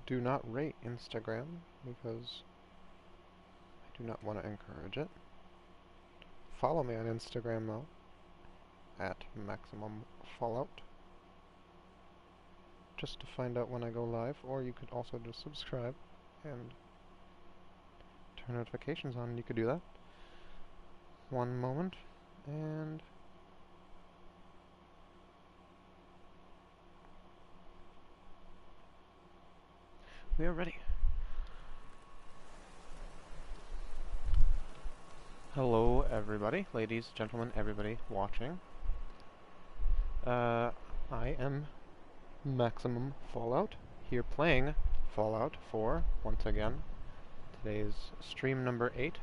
do not rate Instagram because I do not want to encourage it. Follow me on Instagram though, at Maximum Fallout, just to find out when I go live, or you could also just subscribe and turn notifications on. You could do that. One moment, and we are ready. Hello everybody, ladies, gentlemen, everybody watching. I am Maximum Fallout, here playing Fallout 4 once again. Today's stream number 8.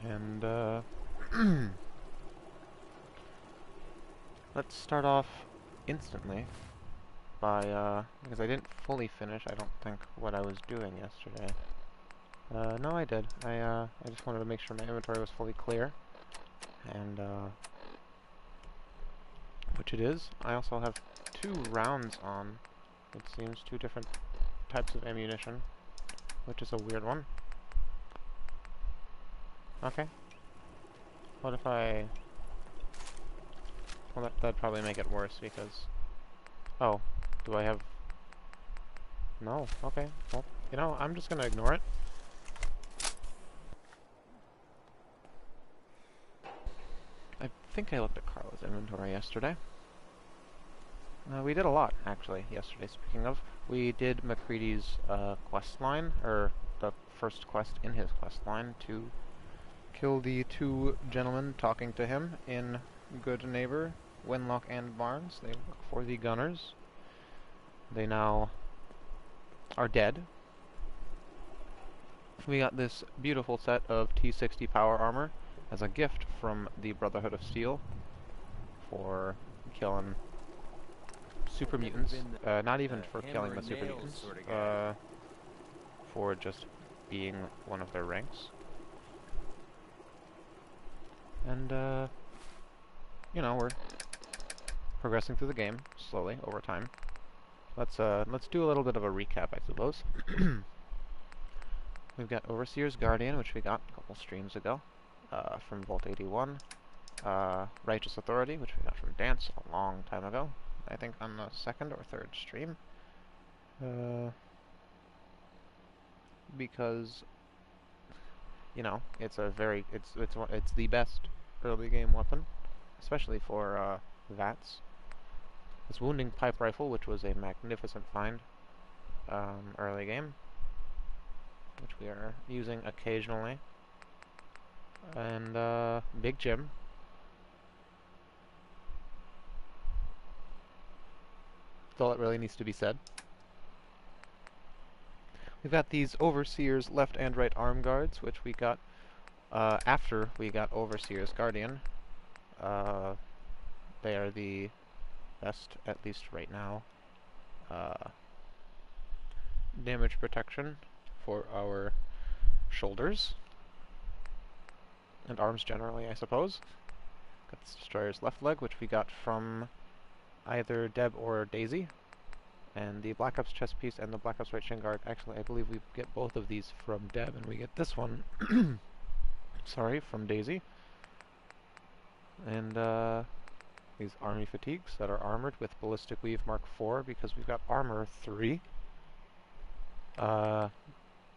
And let's start off instantly by, because I didn't fully finish, I don't think, what I was doing yesterday. No, I did. I just wanted to make sure my inventory was fully clear, and, which it is. I also have 2 rounds on, it seems, 2 different types of ammunition, which is a weird one. Okay. What if I... Well, that'd probably make it worse, because... Oh, do I have... No, okay. Well, you know, I'm just gonna ignore it. I think I looked at Carla's inventory yesterday. We did a lot, actually, yesterday, speaking of. We did MacCready's quest line, or the first quest in his quest line, to kill the 2 gentlemen talking to him in Good Neighbor, Wenlock and Barnes. They work for the Gunners. They now are dead. We got this beautiful set of T60 power armor as a gift from the Brotherhood of Steel for killing super mutants. Not even for killing the super mutants. For just being one of their ranks. And, you know, we're progressing through the game slowly over time. Let's do a little bit of a recap, I suppose. We've got Overseer's Guardian, which we got a couple streams ago, from Vault 81. Righteous Authority, which we got from Dance a long time ago. I think on the 2nd or 3rd stream. Because, you know, it's the best early game weapon, especially for VATS. This Wounding Pipe Rifle, which was a magnificent find early game, which we are using occasionally. And Big Jim. That's all that really needs to be said. We've got these Overseer's left and right arm guards, which we got after we got Overseer's Guardian. They are the best, at least right now, damage protection for our shoulders and arms generally, I suppose. Got this Destroyer's left leg, which we got from either Deb or Daisy, and the Black Ops chest piece and the Black Ops right shin guard. Actually, I believe we get both of these from Deb, and we get this one, sorry, from Daisy. And these army fatigues that are armored with Ballistic Weave Mark IV, because we've got Armor 3,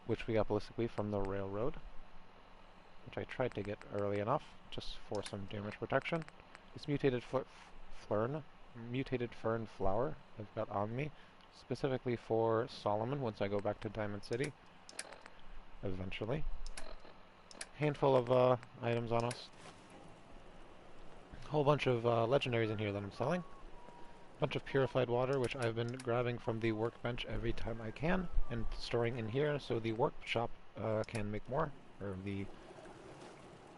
which we got Ballistic Weave from the Railroad, which I tried to get early enough, just for some damage protection. This Mutated Fern Flower I've got on me, specifically for Solomon once I go back to Diamond City, eventually. Handful of items on us. Whole bunch of legendaries in here that I'm selling. Bunch of purified water, which I've been grabbing from the workbench every time I can, and storing in here so the workshop can make more, or the,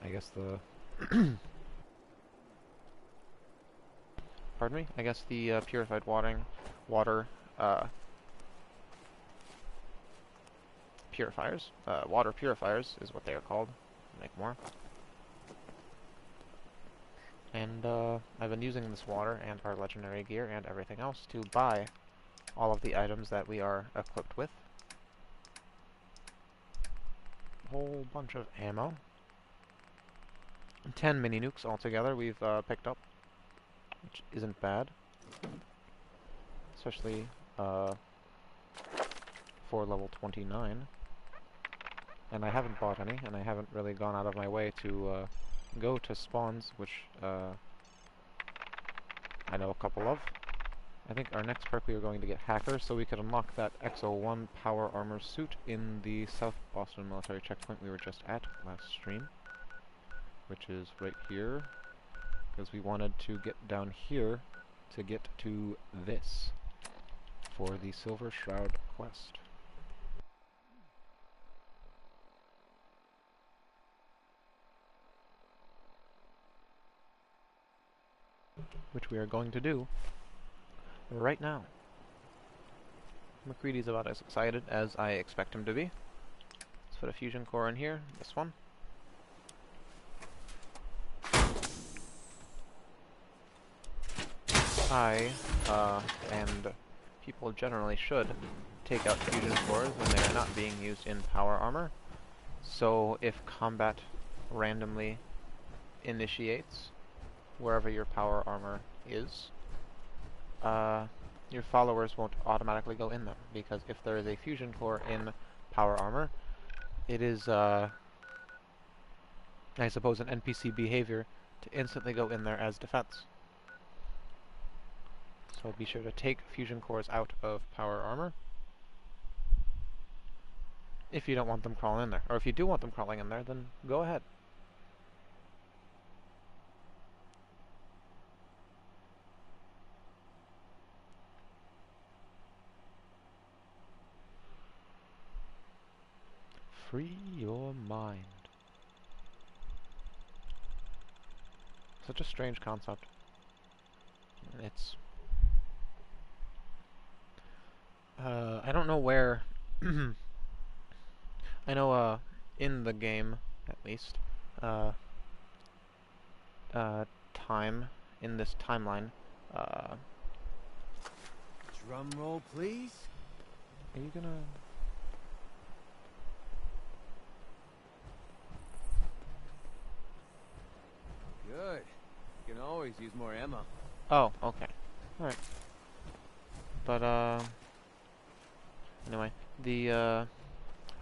I guess the, pardon me, I guess the purified water purifiers, water purifiers is what they are called, make more. And I've been using this water and our legendary gear and everything else to buy all of the items that we are equipped with. A whole bunch of ammo. 10 mini nukes altogether we've picked up, which isn't bad. Especially for level 29. And I haven't bought any, and I haven't really gone out of my way to go to spawns, which I know a couple of. I think our next perk we are going to get Hacker, so we could unlock that XO1 power armor suit in the South Boston military checkpoint we were just at last stream, which is right here, because we wanted to get down here to get to this for the Silver Shroud quest. Which we are going to do right now. McCready's about as excited as I expect him to be. Let's put a fusion core in here, this one. I, and people generally should take out fusion cores when they are not being used in power armor. So if combat randomly initiates wherever your power armor is, your followers won't automatically go in there, because if there is a fusion core in power armor, it is, I suppose, an NPC behavior to instantly go in there as defense. So be sure to take fusion cores out of power armor if you don't want them crawling in there. Or if you do want them crawling in there, then go ahead. Free your mind. Such a strange concept. It's... I don't know where... I know, in the game, at least, time, in this timeline, Drum roll, please. Are you gonna... Good. You can always use more ammo. Oh, okay. Alright. But, anyway, the,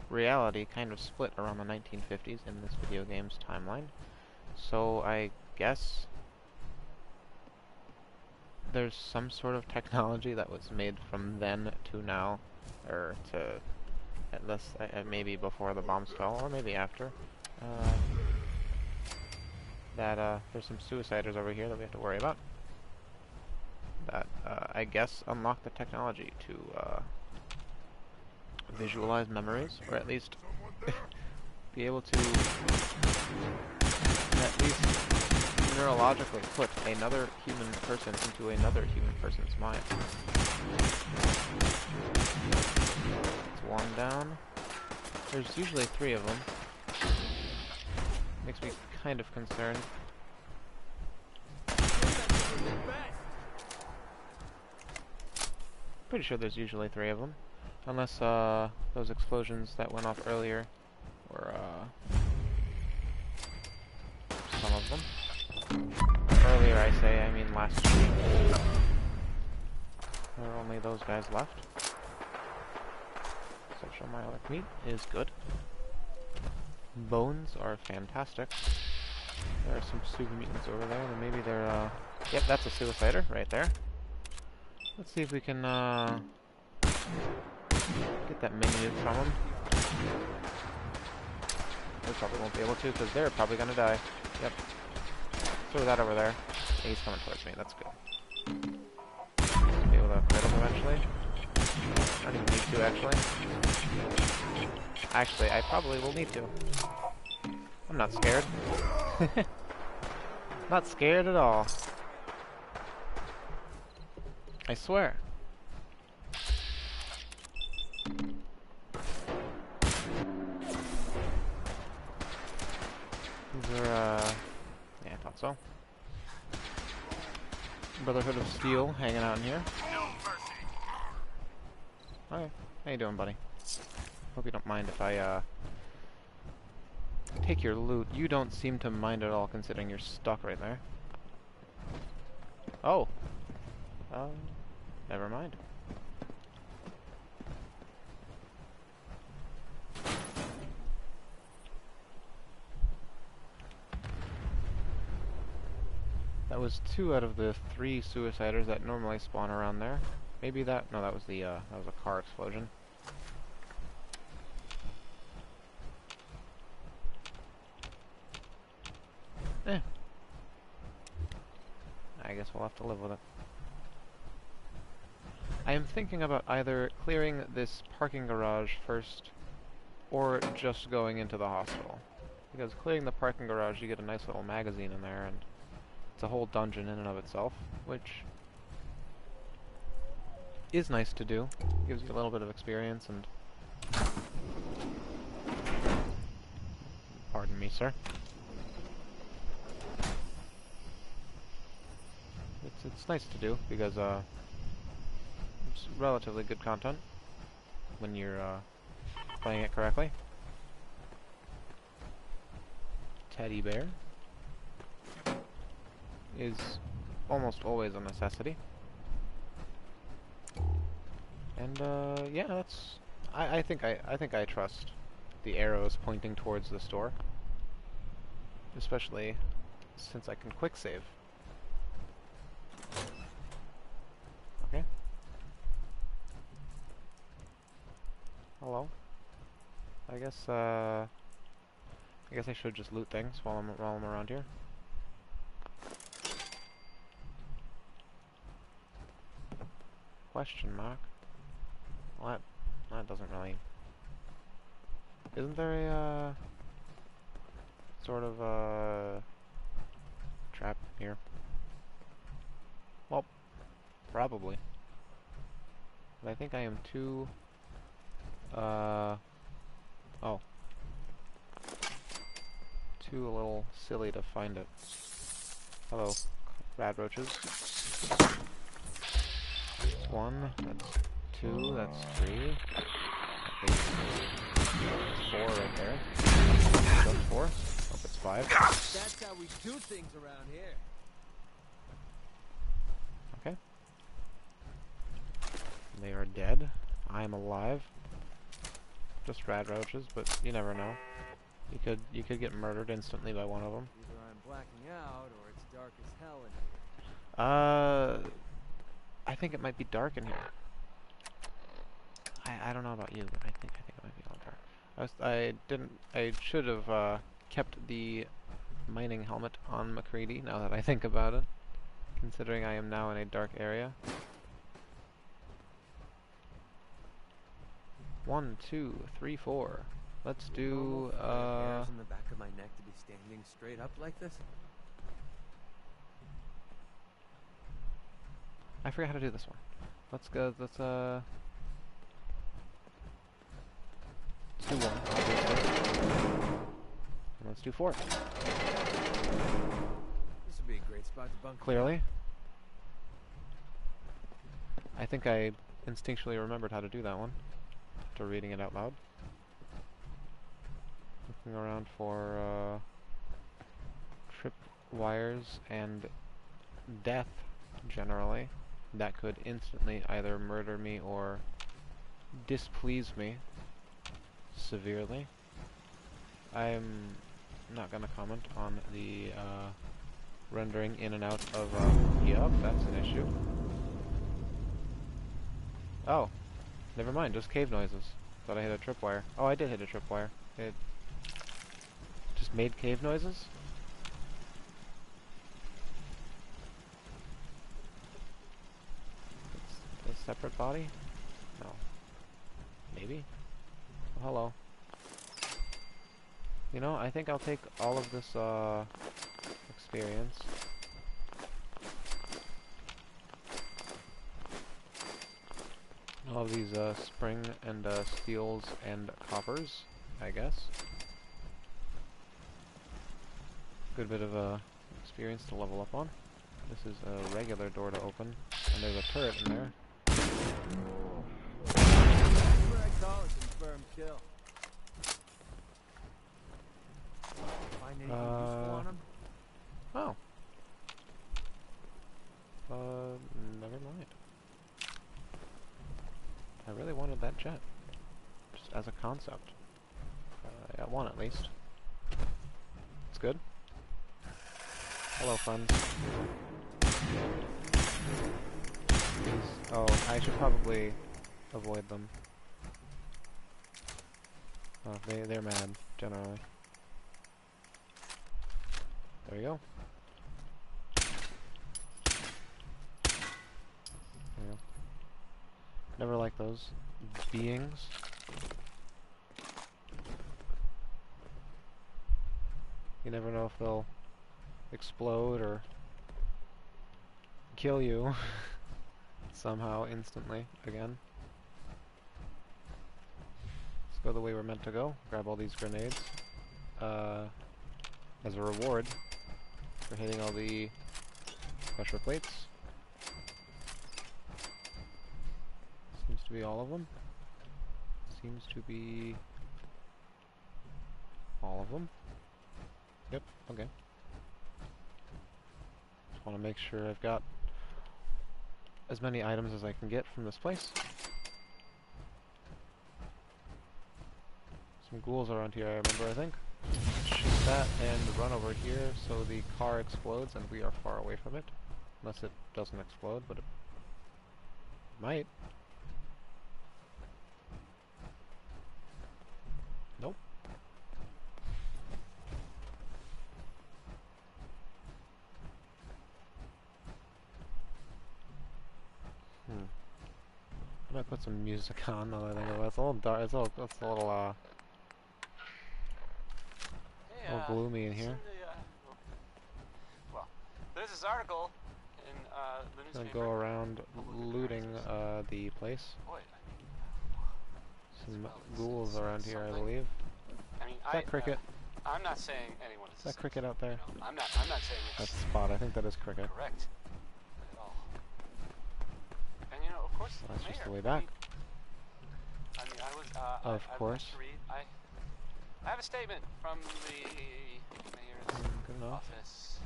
reality kind of split around the 1950s in this video game's timeline. So I guess there's some sort of technology that was made from then to now, or to at least maybe before the bombs fell, or maybe after. That there's some suiciders over here that we have to worry about. That I guess unlock the technology to visualize memories, or at least be able to at least neurologically put another human person into another human person's mind. It's one down. There's usually 3 of them. Makes me kind of concerned. Pretty sure there's usually 3 of them. Unless, those explosions that went off earlier were, some of them. Earlier, I say, I mean last stream. There are only those guys left. Social myelic meat is good. Bones are fantastic. There are some super mutants over there, and maybe they're, yep, that's a suicider right there. Let's see if we can, get that menu from them. We probably won't be able to, because they're probably gonna die. Yep. Throw that over there. Yeah, he's coming towards me, that's good. Be able to crit him eventually. I don't even need to, actually. Actually, I probably will need to. I'm not scared. Not scared at all. I swear. These are, yeah, I thought so. Brotherhood of Steel hanging out in here. Okay. How you doing, buddy? Hope you don't mind if I, take your loot. You don't seem to mind at all, considering you're stuck right there. Oh! Never mind. That was 2 out of the 3 suiciders that normally spawn around there. Maybe that... No, that was the, that was a car explosion. Eh. I guess we'll have to live with it. I am thinking about either clearing this parking garage first, or just going into the hospital. Because clearing the parking garage, you get a nice little magazine in there, and it's a whole dungeon in and of itself, which is nice to do. Gives you a little bit of experience, and... Pardon me, sir. It's nice to do, because, it's relatively good content when you're, playing it correctly. Teddy bear is almost always a necessity. And, yeah, that's... I think I trust the arrows pointing towards the store. Especially since I can quick save. Okay. Hello. I guess I should just loot things while I'm around here. Question mark. Well, that doesn't really... Isn't there a, sort of a trap here? Well, probably. But I think I am too... oh. Too a little silly to find it. Hello, rad roaches. That's 1, that's 2, that's 3. I think that's 4 right there. That's 4. Hope it's 5. That's how we do things around here. Okay. They are dead. I am alive. Just rad roaches, but you never know. You could get murdered instantly by one of them. Either I'm blacking out or it's dark as hell in here. I think it might be dark in here. I don't know about you, but I think it might be all dark. I should have kept the mining helmet on McCready, now that I think about it. Considering I am now in a dark area. 1, 2, 3, 4. Let's do, hairs in the back of my neck to be standing straight up like this? I forgot how to do this one. Let's do 1, obviously. And let's do 4. This would be a great spot to bunk. Clearly. I think I instinctually remembered how to do that one after reading it out loud. Looking around for trip wires and death, generally, that could instantly either murder me or displease me severely. I'm not gonna comment on the rendering in and out of yup, that's an issue. Oh, never mind, just cave noises. Thought I hit a tripwire. Oh, I did hit a tripwire. It just made cave noises? It's a separate body? No. Maybe? Oh, hello. You know, I think I'll take all of this, experience. All of these, spring and, steels and coppers, I guess. Good bit of, experience to level up on. This is a regular door to open, and there's a turret in there. call a confirmed kill. Find anything useful on him? Oh. Never mind. I really wanted that jet. Just as a concept. I got one at least. It's good. Hello, friends. Oh, I should probably avoid them. Oh, they're mad, generally. There you go. There you go. Never like those beings. You never know if they'll explode or kill you somehow instantly again. Let's go the way we're meant to go. Grab all these grenades as a reward for hitting all the pressure plates. Seems to be all of them. Seems to be all of them. Yep, okay. Just want to make sure I've got as many items as I can get from this place. Some ghouls around here, I remember, I think. Shoot that and run over here so the car explodes and we are far away from it. Unless it doesn't explode, but it might. Nope. I might put some music on. Now that I think of it. It's a little dark. It's a little Hey, gloomy in here. Well, there's this article in the Gonna newspaper. go around looting the place. Boy, Some ghouls around here, I believe. I mean, Is that cricket? I'm not saying anyone is. Is that cricket out there? No, I'm not saying it's That's Spot. I think that is cricket. correct at all. And you know, of course, Well, that's the just the mayor, way back. I mean, I was. Of course. I have a statement from the mayor's Good enough. office.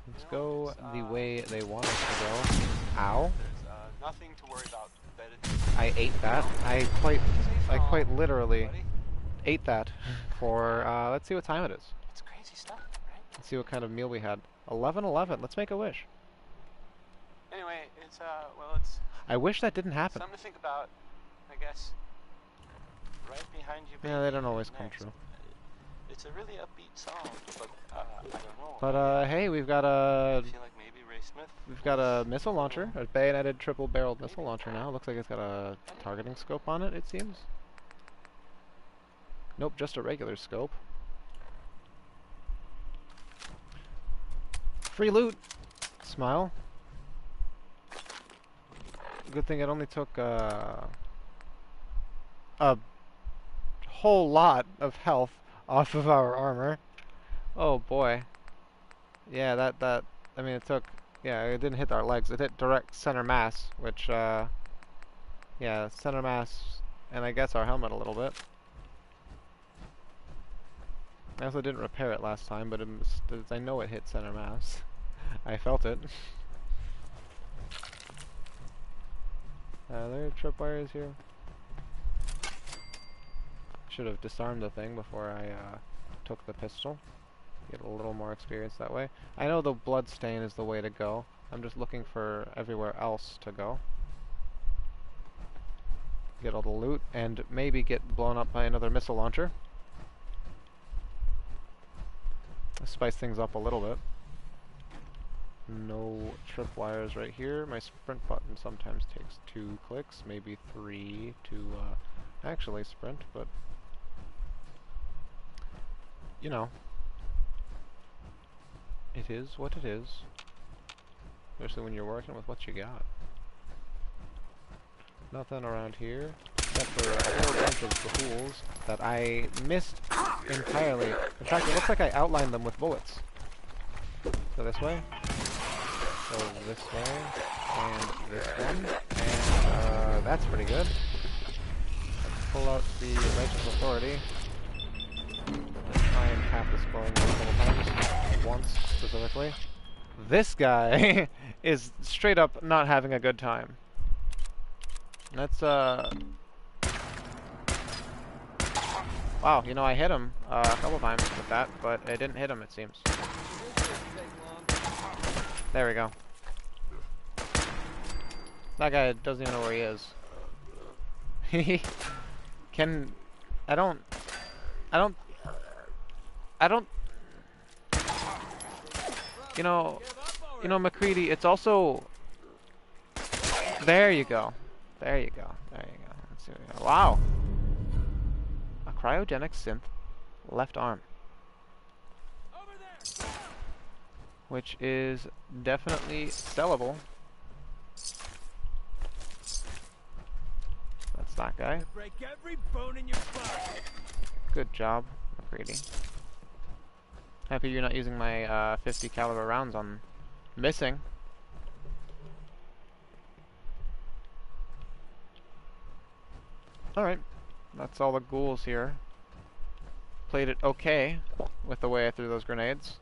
Let's You know, go there's, the way they want us to go. Ow! There's nothing to worry about. I ate that. I quite literally ate that for. Let's see what time it is. It's crazy stuff, right? Let's see what kind of meal we had. 11:11. Let's make a wish. Anyway, it's well, it's I wish that didn't happen. something to think about, I guess. Right behind you. Yeah, they don't always is come next. true. It's a really upbeat song, but I don't know. But hey, we've got I a feel like maybe Ray Smith. missile launcher, a bayoneted triple-barreled missile launcher now. Looks like it's got a targeting scope on it. It seems. Nope, just a regular scope. Free loot. Smile. Good thing it only took a whole lot of health off of our armor. Oh boy. Yeah, that I mean it took, yeah, it didn't hit our legs. It hit direct center mass, which yeah, center mass and I guess our helmet a little bit. I also didn't repair it last time, but I know it hit center mass. I felt it. There are tripwires here. Should have disarmed the thing before I took the pistol. Get a little more experience that way. I know the bloodstain is the way to go. I'm just looking for everywhere else to go. Get all the loot and maybe get blown up by another missile launcher. Spice things up a little bit. No tripwires right here. My sprint button sometimes takes 2 clicks, maybe 3 to actually sprint, but you know, it is what it is, especially when you're working with what you got. Nothing around here except for a whole bunch of ghouls that I missed entirely. In fact, it looks like I outlined them with bullets. So this way, so this way, and this one, and that's pretty good. pull out the Righteous Authority. Try and tap this glowing a couple times. Once, specifically. This guy is straight up not having a good time. That's, wow, you know, I hit him a couple times with that, but it didn't hit him, it seems. There we go. That guy doesn't even know where he is. He can... I don't... You know, McCready, it's also... There you go. There you go. There you go. Let's see what we got. Wow! A cryogenic synth left arm. Which is definitely sellable. That's that guy. Break every bone in your body. Good job, McCready. Happy you're not using my 50 caliber rounds on missing. Alright, that's all the ghouls here. Played it okay with the way I threw those grenades.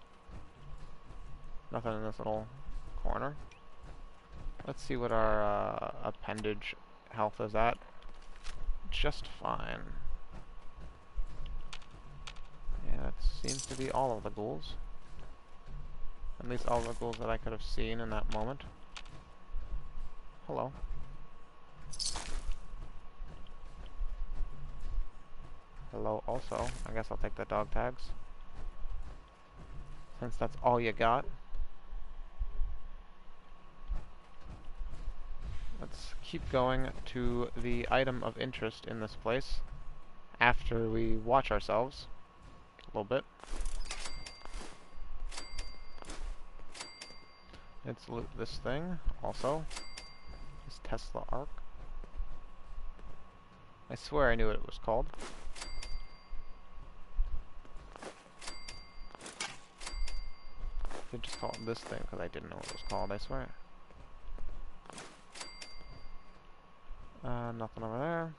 Nothing in this little corner. Let's see what our appendage health is at. Just fine. Yeah, that seems to be all of the ghouls. At least all the ghouls that I could have seen in that moment. Hello. Hello also. I guess I'll take the dog tags. Since that's all you got. Let's keep going to the item of interest in this place. After we watch ourselves. A little bit. Let's loot this thing also. This Tesla Arc. I swear I knew what it was called. I could just call it this thing because I didn't know what it was called, I swear. Nothing over there.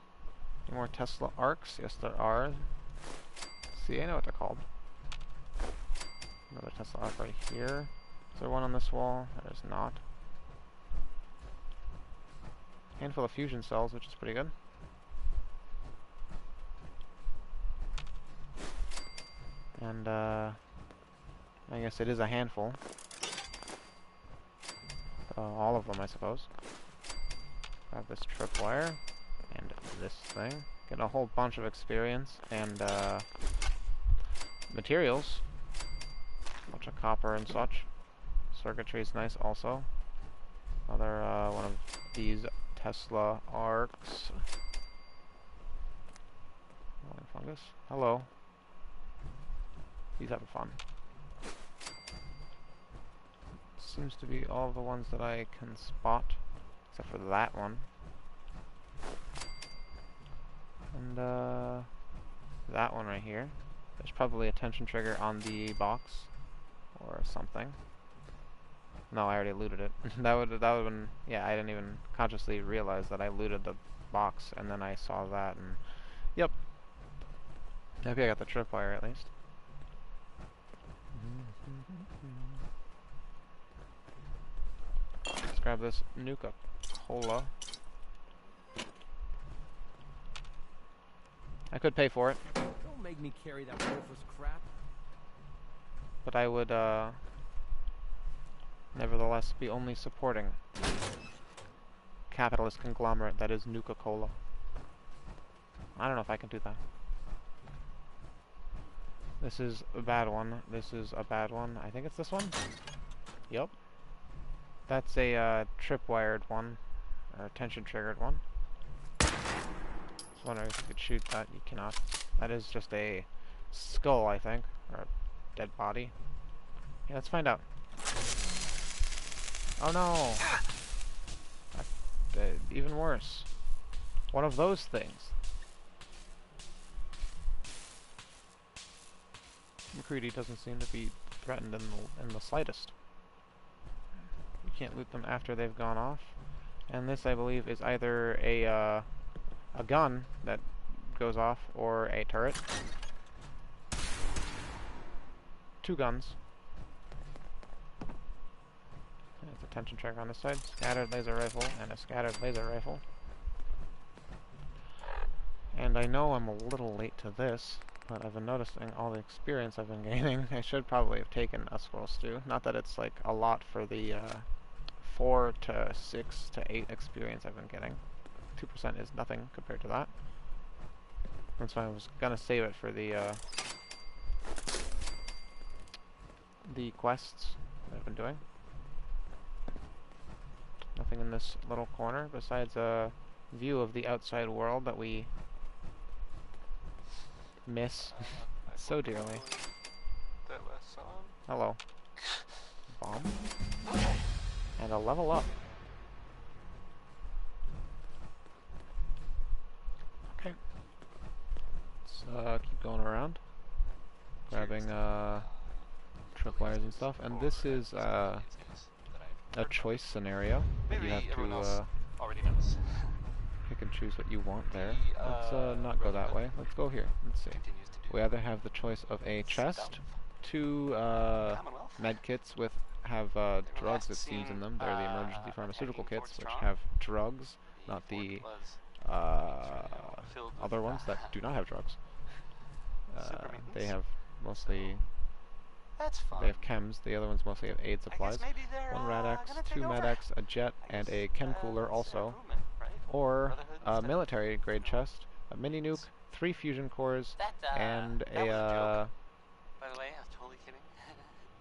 Any more Tesla Arcs? Yes, there are. See, I know what they're called. Another Tesla Arc right here. Is there one on this wall? There is not. Handful of fusion cells, which is pretty good. And, I guess it is a handful. All of them, I suppose. Grab this tripwire and this thing. Get a whole bunch of experience and materials. Bunch of copper and such. Circuitry is nice also. Another one of these Tesla arcs. Fungus. Hello. He's having fun. Seems to be all the ones that I can spot. Except for that one. And that one right here. There's probably a tension trigger on the box. Or something. No, I already looted it. that would have been... Yeah, I didn't even consciously realize that I looted the box. And then I saw that and... Yep. Maybe I got the tripwire at least. Let's grab this Nuka-Cola. I could pay for it. Don't make me carry that worthless crap. But I would, nevertheless be only supporting capitalist conglomerate that is Nuka-Cola. I don't know if I can do that. This is a bad one. This is a bad one. I think it's this one? Yup. That's a tripwired one. Or tension triggered one. I was wondering if you could shoot that. You cannot. That is just a skull, I think. Or a dead body. Yeah, let's find out. Oh no! That's, even worse. One of those things. McCready doesn't seem to be threatened in the slightest. You can't loot them after they've gone off. And this, I believe, is either a gun that goes off, or a turret. 2 guns. There's a tension tracker on this side, scattered laser rifle, and a scattered laser rifle. And I know I'm a little late to this, but I've been noticing all the experience I've been gaining. I should probably have taken a squirrel stew. Not that it's like a lot for the 4 to 6 to 8 experience I've been getting. 2% is nothing compared to that. That's why I was gonna save it for the quests that I've been doing. Nothing in this little corner besides a view of the outside world that we miss so dearly. That last song. Hello. Bomb. And a level up. Okay. Let's keep going around. Grabbing tripwires and stuff. And this is a choice scenario. Maybe You have everyone else to already knows. pick and choose what you want there. Let's not go that way. Let's go here. Let's see. Continues to do We either have the choice of a chest, stuff. 2 Commonwealth. med kits with have drugs, it seems, in them. They're the emergency pharmaceutical attacking kits, Fort which Strong. have drugs, not fort the was filled with, other ones that do not have drugs. super They mutants. have mostly, That's fun. they have chems, the other ones mostly have aid I supplies. guess maybe they're 1 Rad-X, gonna 2 take over. Med-X, a jet, I and guess, a chem cooler it's also. improvement, right? Or Brotherhood a instead. military grade chest, a mini nuke, 3 fusion cores, That, and that was a a joke. By the way, I was totally kidding.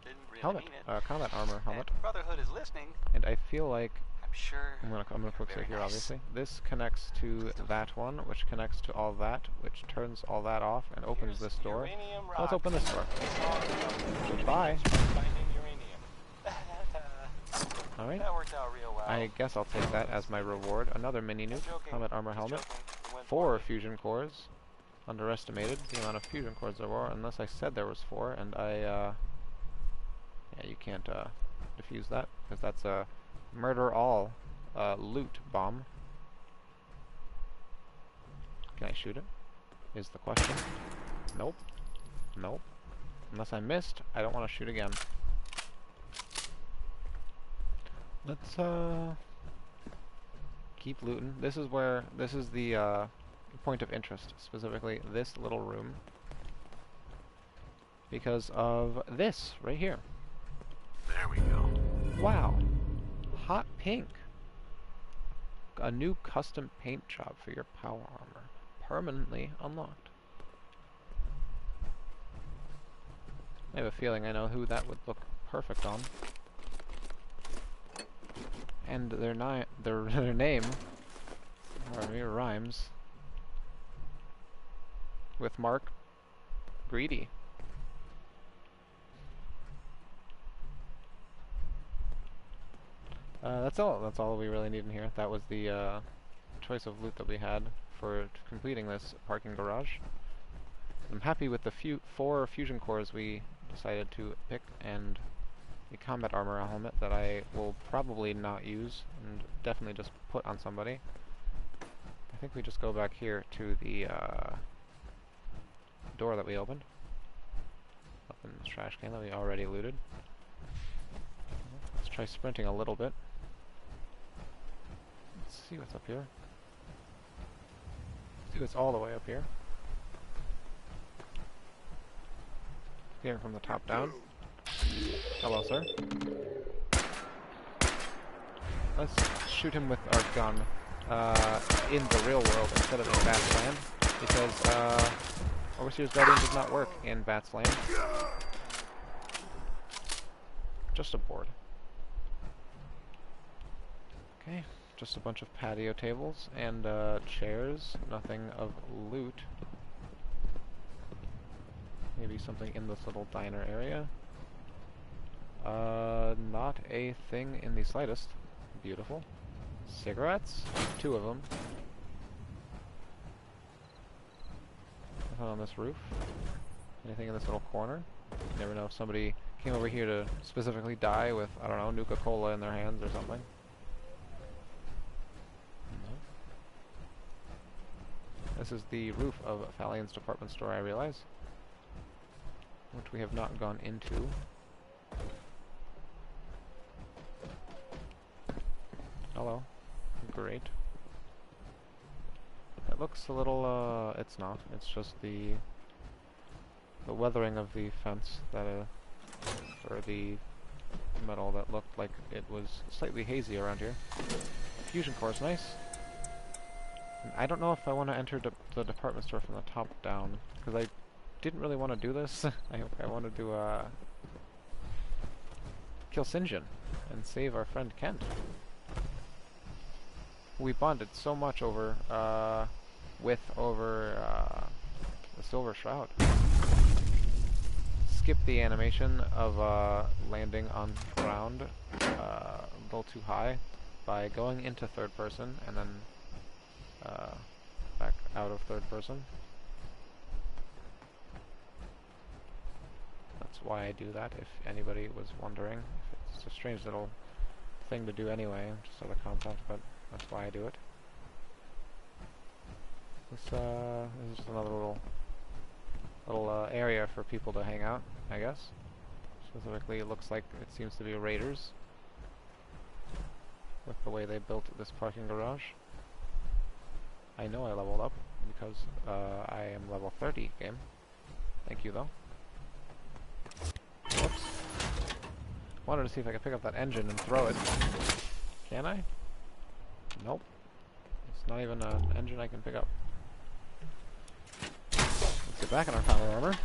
Didn't really helmet, mean it. combat armor helmet. And Brotherhood is listening. And I feel like I'm sure. I'm gonna quick Very save here, nice. obviously. This connects to that one, which connects to all that, which turns all that off and opens this door. Uranium Let's rock. open this door. Goodbye. Finding uranium. Alright. That worked out real well. I guess I'll take that as my reward. Another mini nuke, Joking. combat armor Just helmet, joking. It went 4 poorly. fusion cores. Underestimated the amount of fusion cores there were, unless I said there was 4, and yeah, you can't defuse that, because that's a murder all loot bomb. Can I shoot it? Is the question. Nope. Nope. Unless I missed, I don't want to shoot again. Let's keep looting. This is the point of interest, specifically this little room, because of this right here. There we go. Wow. Hot pink. A new custom paint job for your power armor. Permanently unlocked. I have a feeling I know who that would look perfect on. And their name rhymes with Mark Greedy. That's all. That's all we really need in here. That was the choice of loot that we had for completing this parking garage. I'm happy with the 4 fusion cores we decided to pick, and the combat armor helmet that I will probably not use and definitely just put on somebody. I think we just go back here to the door that we opened. Up in this trash can that we already looted. Let's try sprinting a little bit. Let's see what's up here. See what's all the way up here. Here from the top down. Hello, sir. Let's shoot him with our gun in the real world instead of in Bat's land, because Overseer's Guardian does not work in Bat's land. Just a board. Okay, just a bunch of patio tables and chairs. Nothing of loot. Maybe something in this little diner area. Not a thing in the slightest. Beautiful. Cigarettes? 2 of them. Nothing on this roof. Anything in this little corner? You never know if somebody came over here to specifically die with, I don't know, Nuka-Cola in their hands or something. No. This is the roof of Fallion's department store, I realize. Which we have not gone into. Hello. Great. It looks a little, it's not. It's just the weathering of the fence that, or the metal that looked like it was slightly hazy around here. Fusion core is nice. And I don't know if I want to enter the department store from the top down, because I didn't really want to do this. I wanted to kill Sinjin and save our friend Kent. We bonded so much over the Silver Shroud. Skip the animation of landing on ground a little too high by going into third person and then back out of third person. That's why I do that, if anybody was wondering. It's a strange little thing to do anyway, just out of concept, but that's why I do it. This is just another little area for people to hang out, I guess. Specifically, it looks like it seems to be raiders with the way they built this parking garage. I know I leveled up because I am level 30 game. Thank you though. Whoops. Wanted to see if I could pick up that engine and throw it. Can I? Nope. It's not even an engine I can pick up. Let's get back in our power armor.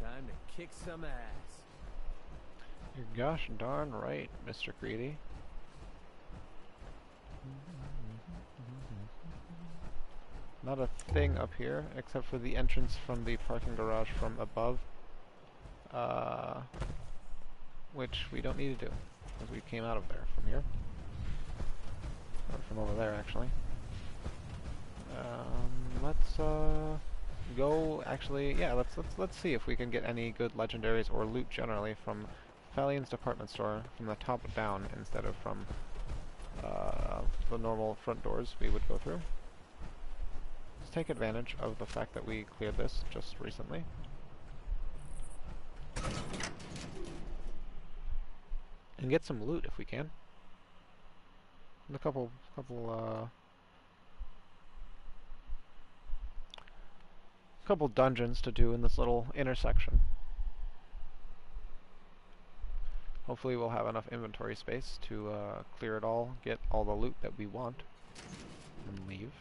Time to kick some ass. You're gosh darn right, Mr. Greedy. Not a thing up here, except for the entrance from the parking garage from above. Which we don't need to do, because we came out of there from here. Or from over there, actually. Let's go, actually, yeah, let's see if we can get any good legendaries or loot generally from Fallion's department store from the top down instead of from the normal front doors we would go through. Let's take advantage of the fact that we cleared this just recently. And get some loot if we can. And a couple dungeons to do in this little intersection. Hopefully we'll have enough inventory space to clear it all, get all the loot that we want, and leave.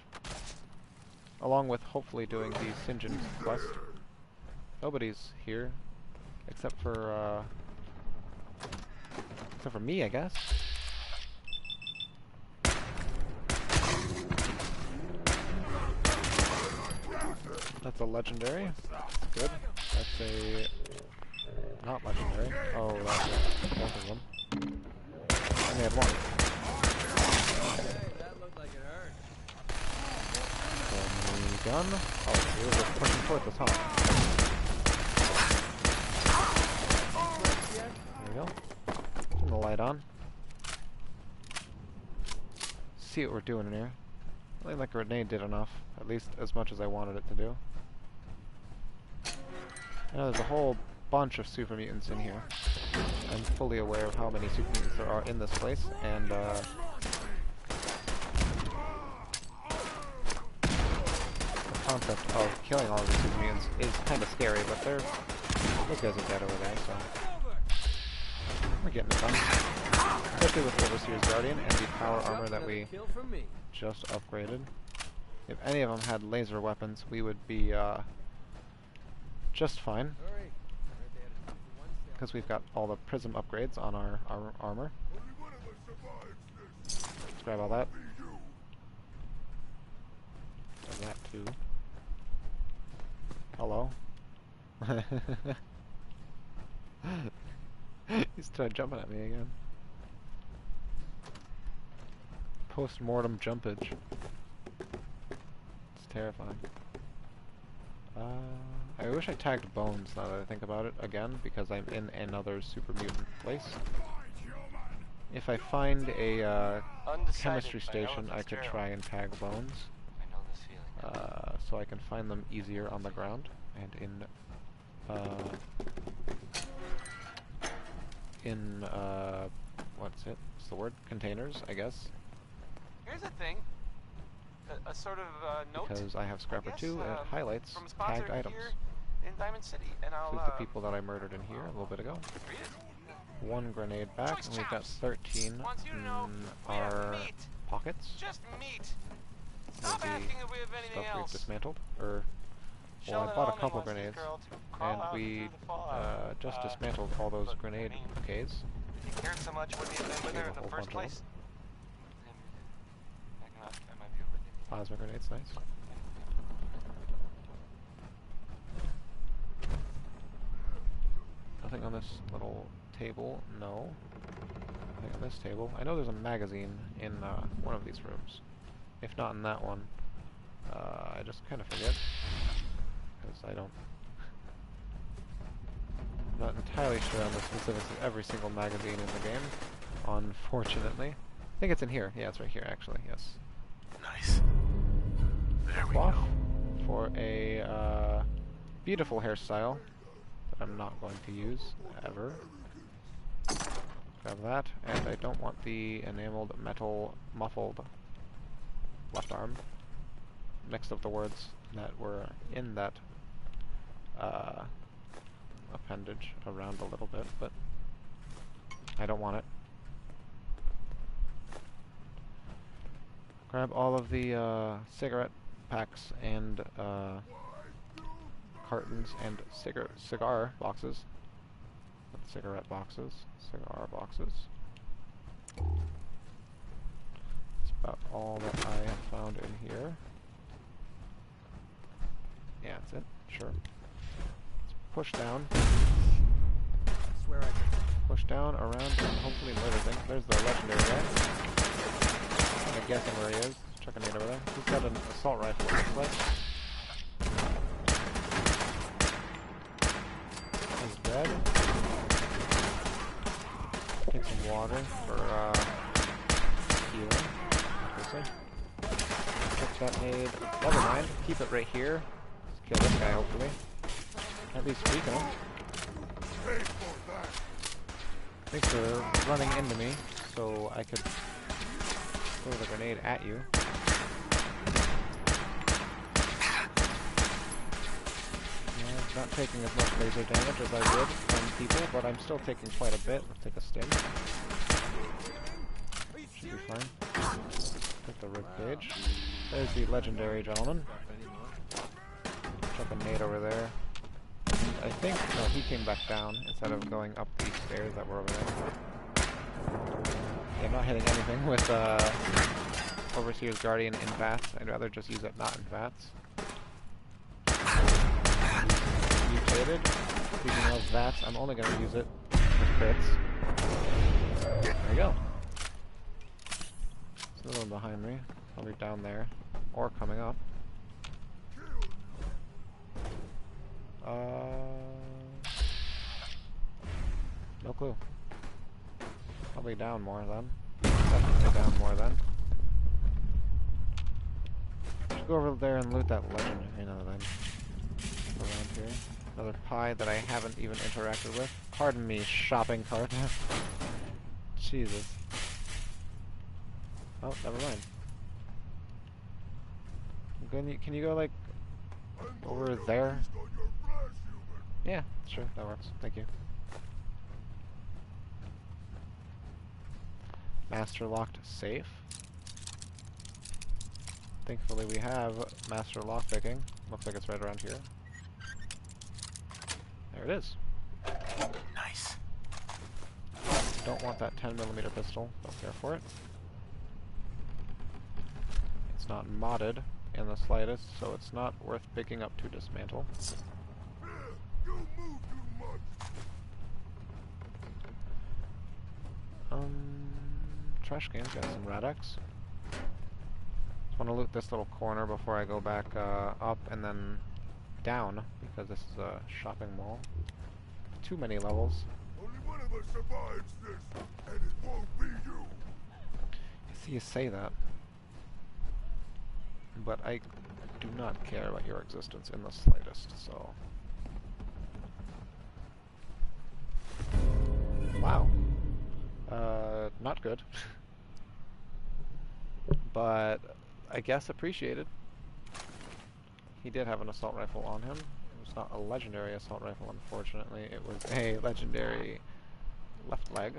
Along with hopefully doing the Sinjin quest. Nobody's here, except for me, I guess. That's a legendary. Good. That's a not legendary. Oh, that's both of them. I only had one. Hey, that looked like it hurt. Gun. Oh, we were pushing towards the top. There we go. Turn the light on. See what we're doing in here. I think that grenade did enough. At least as much as I wanted it to do. I know there's a whole bunch of super mutants in here. I'm fully aware of how many super mutants there are in this place, and the concept of killing all of the super mutants is kind of scary, but those guys are dead over there, so we're getting it done. Especially with Overseer's Guardian and the power armor that we just upgraded. If any of them had laser weapons, we would be just fine. Because we've got all the prism upgrades on our armor. Let's grab all that. Grab that too. Hello. He's tried jumping at me again. Post-mortem jumpage. It's terrifying. I wish I tagged Bones now that I think about it again, because I'm in another super mutant place. If I find a Undecided, chemistry by Ella station, I could Fitzgerald. try and tag bones, I know this feeling. so I can find them easier on the ground and in what's the word? Containers, I guess. Here's the thing. A sort of note. Because I have Scrapper I guess, 2 and it highlights from a sponsor tagged items. here in Diamond City, and I'll This is the people that I murdered in here a little bit ago. read it. 1 grenade back, Choice and we've got chops. 13 Wants you to know in we have our meat. pockets. Just meat. Of Stop the asking if we have anything stuff we've else. dismantled. Well, Sheldon I bought a Allman couple wants this grenades, girl to crawl and out we through the fallout. just dismantled all those but, grenade I mean, bouquets. If you cared so much, wouldn't you have been with her in the first place? I might be over it. Plasma grenades, nice. Nothing on this little table, no. Nothing on this table. I know there's a magazine in one of these rooms. If not in that one, I just kind of forget. Because I'm not entirely sure on the specifics of every single magazine in the game, unfortunately. I think it's in here. Yeah, it's right here, actually, yes. Nice. There we Cloth go. for a beautiful hairstyle that I'm not going to use ever. Grab that, and I don't want the enameled metal muffled left arm. Mixed up the words that were in that appendage around a little bit, but I don't want it. Grab all of the cigarette packs and cartons and cigar boxes. Not cigarette boxes, cigar boxes. That's about all that I have found in here. Yeah, that's it. Sure. Let's push down. I swear I can. Push down, around, and hopefully murder things. There's the legendary guy. I'm guessing where he is. Chuck a nade over there. He's got an assault rifle, it looks like. He's dead. Take some water for healing, obviously. Check that nade. Never mind. Keep it right here. Let's kill this guy, hopefully. At least weaken him. Thanks for running into me, so I could throw the grenade at you. Yeah, not taking as much laser damage as I would from people, but I'm still taking quite a bit. Let's take a stim. Should be fine. Take the rib cage. There's the legendary gentleman. Chuck a nade over there. I think, no, he came back down instead of going up these stairs that were over there. Yeah, I'm not hitting anything with Overseer's Guardian in VATS. I'd rather just use it not in VATS. Mutated. Speaking of VATS, I'm only going to use it with crits. There you go. There's another one behind me. Probably down there. Or coming up. No clue. Probably down more then. Definitely down more then. Should go over there and loot that legendary another thing around here. Another pie that I haven't even interacted with. Pardon me, shopping cart. Jesus. Oh, never mind. Can you go like over there? Yeah, sure, that works. Thank you. Master locked safe. Thankfully we have master lockpicking. Looks like it's right around here. There it is. Nice. Don't want that 10mm pistol. Don't care for it. It's not modded in the slightest, so it's not worth picking up to dismantle. Trash cans, got some Rad-X. Just want to loot this little corner before I go back up and then down, because this is a shopping mall. Too many levels. Only one of us survives this, and it won't be you. You say that, but I do not care about your existence in the slightest, so... Wow. Not good. But I guess appreciated. He did have an assault rifle on him. It was not a legendary assault rifle, unfortunately. It was a legendary left leg.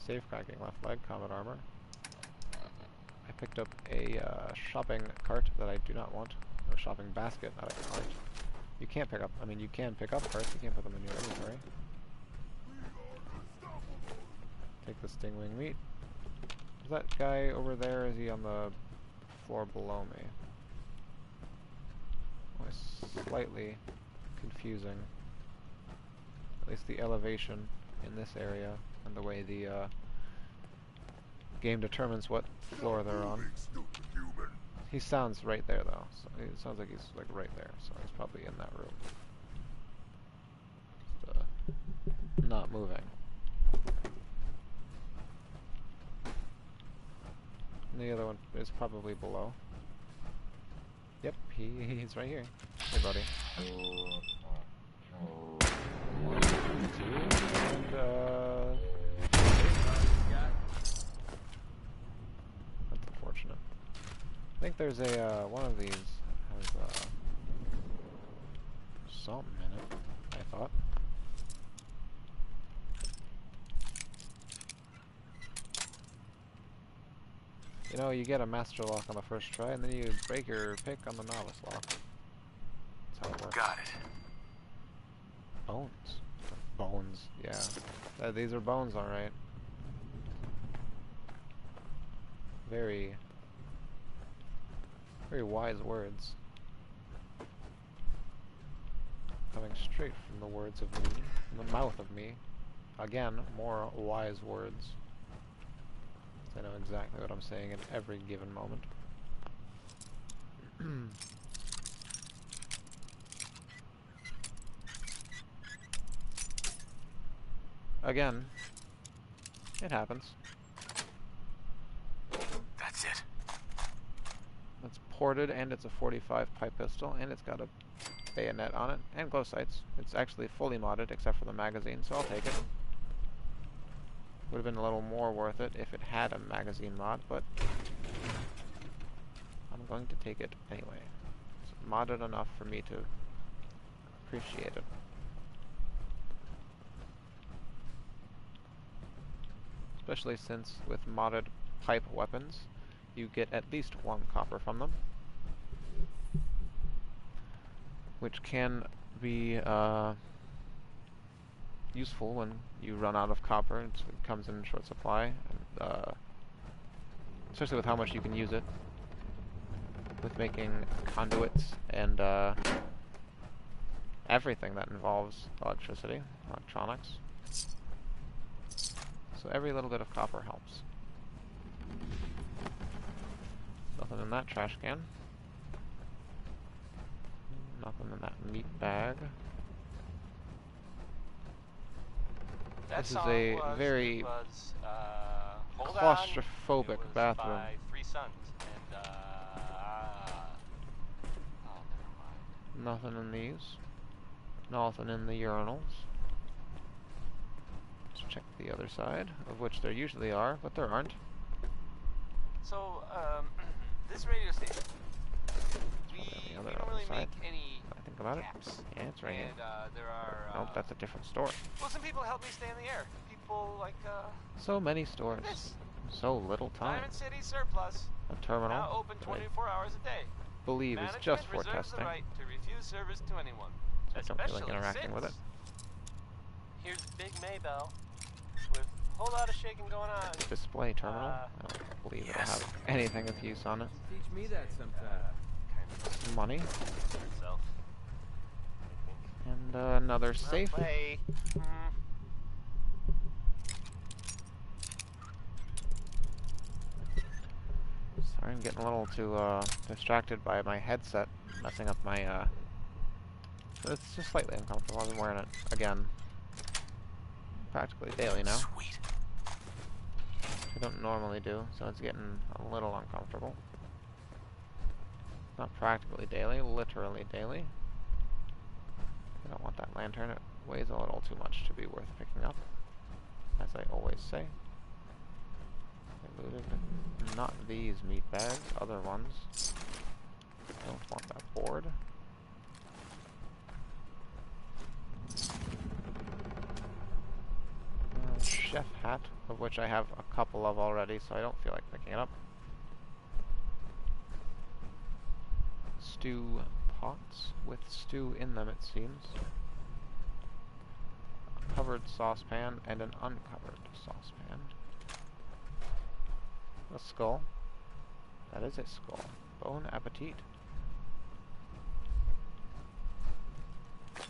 Safe cracking left leg, combat armor. I picked up a shopping cart that I do not want. Or shopping basket, not a cart. You can't pick up, I mean you can pick up carts, you can't put them in your inventory. Take the stingwing meat. Is that guy over there? Is he on the floor below me? Oh, it's slightly confusing. At least the elevation in this area and the way the game determines what floor they're on. He sounds right there though. So it sounds like he's like right there, so he's probably in that room. Just, not moving. And the other one is probably below. Yep, he's right here. Hey, buddy. One, two, and that's unfortunate. I think there's a one of these has something in it. I thought. You know, you get a master lock on the first try, and then you break your pick on the novice lock. That's how it works. Got it. Bones. Bones, yeah. These are bones, alright. Very wise words. Coming straight from the words of me, from the mouth of me. Again, more wise words. I know exactly what I'm saying at every given moment. Again, it happens. That's it. It's ported, and it's a 45 pipe pistol, and it's got a bayonet on it, and glow sights. It's actually fully modded, except for the magazine, so I'll take it. Would have been a little more worth it if it had a magazine mod, but I'm going to take it anyway. It's modded enough for me to appreciate it. Especially since with modded pipe weapons, you get at least 1 copper from them, which can be useful when you run out of copper. It comes in short supply, and, especially with how much you can use it with making conduits and everything that involves electricity, electronics. So every little bit of copper helps. Nothing in that trash can. Nothing in that meat bag. This is a very claustrophobic bathroom. By Free Sons and oh, never mind. Nothing in these. Nothing in the urinals. Let's check the other side, of which there usually are, but there aren't. So, this radio station, we other don't really side. make any I think about caps. it. Yeah, it's right here. And there are Nope, that's a different store. well, some people help me stay in the air. People like So many stores. this So little time. Diamond City Surplus, A terminal. now open 24 hours a day. Believe is Management just for reserves testing. the right to refuse service to anyone. I don't feel like interacting with it. Here's Big Maybell with a whole lot of shaking going on. Display terminal. I don't believe it'll have anything of use on it. Teach me that sometime. Money. Itself. And another safe. Play. Sorry, I'm getting a little too distracted by my headset messing up my it's just slightly uncomfortable. I've been wearing it again. practically daily now. Sweet. I don't normally do, so it's getting a little uncomfortable. Not practically daily, literally daily. I don't want that lantern. It weighs a little too much to be worth picking up, as I always say. I looted not these meat bags, other ones. I don't want that board. Chef hat, of which I have a couple of already, so I don't feel like picking it up. Stew pots with stew in them, it seems. A covered saucepan and an uncovered saucepan. A skull. That is a skull. Bon appetit.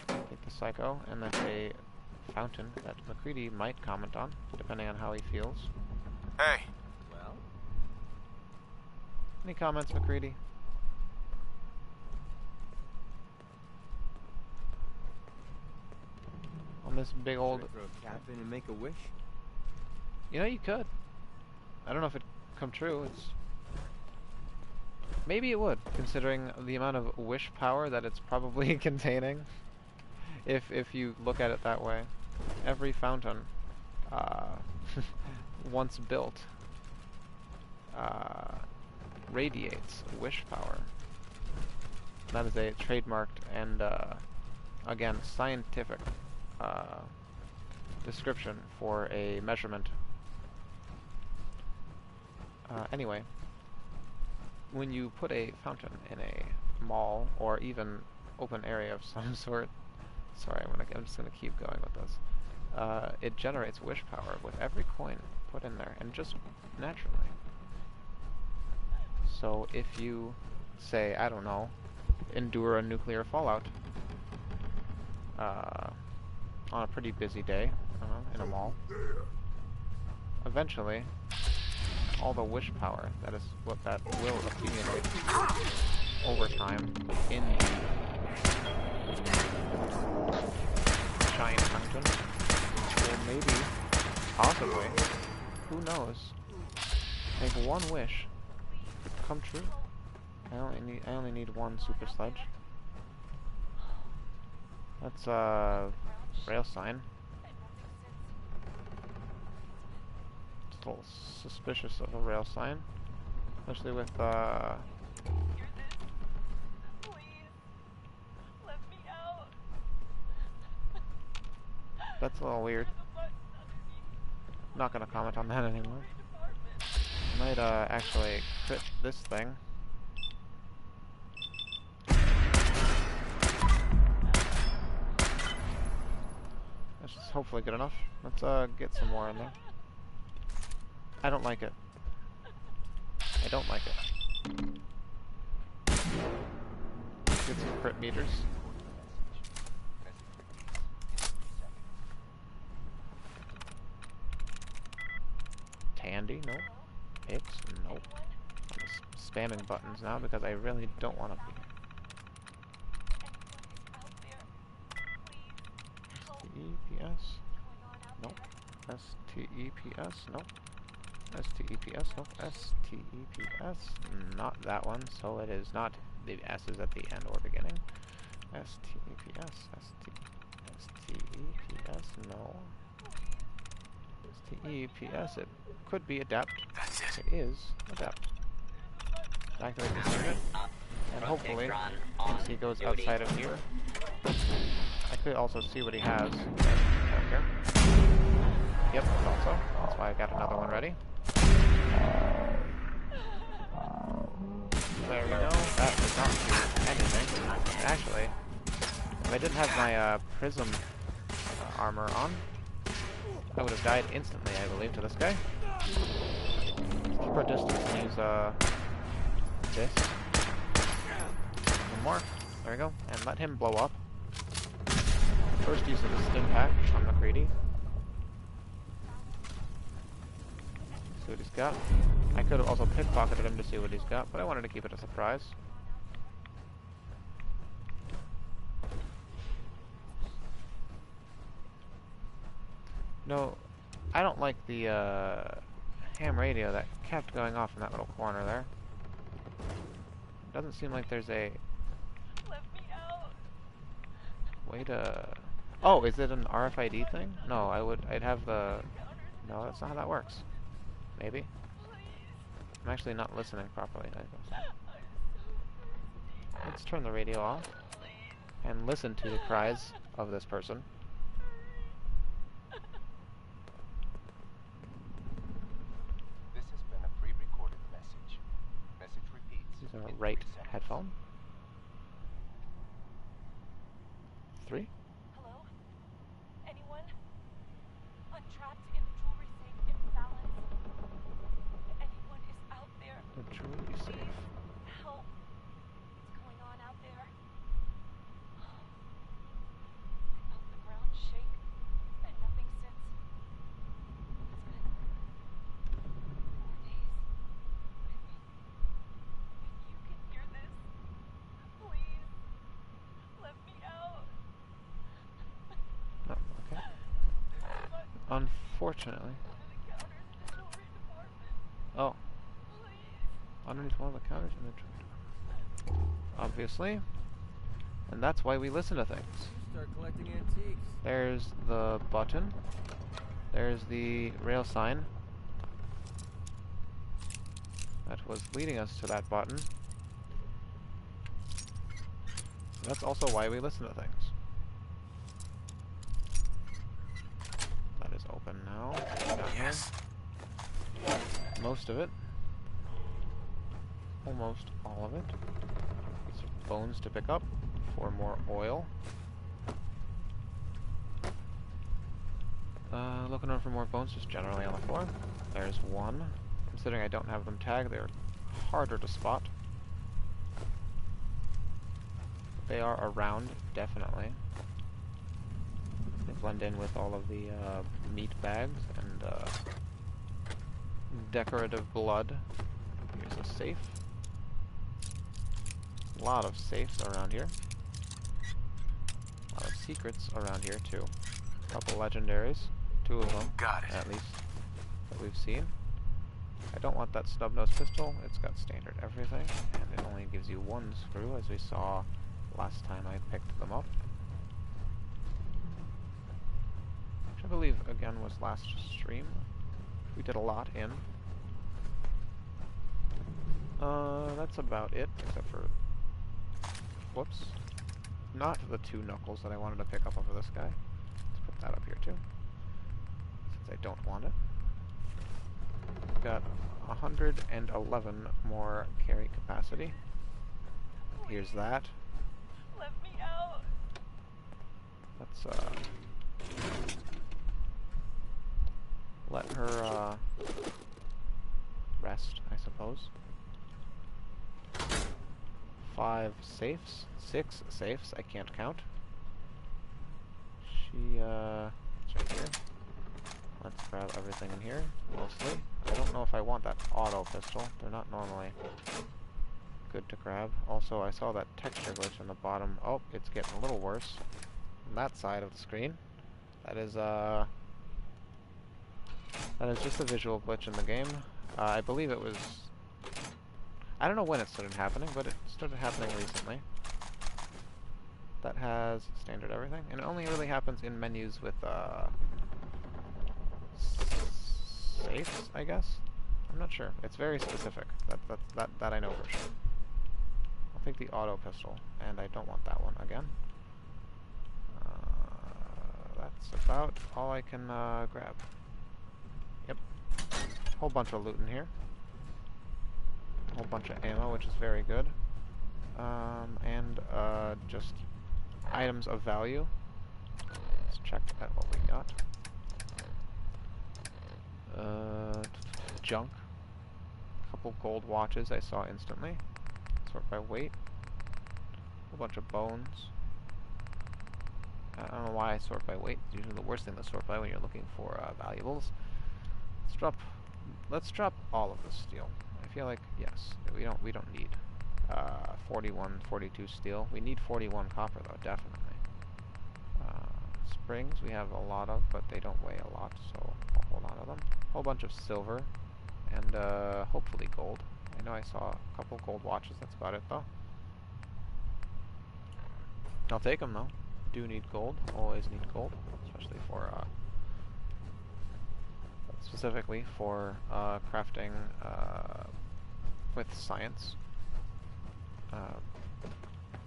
Take the psycho, and that's a fountain that McCready might comment on, depending on how he feels. Hey. Well, Any comments, McCready? On this big old... should I throw a cap in and make a wish? You know, you could. I don't know if it'd come true. It's... Maybe it would, considering the amount of wish power that it's probably containing. If you look at it that way. Every fountain, once built, radiates wish power. That is a trademarked and, again, scientific description for a measurement. Anyway, when you put a fountain in a mall or even open area of some sort, sorry, I'm just gonna keep going with this. It generates wish power with every coin put in there, and just naturally. So if you say, I don't know, endure a nuclear fallout on a pretty busy day, I don't know, in a mall, eventually all the wish power, that is what that will accumulate over time in the giant fountain will maybe, possibly, who knows, make one wish come true. I only need one super sledge. That's a rail sign. It's a little suspicious of a rail sign, especially with that's a little weird. Not gonna comment on that anymore. Might actually crit this thing. That's just hopefully good enough. Let's get some more in there. I don't like it. I don't like it. Get some crit meters. Tandy, nope. Hits, nope. I'm just spamming buttons now because I really don't want to be. STEPS? Nope. STEPS? Nope. STEPS? Nope. STEPS? Not that one, so it is not the S's at the end or beginning. STEPS? STEPS? No. STEPS, it could be adept. That's it. It is adept. Activate the circuit, and hopefully, once he goes outside of here, I could also see what he has. Right here. Yep, also. That's why I got another one ready. There we go. That does not do anything. Actually, if I didn't have my prism armor on, I would have died instantly, I believe, to this guy. Keep our distance and use this. One more. There we go. And let him blow up. First use of the stim pack on McCready. See what he's got. I could have also pickpocketed him to see what he's got, but I wanted to keep it a surprise. No, I don't like the ham radio that kept going off in that little corner there. Doesn't seem like there's a Let me out. way to... Oh, is it an RFID thing? No, I'd have the... No, that's not how that works. Maybe. I'm actually not listening properly. Let's turn the radio off and listen to the cries of this person. This has been a pre-recorded message. Message repeats. Use our in right 3 seconds. headphone. 3. Hello? Anyone? I'm trapped in the jewelry safe imbalance. Anyone is out there. The jewelry safe. Please help. What's going on out there? I felt the ground shake and nothing since. It's been 4 days. If you can hear this, please let me out. Oh, okay. Unfortunately. Under the counters in the jewelry department. Oh, Please. underneath one of the counters in the jewelry department. Obviously. And that's why we listen to things. Start collecting antiques. There's the button. There's the rail sign. That was leading us to that button. That's also why we listen to things. That is open now. Down Yes. here. Most of it. Almost all of it. Some bones to pick up for more oil. Looking around for more bones just generally on the floor. There's one. Considering I don't have them tagged, they're harder to spot. They are around, definitely. They blend in with all of the meat bags and decorative blood. Here's a safe. A lot of safes around here. A lot of secrets around here too. A couple legendaries. 2 of them, Got it. at least, that we've seen. I don't want that snub-nosed pistol. It's got standard everything, and it only gives you 1 screw, as we saw last time I picked them up. Which I believe, again, was last stream. We did a lot in. That's about it, except for... Whoops. Not the 2 knuckles that I wanted to pick up over this guy. Let's put that up here, too. Since I don't want it. Got 111 more carry capacity. Here's that. Let me out. Let's let her rest, I suppose. 5 safes, 6 safes, I can't count. It's right here. Let's grab everything in here, mostly. I don't know if I want that auto pistol. They're not normally good to grab. Also, I saw that texture glitch on the bottom. Oh, it's getting a little worse on that side of the screen. That is just a visual glitch in the game. I believe it was... I don't know when it started happening, but it started happening recently. That has standard everything, and it only really happens in menus with safes, I guess. I'm not sure. It's very specific. That I know for sure. I'll take the auto pistol, and I don't want that one again. That's about all I can grab. Yep. Whole bunch of loot in here. Whole bunch of ammo, which is very good. And just items of value. Let's check at what we got. Junk. A couple gold watches I saw instantly. Sort by weight. A whole bunch of bones. I don't know why I sort by weight. It's usually the worst thing to sort by when you're looking for valuables. Let's drop all of this steel. I feel like, yes, we don't need 41, 42 steel. We need 41 copper though, definitely. springs we have a lot of, but they don't weigh a lot, so I'll hold on to them. Whole bunch of silver, and hopefully gold. I know I saw a couple gold watches, that's about it though. I'll take them though. Do need gold, always need gold, especially for, specifically for crafting with science.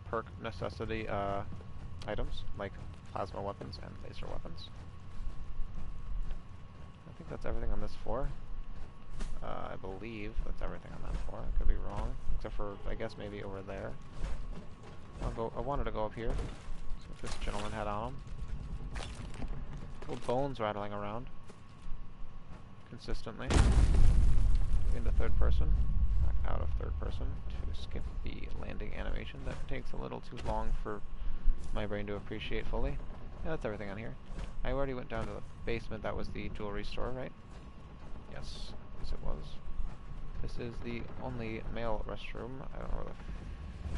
Perk necessity items, like plasma weapons and laser weapons. I think that's everything on this floor. I believe that's everything on that floor. I could be wrong, except for, I guess, maybe over there. I wanted to go up here, see what this gentleman had on him. Little bones rattling around consistently. Into third person, back out of third person to skip the landing animation. That takes a little too long for my brain to appreciate fully. Yeah, that's everything on here. I already went down to the basement. That was the jewelry store, right? Yes, yes it was. This is the only male restroom. I don't know where the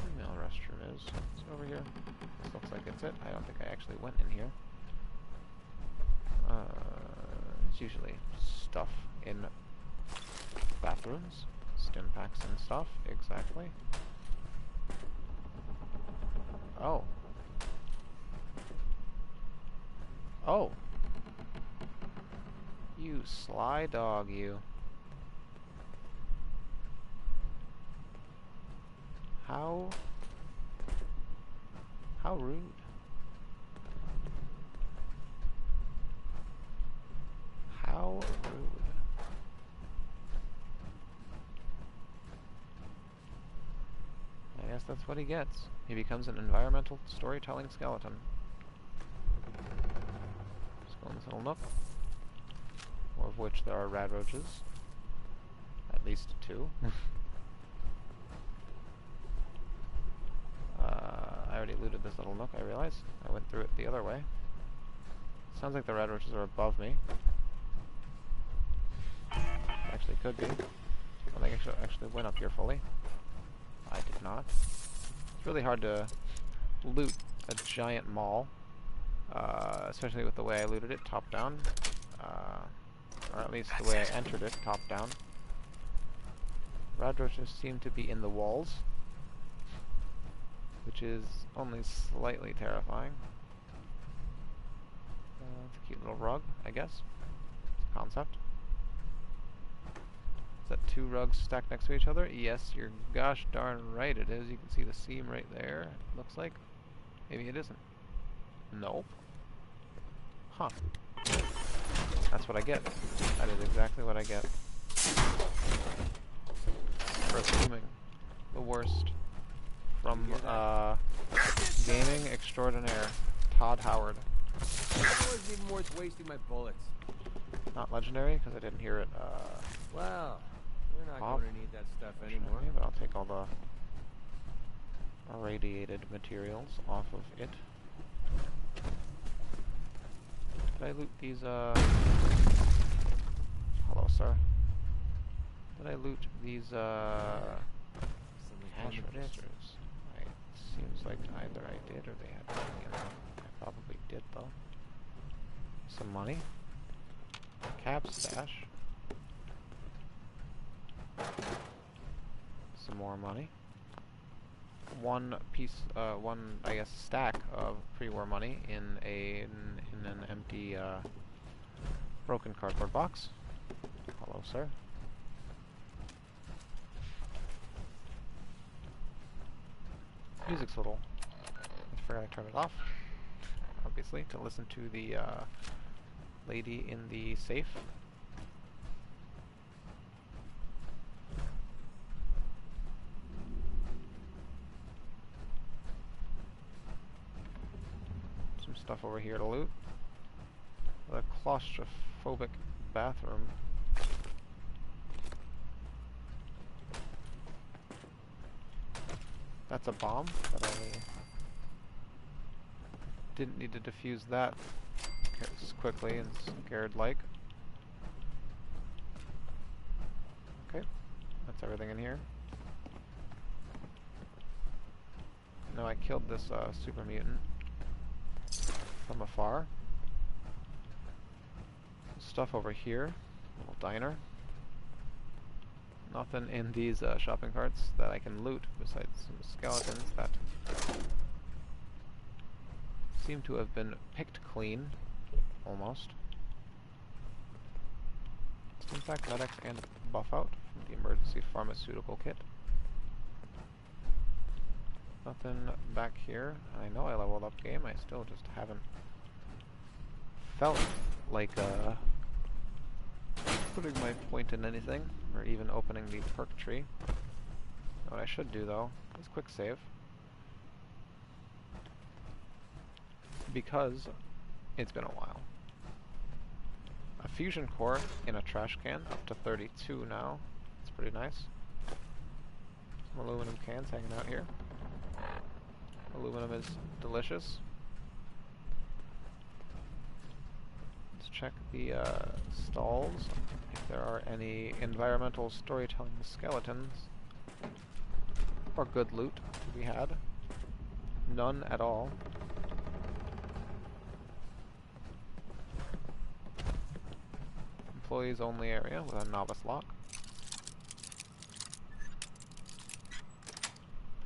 female restroom is. Is it over here? This looks like it's it. I don't think I actually went in here. It's usually stuff in bathrooms. Stim packs and stuff, exactly. Oh. Oh. You sly dog, you. How rude. How rude. I guess that's what he gets. He becomes an environmental storytelling skeleton. Let's go in this little nook, of which there are rad roaches. At least 2. I already looted this little nook, I realized. I went through it the other way. Sounds like the rad roaches are above me. Actually could be. I think I actually went up here fully. I did not. It's really hard to loot a giant mall, especially with the way I looted it, top down. Or at least the way I entered it, top down. Rad roaches seem to be in the walls, which is only slightly terrifying. It's a cute little rug, I guess. It's a concept. Is that 2 rugs stacked next to each other? Yes, you're gosh darn right it is. You can see the seam right there, it looks like. Maybe it isn't. Nope. Huh. That's what I get. That is exactly what I get. For assuming the worst from gaming extraordinaire, Todd Howard. It wasn't even worth wasting my bullets. Not legendary, because I didn't hear it, Well, we're not going to need that stuff anymore. but I'll take all the irradiated materials off of it. Did I loot these, hello, sir. Did I loot these, cash registers? It seems like either I did or they had money in them. I probably did, though. Some money. Cap stash. Some more money. One piece, I guess, stack of pre-war money in an empty, broken cardboard box. Hello, sir. Music's a little... I forgot I turned it off, obviously, to listen to the, lady in the safe. Some stuff over here to loot. The claustrophobic bathroom. That's a bomb, but I didn't need to defuse that quickly and scared-like. Okay, that's everything in here. No, I killed this super mutant. from afar. Stuff over here. Little diner. Nothing in these shopping carts that I can loot besides some skeletons that seem to have been picked clean. Almost. In fact, medics and buff out from the emergency pharmaceutical kit. Nothing back here. I know I leveled up game, I still just haven't felt like putting my point in anything, or even opening the perk tree. What I should do though is quick save. Because it's been a while. A fusion core in a trash can, up to 32 now. It's pretty nice. Some aluminum cans hanging out here. Aluminum is delicious. Let's check the stalls, if there are any environmental storytelling skeletons. Or good loot to be had. None at all. Employees only area with a novice lock.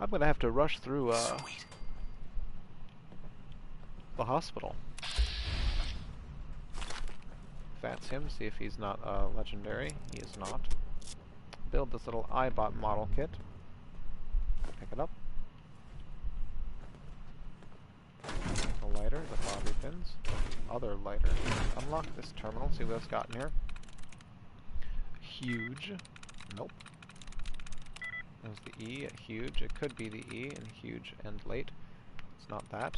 I'm gonna have to rush through the hospital. Advance him, see if he's not legendary. He is not. Build this little iBot model kit. Pick it up. A lighter, the bobby pins. Other lighter. Unlock this terminal, see what it's got in here. Huge. Nope. There's the E at huge. It could be the E in huge and late. It's not that.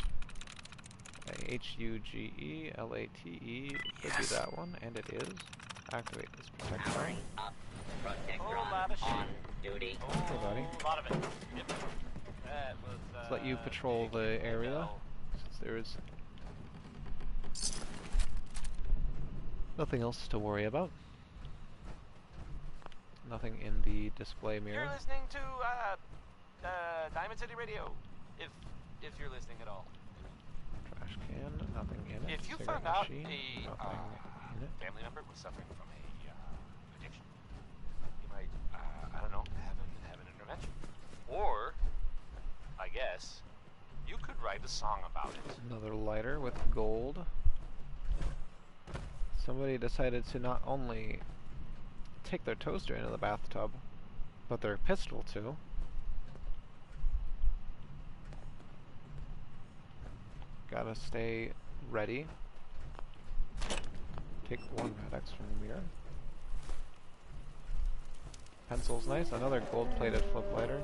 H-U-G-E, L-A-T-E. It could be that one, and it is. Activate this protector. On duty. Hey, buddy. A lot of it. Yep. That was, Let's let you patrol the area, since there is nothing else to worry about. Nothing in the display mirror. You're listening to Diamond City Radio, if you're listening at all. Trash can, nothing in it. If you Cigarette found out machine, a nothing in it. family member was suffering from a addiction, you might, I don't know, have an intervention. Or, I guess, you could write a song about it. Another lighter with gold. Somebody decided to not only take their toaster into the bathtub, but their pistol too. Gotta stay ready. Take one Med-X from the mirror. Pencil's nice. Another gold-plated flip lighter.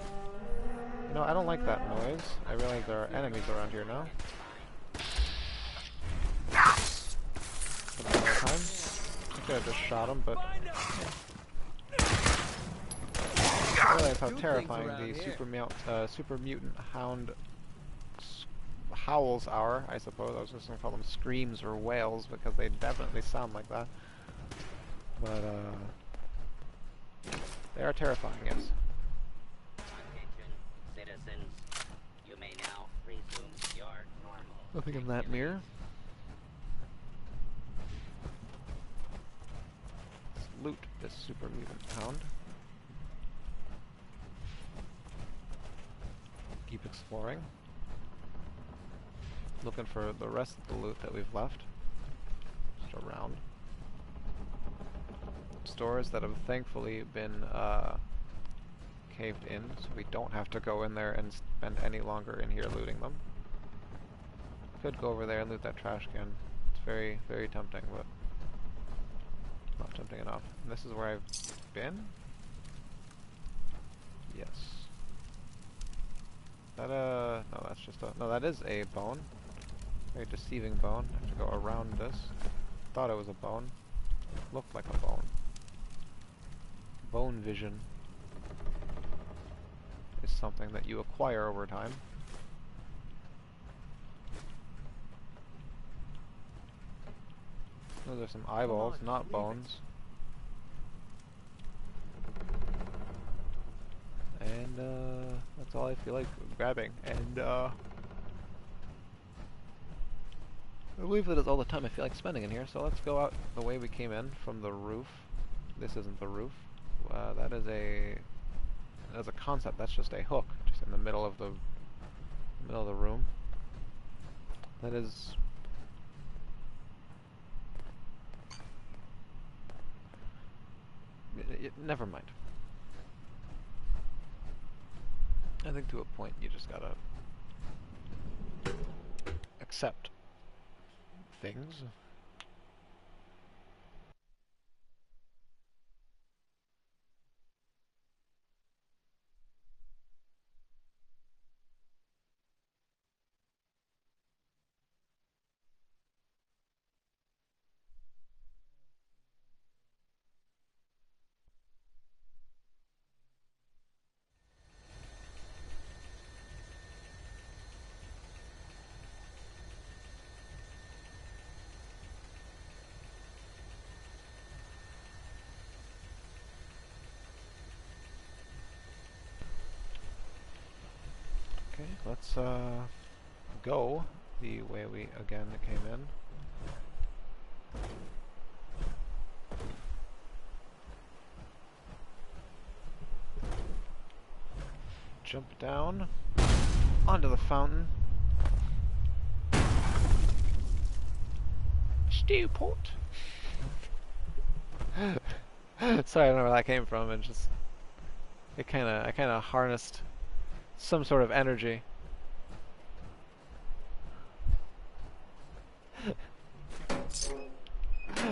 You know, I don't like that noise. I realize there are enemies around here now. For the other time. I could have just shot him, but I realize how terrifying the super mutant hound howls are, I suppose. I was just gonna call them screams or wails because they definitely sound like that. But they are terrifying, yes. Attention, citizens. You may now resume your normal. Nothing in that mirror. Let's loot this super mutant hound. Keep exploring. Looking for the rest of the loot that we've left. Just around. Stores that have thankfully been caved in, so we don't have to go in there and spend any longer in here looting them. Could go over there and loot that trash can. It's very, very tempting, but not tempting enough. And this is where I've been? Yes. That no, that's just a, no, that is a bone. Very deceiving bone. I have to go around this. Thought it was a bone. Looked like a bone. Bone vision is something that you acquire over time. Those are some eyeballs, not bones. And that's all I feel like grabbing. And believe that is all the time I feel like spending in here, so let's go out the way we came in from the roof. This isn't the roof. That is a concept. That's just a hook, just in the middle of the room. That is. Never mind. I think to a point you just gotta accept things. Okay, let's go the way we again came in. Jump down onto the fountain. Stewpot. Sorry, I don't know where that came from. It just I kind of harnessed some sort of energy.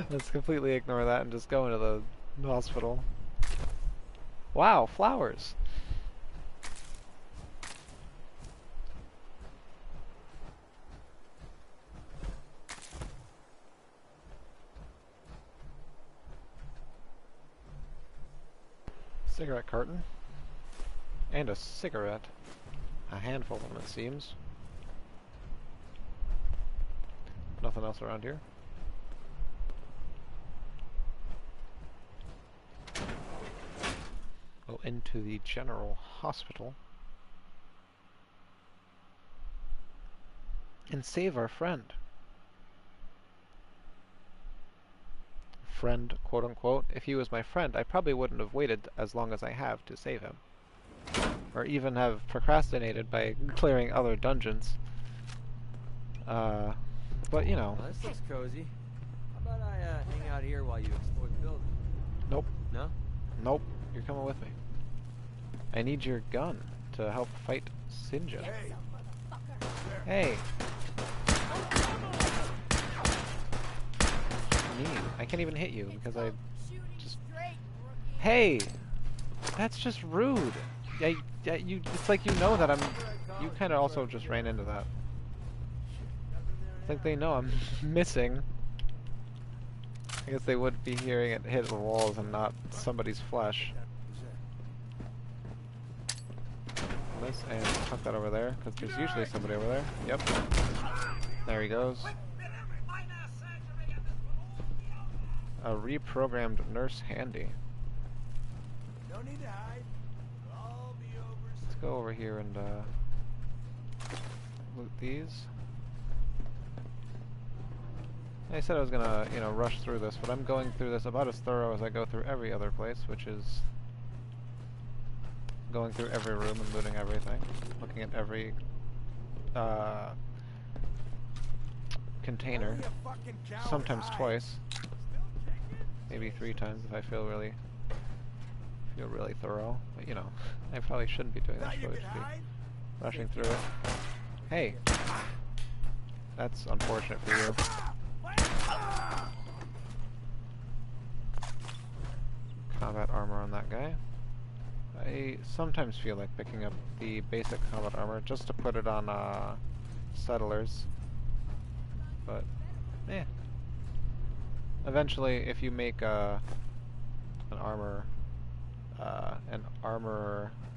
Let's completely ignore that and just go into the hospital. Wow, flowers. Cigarette carton. And a cigarette. A handful of them, it seems. Nothing else around here. Go into the general hospital. And save our friend. Friend, quote unquote. If he was my friend, I probably wouldn't have waited as long as I have to save him. Or even have procrastinated by clearing other dungeons. But you know. Well, this looks cozy. How about I hang out here while you explore the building? Nope. No? Nope. You're coming with me. I need your gun to help fight Sinja. Hey! Mean. I can't even hit you because I just... Hey! That's just rude! It's like you know that I'm... You kind of also just ran into that. It's like they know I'm missing. I guess they would be hearing it hit the walls and not somebody's flesh. This and tuck that over there, because there's usually somebody over there. Yep. There he goes. A reprogrammed nurse handy. No need to hide. I'll be over. Let's go over here and loot these. I said I was gonna, you know, rush through this, but I'm going through this about as thorough as I go through every other place, which is going through every room and looting everything, looking at every container, sometimes twice, maybe 3 times if I feel really thorough. But you know, I probably shouldn't be doing that. I probably should be rushing through it. Hey, that's unfortunate for you. Combat armor on that guy. I sometimes feel like picking up the basic combat armor just to put it on settlers, but eh. Eventually, if you make an armor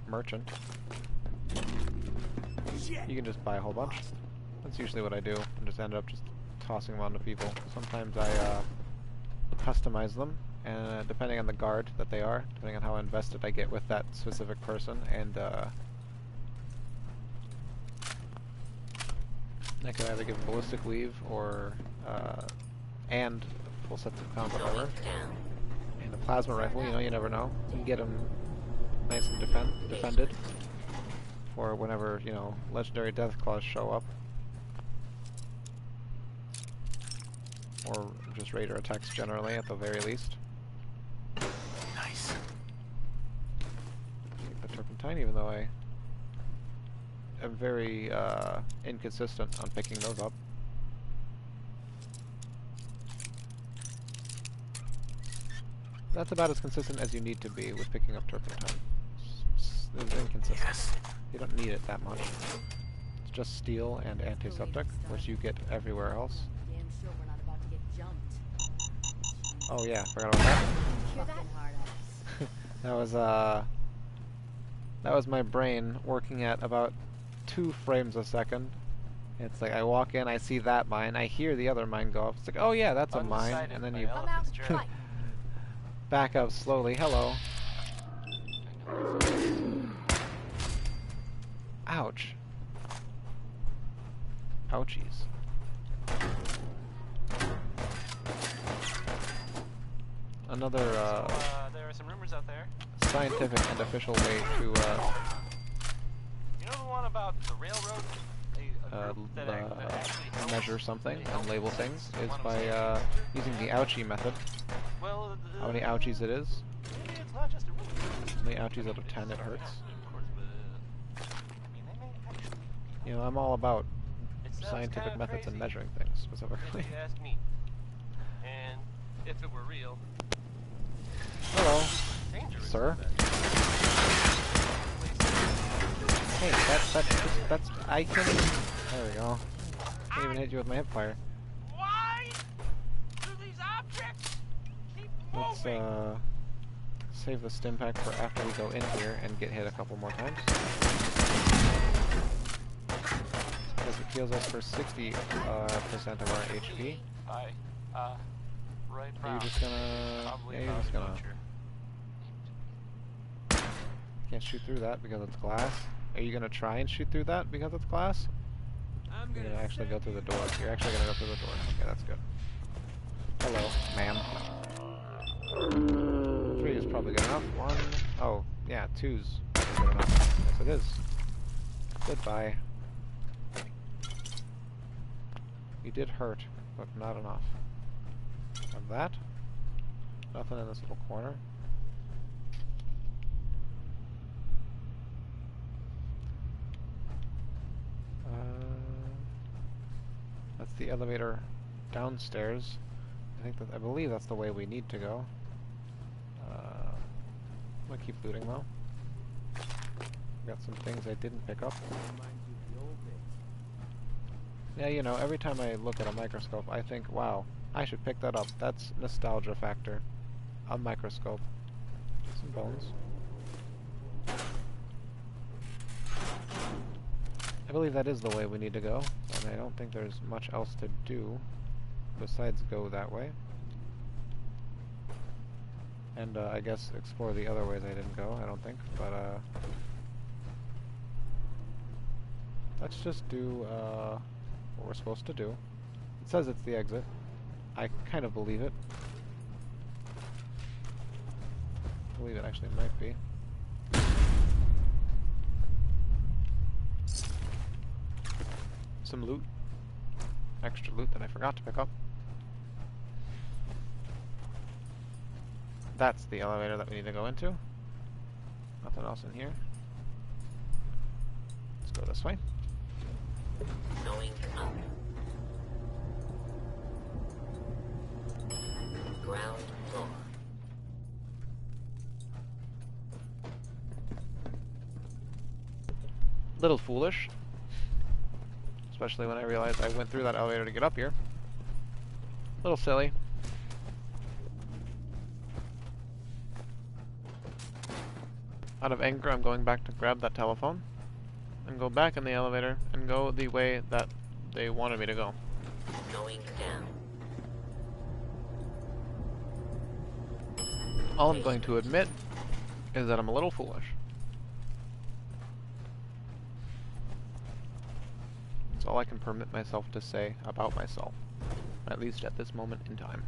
merchant, you can just buy a whole bunch. That's usually what I do, and just end up just tossing them onto people. Sometimes I customize them, and depending on the guard that they are, depending on how invested I get with that specific person, and I could either give ballistic weave or and full sets of combat armor and a plasma rifle. You know, you never know. You can get them nice and defended for whenever, you know, legendary death claws show up, or just raider attacks generally at the very least. Nice. Take the turpentine, even though I am very inconsistent on picking those up. That's about as consistent as you need to be with picking up turpentine. It's inconsistent. Yes. You don't need it that much. It's just steel and antiseptic, which you get everywhere else. Damn sure we're not about to get jumped. Oh yeah, forgot about that. Hear that? That was my brain working at about 2 frames a second. It's like I walk in, I see that mine, I hear the other mine go off. It's like, oh yeah, that's a mine, Undecided and then by you elephant's journey. back up slowly. Hello. Ouch. Ouchies. Another there are some rumors out there. scientific and official way to You know the one about the railroad? A group that actually helps- measure something that and helps label us things with is quantum by science. using the ouchie method. Well, How many ouchies it is? maybe it's not just a rumor. How many ouchies out of 10 it hurts? You know, I'm all about scientific methods and measuring things specifically. If you ask me. And if it were real, Hello, dangerous. sir. Hey, that's I can. There we go. Can't even hit you with my hip fire. Why do these objects keep Let's moving? save the stim pack for after we go in here and get hit a couple more times. Because it heals us for 60% of our HP. Hi. Right. Are you just gonna? Probably Yeah, you're about just gonna. adventure. Can't shoot through that because it's glass. Are you gonna try and shoot through that because it's glass? I'm You're gonna actually go through the door. You're actually gonna go through the door. Okay, that's good. Hello, ma'am. 3 is probably good enough. 1. Oh, yeah, 2's good enough. Yes, it is. Goodbye. You did hurt, but not enough. Of that. Nothing in this little corner. That's the elevator downstairs. I believe that's the way we need to go. I'm gonna keep looting though. Got some things I didn't pick up. Reminds you of the old days. Yeah, you know, every time I look at a microscope, I think, wow, I should pick that up. That's nostalgia factor. A microscope. Some bones. I believe that is the way we need to go, and I don't think there's much else to do besides go that way. And I guess explore the other ways I didn't go, I don't think, but let's just do what we're supposed to do. It says it's the exit. I kind of believe it. I believe it actually might be. Some loot. Extra loot that I forgot to pick up. That's the elevator that we need to go into. Nothing else in here. Let's go this way. Going up. Ground floor. Little foolish. Especially when I realized I went through that elevator to get up here. Little silly. Out of anger, I'm going back to grab that telephone and go back in the elevator and go the way that they wanted me to go. Going down. All I'm going to admit is that I'm a little foolish. That's all I can permit myself to say about myself, at least at this moment in time.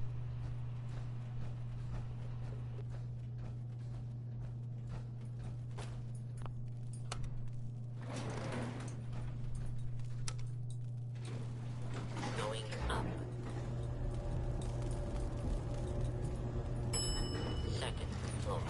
Going up. Second floor.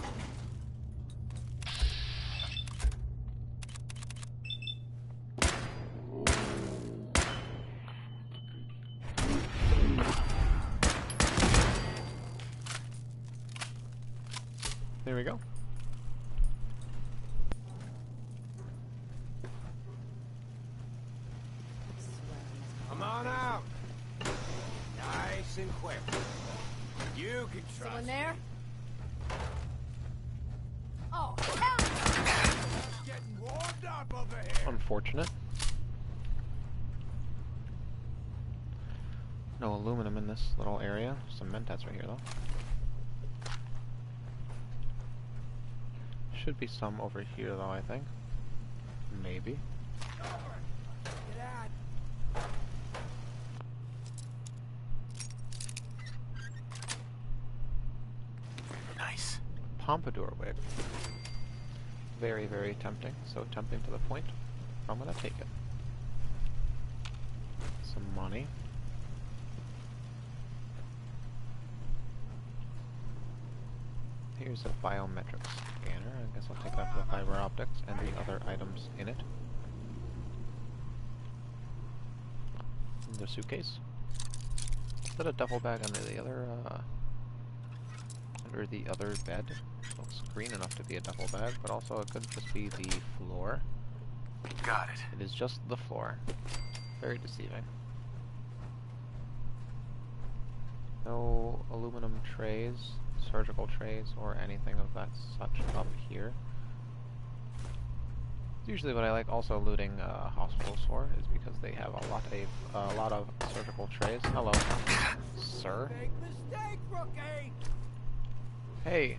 There we go. Come on out. Nice and quick. You can trust Someone there? me. Oh, hell! Getting warmed up over here. Unfortunate. No aluminum in this little area. Some mentats right here, though. Should be some over here, though, I think. Maybe. Get out. Nice. Pompadour wig. Very, very tempting. So tempting to the point. I'm gonna take it. Some money. Here's a biometric scanner. I guess I'll take that for the fiber optics and the other items in it. The suitcase. Is that a duffel bag under the other bed? Looks green enough to be a duffel bag, but also it could just be the floor. Got it. It is just the floor. Very deceiving. No aluminum trays, surgical trays, or anything of that such up here. It's usually what I like also looting hospitals for, is because they have a lot of surgical trays. Hello, sir. Big mistake, rookie. Hey,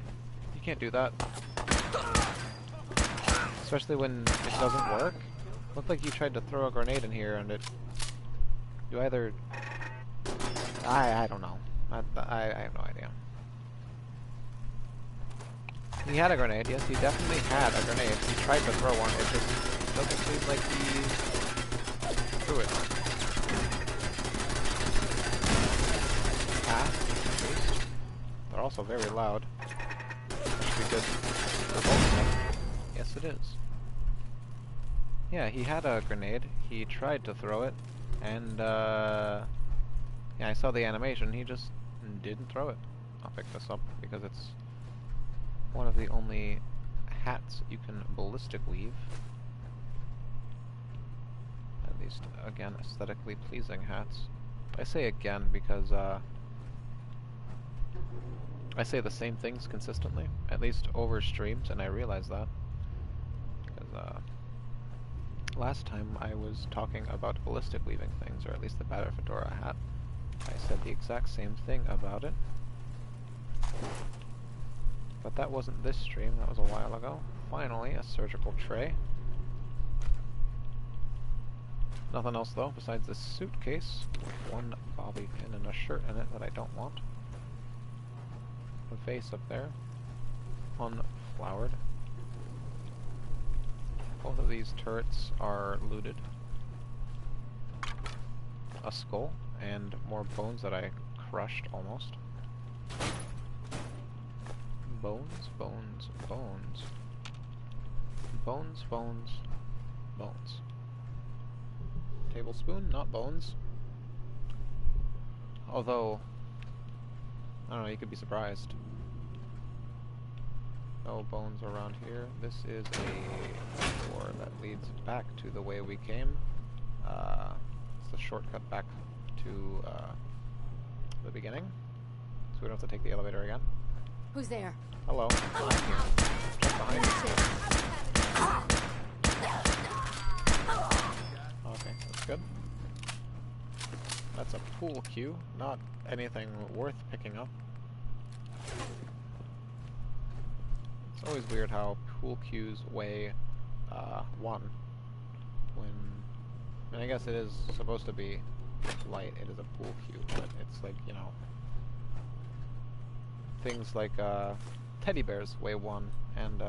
you can't do that. Especially when it doesn't work. Looked like you tried to throw a grenade in here and you either... I don't know. I have no idea. He had a grenade, yes, he definitely had a grenade. He tried to throw one, it just doesn't seem like he threw it. They're also very loud. Should be good for both of them. Yes, it is. Yeah, he had a grenade. He tried to throw it, and yeah, I saw the animation. He just didn't throw it. I'll pick this up because it's one of the only hats you can ballistic weave. At least, again, aesthetically pleasing hats. I say again because I say the same things consistently, at least over streams, and I realize that. Because last time I was talking about ballistic weaving things, or at least the Batter Fedora hat, I said the exact same thing about it. But that wasn't this stream, that was a while ago. Finally, a surgical tray. Nothing else though, besides this suitcase with one bobby pin and a shirt in it that I don't want. A vase up there, unflowered. Both of these turrets are looted. A skull, and more bones that I crushed almost. Bones, bones, bones. Bones, bones, bones. Tablespoon, not bones. Although, I don't know, you could be surprised. No bones around here. This is a door that leads back to the way we came. It's the shortcut back to the beginning. So we don't have to take the elevator again. Who's there? Hello. I'm here. Just behind you. Okay, that's good. That's a pool cue, not anything worth picking up. It's always weird how pool cues weigh 1 when And I guess it is supposed to be light. It is a pool cue, but it's like, you know, things like teddy bears weigh 1 and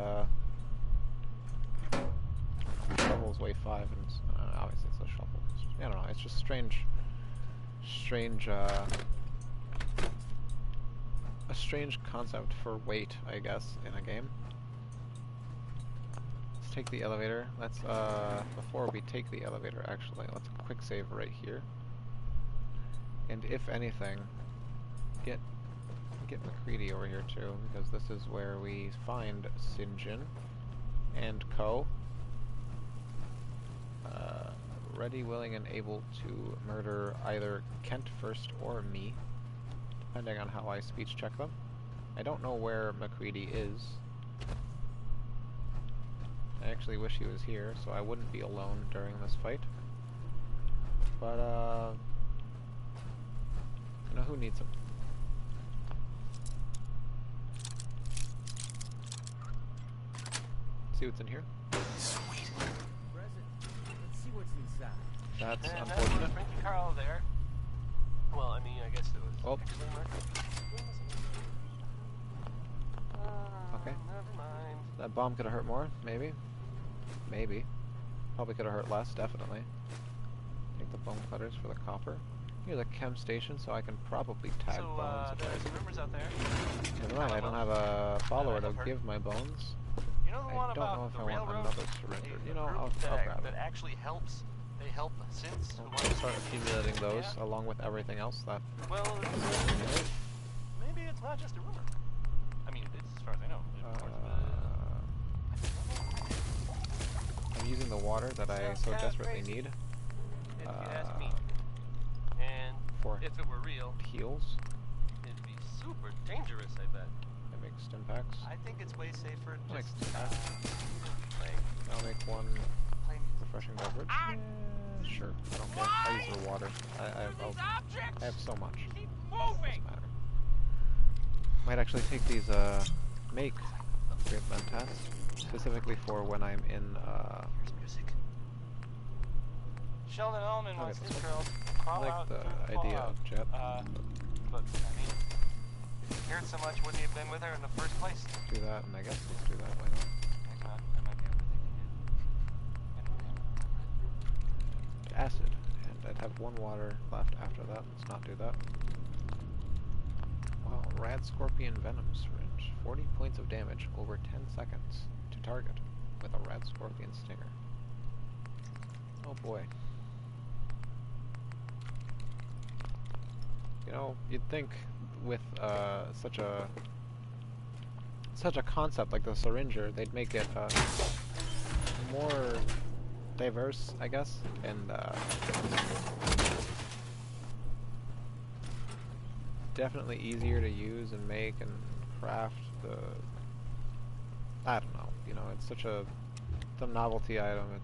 shovels weigh 5, and obviously it's a shovel. I don't know. It's just strange, a strange concept for weight, I guess, in a game. Let's take the elevator. Let's before we take the elevator, actually, let's quick save right here. And if anything, get McCready over here too, because this is where we find Sinjin and Co. Ready, willing, and able to murder either Kent first or me, depending on how I speech check them. I don't know where McCready is. I actually wish he was here, so I wouldn't be alone during this fight. But, you know, who needs him? See what's in here? Sweet. Present. Let's see what's inside. That's And unfortunate. Frankie Carl there. Well, I mean, I guess it was Oh. actually Mark. Okay. Never mind. That bomb could have hurt more, maybe. Maybe. Probably could have hurt less, definitely. Take the bone cutters for the copper. Here's a chem station, so I can probably tag So, bones. If there's rumors out there. Never mind, I don't have a follower to I've heard. give my bones. You know the I one don't know about if the I want railroad? another surrender. A You know, group I'll that, grab that it. actually helps. They help since. the I'll ones- start accumulating those Yeah. along with everything else that. Well, maybe it's not just a rumor. I mean, it's, as far as I know. I'm using the water that I Sounds so kinda desperately crazy. need. If you ask me. And For if it were real, heals. it'd be super dangerous, I bet. I make stim packs. I think it's way safer I like just stim packs. like I'll make one plain refreshing beverage. Yeah, sure. I don't care. I use the water. I have so much. Doesn't matter. Might actually take these, make grape mentats, specifically for when I'm in, Here's music. Sheldon Ellman Okay, wants this his one. girl to I crawl like out the through the idea fallout. of Jet. But, I mean, if he cared so much, wouldn't he have been with her in the first place? Do that, and I guess let's do that. Why not? I might be overthinking it. Acid, and I'd have one water left after that. Let's not do that. Wow, rad scorpion venom syringe. 40 points of damage over 10 seconds to target with a rad scorpion stinger. Oh boy. You know, you'd think with such a concept like the syringer, they'd make it more diverse, I guess, and definitely easier to use and make and craft. I don't know, you know, it's such a novelty item.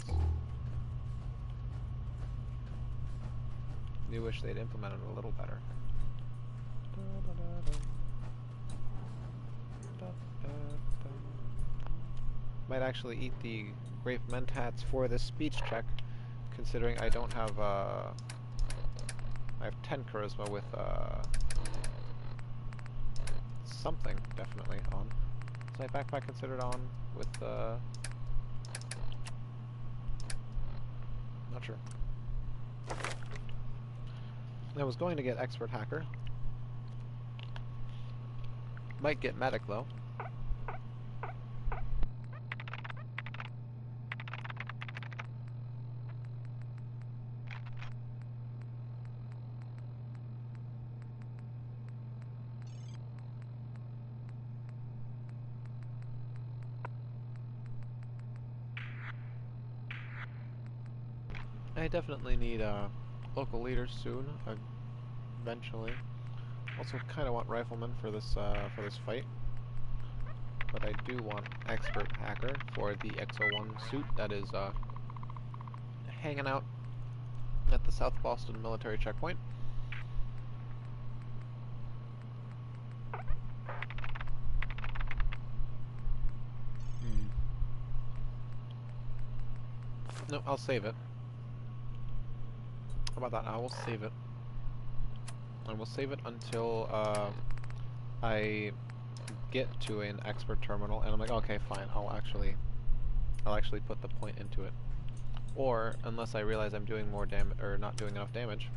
You wish they'd implemented it a little better. Might actually eat the grape mentats for this speech check, considering I don't have, I have 10 charisma with, something definitely on. Is my backpack considered on with, not sure. I was going to get expert hacker. Might get medic though. I definitely need local leaders soon, eventually. Also, kind of want riflemen for this fight, but I do want expert hacker for the X01 suit that is hanging out at the South Boston military checkpoint. No, I'll save it. How about that? I will save it. I will save it until I get to an expert terminal, and I'm like, okay, fine. I'll actually put the point into it. Or unless I realize I'm doing more damage or not doing enough damage,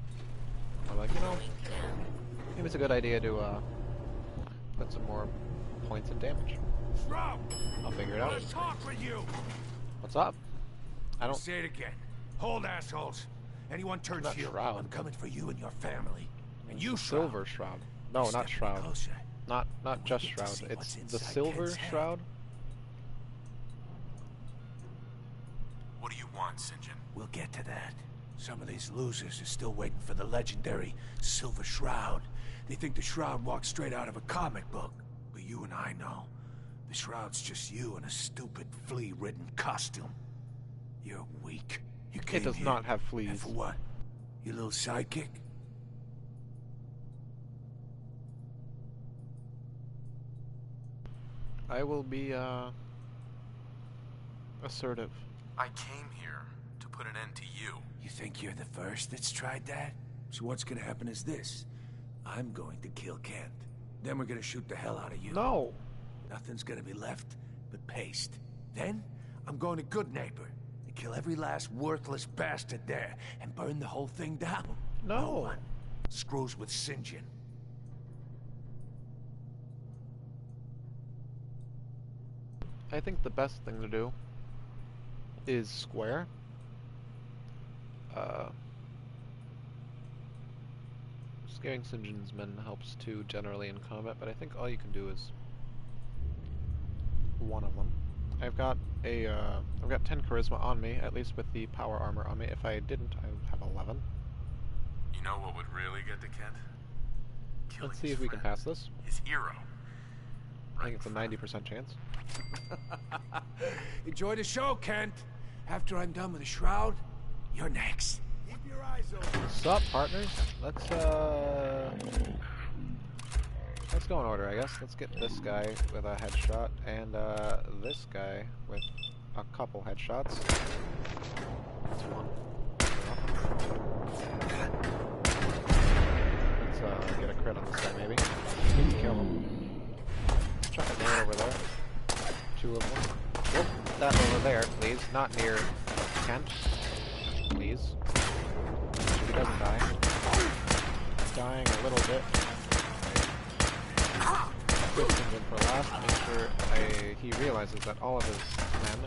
I'm like, you know, maybe it's a good idea to put some more points in damage. Shroud! I'll figure it out. Let's talk with you! What's up? I don't. Say it again. Hold, assholes. Anyone turns Not heel, Shroud. I'm coming for you and your family. And you, Silver Shroud. No, not Step Shroud. closer. Not We just get to Shroud. see It's what's the inside Silver Kent's head. Shroud. What do you want, St. John? We'll get to that. Some of these losers are still waiting for the legendary Silver Shroud. They think the Shroud walked straight out of a comic book. But you and I know. The Shroud's just you in a stupid, flea-ridden costume. You're weak. You came It does here, not have and fleas. for what? Your little sidekick? I will be assertive. I came here to put an end to you. You think you're the first that's tried that? So what's gonna happen is this. I'm going to kill Kent. Then we're gonna shoot the hell out of you. No. Nothing's gonna be left but paste. Then, I'm going to Good Neighbor and kill every last worthless bastard there and burn the whole thing down. No. one screws with St. John. I think the best thing to do is square. Scaring St. John's men helps too generally in combat, but I think all you can do is one of them. I've got 10 charisma on me, at least with the power armor on me. If I didn't, I would have 11. You know what would really get to Kent? Killing Let's see his if we can friend. pass this. His hero. I think it's a 90% chance. Enjoy the show, Kent. After I'm done with the Shroud, you're next. Keep your eyes open. Sup, partners? Let's go in order, I guess. Let's get this guy with a headshot, and this guy with a couple headshots. That's one. Let's get a crit on this guy, maybe. Kill him. Chuck a nade over there. Two of them. Whoop, that over there, please. Not near Kent. Please. So he doesn't die. Dying a little bit. Quick engine for last. Make sure he realizes that all of his men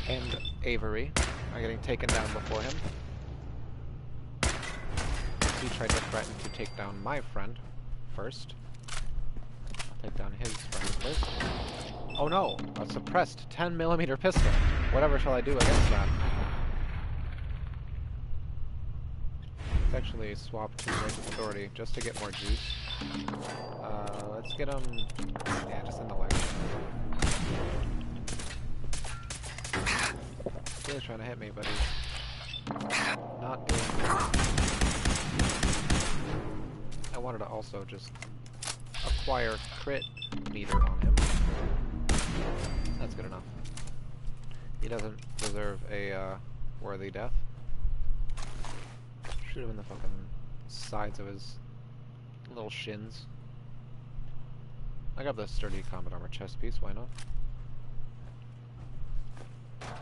and Avery are getting taken down before him. He tried to threaten to take down my friend first. I'll take down his friend first. Oh no! A suppressed 10mm pistol. Whatever shall I do against that? Let's actually swap to Righteous Authority just to get more juice. Let's get him... yeah, just in the leg. He's really trying to hit me, but he's not doing it. I wanted to also just acquire crit meter on him. That's good enough. He doesn't deserve a worthy death. Shoot him in the fucking sides of his little shins. I got the sturdy combat armor chest piece, why not?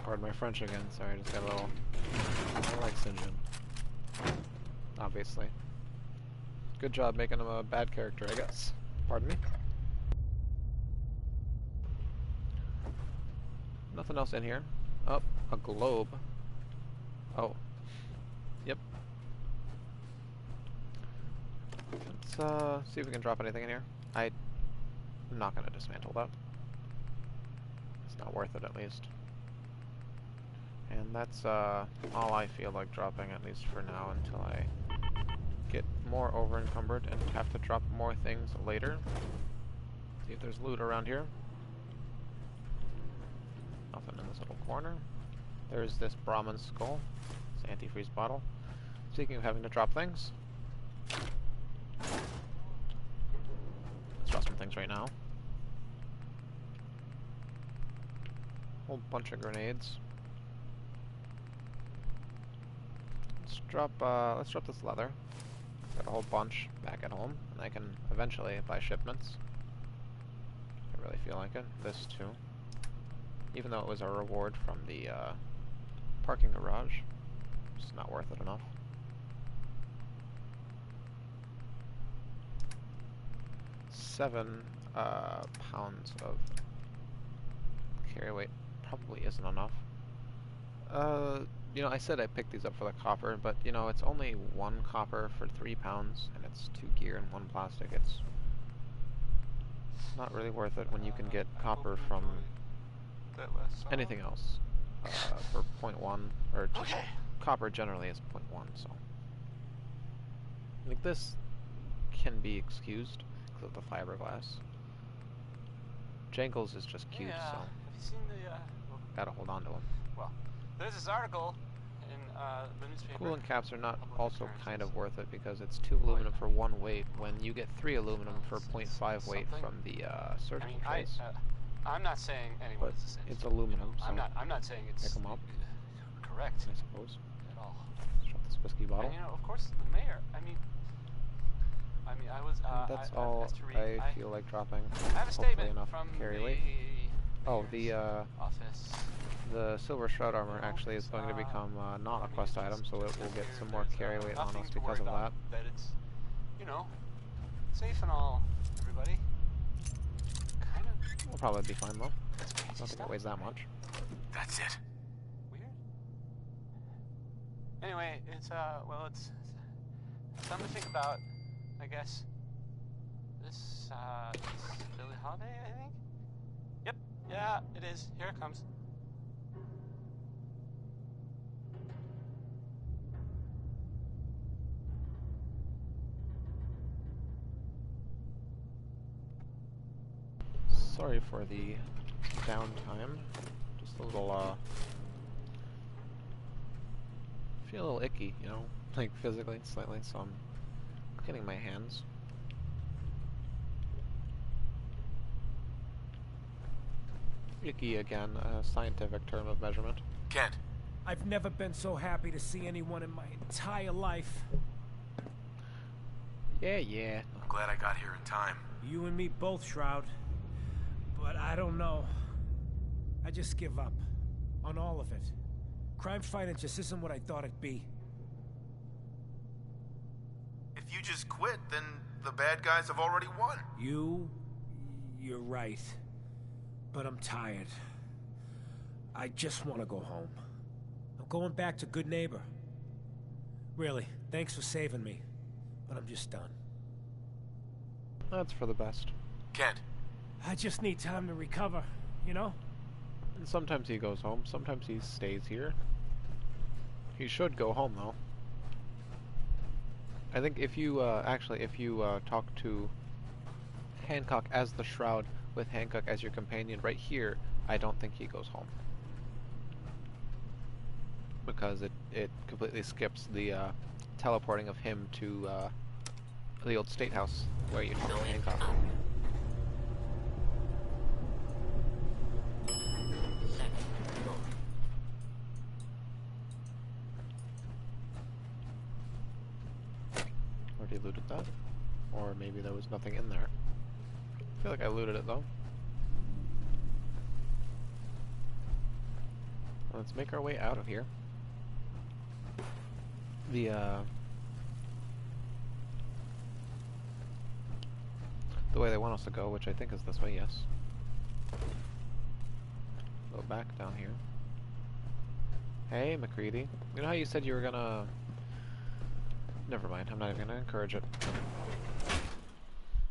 Pardon my French again, sorry, I just got a little... I like St. John. Obviously. Good job making him a bad character, I guess. Pardon me? Nothing else in here. Oh, a globe. Oh. Yep. Let's see if we can drop anything in here. I'm not gonna dismantle that. It's not worth it, at least. And that's all I feel like dropping, at least for now, until I get more over-encumbered and have to drop more things later. See if there's loot around here. Nothing in this little corner. There's this Brahmin skull. It's an antifreeze bottle. Speaking of having to drop things, let's drop some things right now. Whole bunch of grenades. Let's let's drop this leather. Got a whole bunch back at home, and I can eventually buy shipments. I really feel like it. This too. Even though it was a reward from the parking garage, it's not worth it enough. Seven pounds of carry weight probably isn't enough. You know, I said I picked these up for the copper, but you know, it's only 1 copper for 3 pounds, and it's 2 gear and 1 plastic. It's not really worth it when you can get copper from anything else for 0.1, or just copper generally is 0.1, so. I think this can be excused because of the fiberglass. Jangles is just cute, so have you seen the, gotta hold on to them. well, there's this article in the newspaper. Coolant caps are not Public also appearances. kind of worth it because it's 2 aluminum for 1 weight when you get 3 aluminum for 0.5 weight something. from the surgical I mean, trays. I'm not saying But anyone's the same. it's aluminum, so I'm not saying it's pick 'em up. correct I suppose. at all. Let's drop this whiskey bottle. And you know, of course, the mayor. I mean, I was. And that's all asked to read, I feel like dropping. I have a Hopefully statement enough from carry the weight. Oh, the office. the silver shroud armor actually is going to become not a quest item, so it will get some more carry weight on us because of that. That it's, you know, safe and all, everybody. Kind of We'll probably be fine though. I crazy don't think stuff, it weighs that right? much. That's it. Weird. Anyway, it's well, it's something to think about, I guess. This Billie Holiday, I think. Yep. Yeah, it is. Here it comes. Sorry for the downtime. Just a little feel a little icky, you know, like physically, slightly, so I'm cleaning my hands. Icky again, a scientific term of measurement. Kent. I've never been so happy to see anyone in my entire life. Yeah. I'm glad I got here in time. You and me both, Shroud. But I don't know. I just give up. On all of it. Crime fighting just isn't what I thought it'd be. If you just quit, then the bad guys have already won. You're right. But I'm tired. I just want to go home. I'm going back to good neighbor. Really, thanks for saving me. But I'm just done. That's for the best. Kent. I just need time to recover, you know? And sometimes he goes home, sometimes he stays here. He should go home, though. I think if you, talk to Hancock as the Shroud, with Hancock as your companion right here, I don't think he goes home. Because it completely skips the, teleporting of him to, the old state house, where you talk to Hancock. Already looted that. Or maybe there was nothing in there. I feel like I looted it though. Let's make our way out of here. The way they want us to go, which I think is this way, yes. Go back down here. Hey, McCready. You know how you said you were gonna... Never mind, I'm not even gonna encourage it.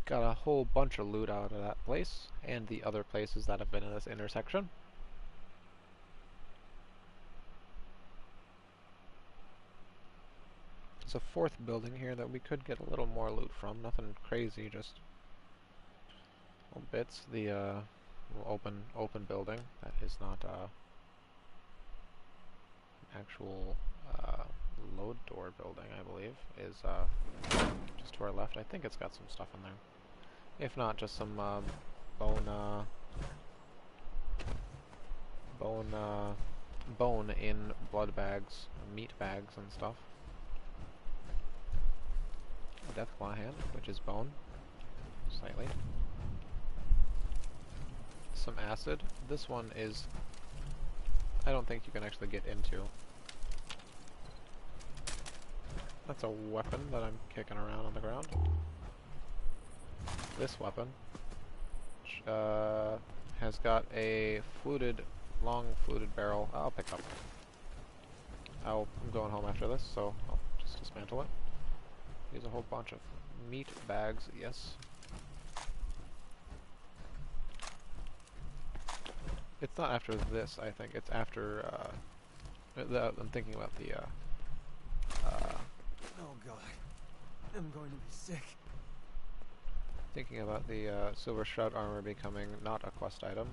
Got a whole bunch of loot out of that place, and the other places that have been in this intersection. There's a fourth building here that we could get a little more loot from. Nothing crazy, just little bits. The little open building that is not an actual load door building, I believe, is just to our left. I think it's got some stuff in there. If not, just some bone in blood bags, meat bags and stuff. Death Claw hand, which is bone. Slightly. Some acid. This one is... I don't think you can actually get into. That's a weapon that I'm kicking around on the ground. This weapon has got a long fluted barrel. I'll pick up. I'm going home after this, so I'll just dismantle it. Here's a whole bunch of meat bags, yes. It's not after this, I think. It's after, I'm thinking about the, Oh god. I'm going to be sick. thinking about the, Silver Shroud armor becoming not a quest item.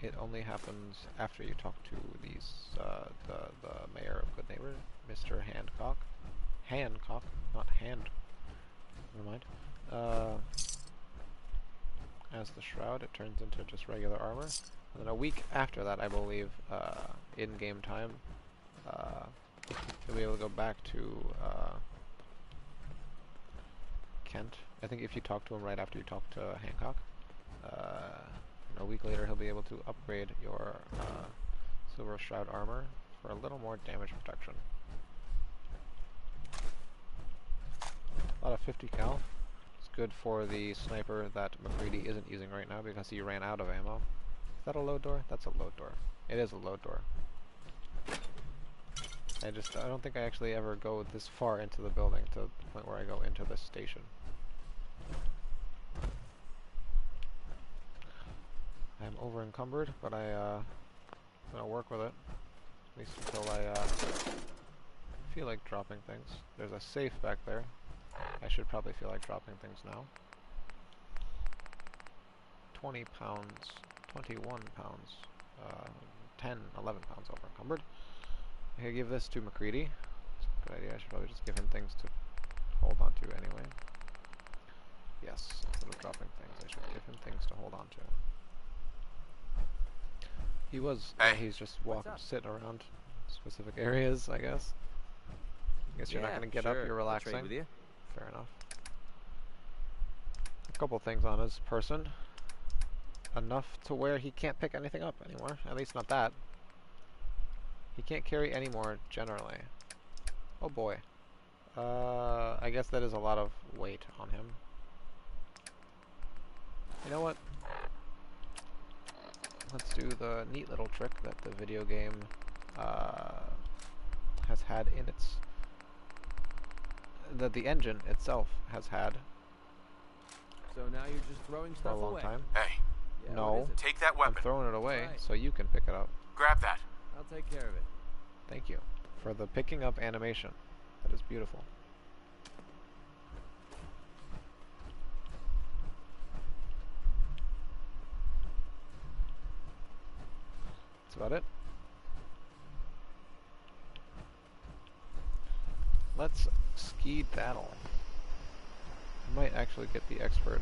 It only happens after you talk to these, the mayor of Good Neighbor, Mr. Hancock. Hancock, not Hand. Never mind. As the Shroud, it turns into just regular armor. And then a week after that, I believe, in-game time, you'll be able to go back to, Kent. I think if you talk to him right after you talk to Hancock, a week later he'll be able to upgrade your Silver Shroud armor for a little more damage protection. A lot of 50 cal. It's good for the sniper that McCready isn't using right now because he ran out of ammo. Is that a load door? That's a load door. It is a load door. I don't think I actually ever go this far into the building to the point where I go into this station. I'm over encumbered, but I'm gonna work with it. At least until I feel like dropping things. There's a safe back there. I should probably feel like dropping things now. 20 pounds, 21 pounds, 10, 11 pounds over encumbered. I could give this to McCready. It's a good idea. I should probably just give him things to hold on to anyway. Yes, instead of dropping things, I should give him things to hold on to. He was, he's just sitting around specific areas, I guess. I guess you're not going to get up, you're relaxing. I'll trade with you. Fair enough. A couple things on his person. Enough to where he can't pick anything up anymore. At least not that. He can't carry any more generally. Oh boy. I guess that is a lot of weight on him. You know what? Let's do the neat little trick that the video game has had in its... that the engine itself has had So now you're just throwing for stuff a long away. time. Hey, Yeah, what No, is it? take that I'm weapon. throwing it away Right. so you can pick it up. Grab that. I'll take care of it. Thank you for the picking up animation. That is beautiful. That's about it. Let's skedaddle. I might actually get the expert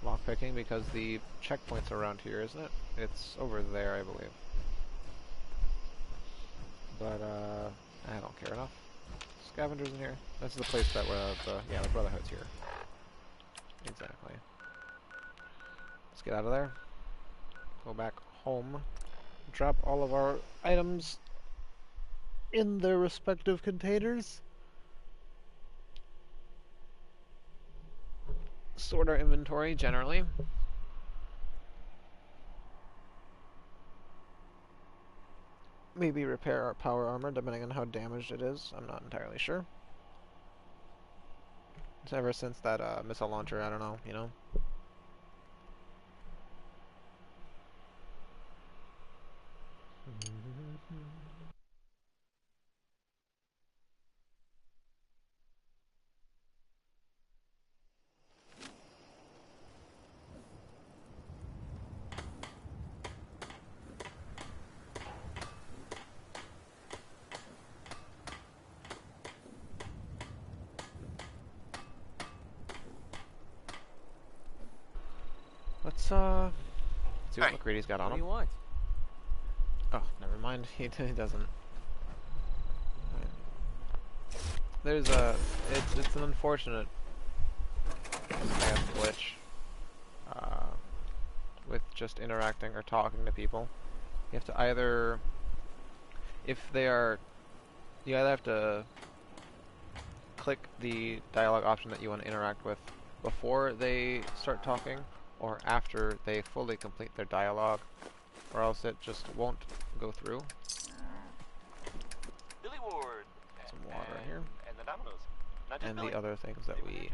lockpicking because the checkpoint's around here, isn't it? It's over there, I believe. But I don't care enough. Scavengers in here. That's the place that the Brotherhood's here. Exactly. Let's get out of there. Go back home. Drop all of our items in their respective containers. Sort our inventory generally. Maybe repair our power armor depending on how damaged it is. I'm not entirely sure. It's ever since that missile launcher, I don't know, you know. Let's see what Hey. McCready's got on What do him. you want? Got What on do him. you want? Oh, never mind. He doesn't. there's a it's an unfortunate, I guess, glitch with just interacting or talking to people. You have to either, if they are, you either have to click the dialogue option that you want to interact with before they start talking, or after they fully complete their dialogue, or else it just won't go through. Billy Ward. Some water in here. And the dominoes. Not just And Billy. the other things that They were there we too.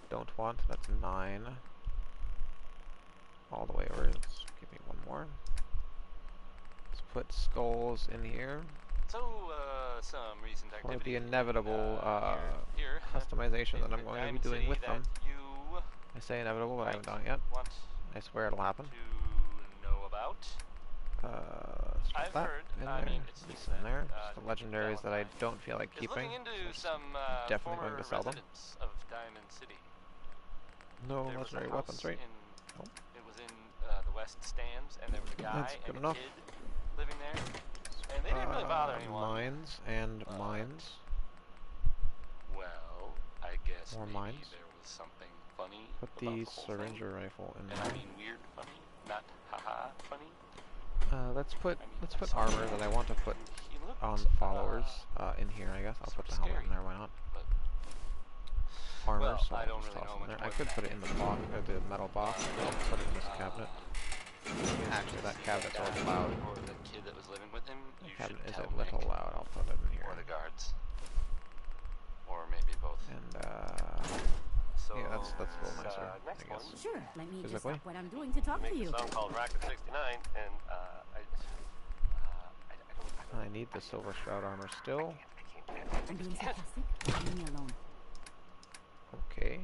don't want, that's 9. All the way over, let's give me one more. Let's put skulls in here. So, some recent For activity. the inevitable here. customization that I'm in going to be Diamond doing City with that them. You I say inevitable, but I haven't might done it yet. want I swear it'll happen. to know about. Let's put I've that heard, in I there, mean, it's this that, in there. Just the legendaries that I Valentine don't feel like is keeping. looking into So some definitely former going to sell them. residents of Diamond City. No There was a legendary house weapons, right? Nope. It was in the West Stands, and there was a guy That's good and enough. a kid living there, and they didn't really bother anyone. Mines and mines. Well, I guess More maybe mines. there was something funny Put about the the whole syringer thing. rifle in And there. I mean weird funny, not haha funny. Let's put I saw armor him, that I want to put he looked, on followers in here. I guess I'll put sort the of helmet in scary, there. Why not? but Armor, well, so I I'll don't just really toss know it in much there. I more could than put it that. in the box, or the metal box. I'll put it in this cabinet. Actually, that cabinet's a little loud. Or the kid that was living with him, The you should cabinet is tell a little Nick, loud. I'll put it in here. or the guards, or maybe both. And So yeah, that's a little nicer, next I guess. one. Sure, let me just Physically? stop what I'm doing to talk to Make you. a song called Racket 69, and I need the silver shroud armor still. I'm being sarcastic. Leave me alone. Okay.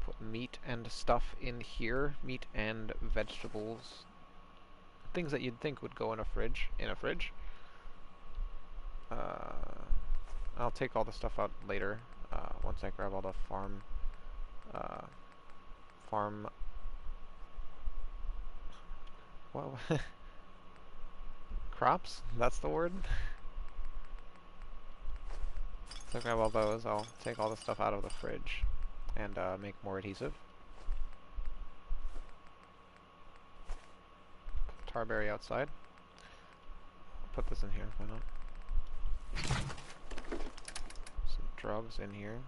Put meat and stuff in here. Meat and vegetables. Things that you'd think would go in a fridge. I'll take all the stuff out later. Once I grab all the farm what crops? That's the word? So grab all those, I'll take all the stuff out of the fridge and make more adhesive. Put tarberry outside. Put this in here, why not? Some drugs in here.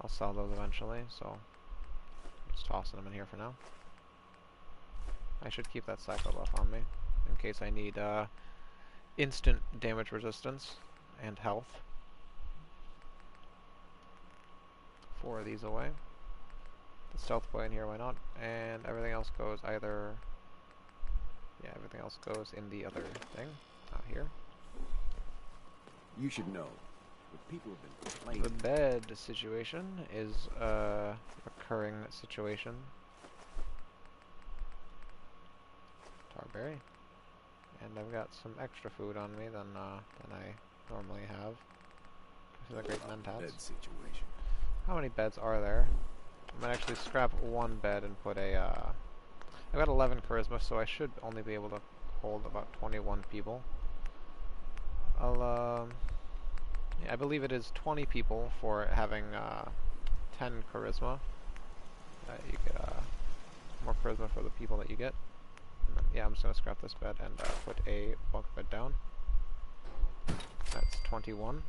I'll sell those eventually, so I'm just tossing them in here for now. I should keep that cycle buff on me in case I need instant damage resistance and health. 4 of these away. The stealth boy in here, why not? And everything else goes either... Yeah, everything else goes in the other thing, out here. You should know. But people have been The complaining. bed situation is a recurring situation. Tarberry. And I've got some extra food on me than I normally have. This is a great mentats. Bed situation. How many beds are there? I might actually scrap one bed and put a, I've got 11 charisma, so I should only be able to hold about 21 people. I'll, yeah, I believe it is 20 people for having, 10 charisma. You get, more charisma for the people that you get. And then, yeah, I'm just gonna scrap this bed and, put a bunk bed down. That's 21.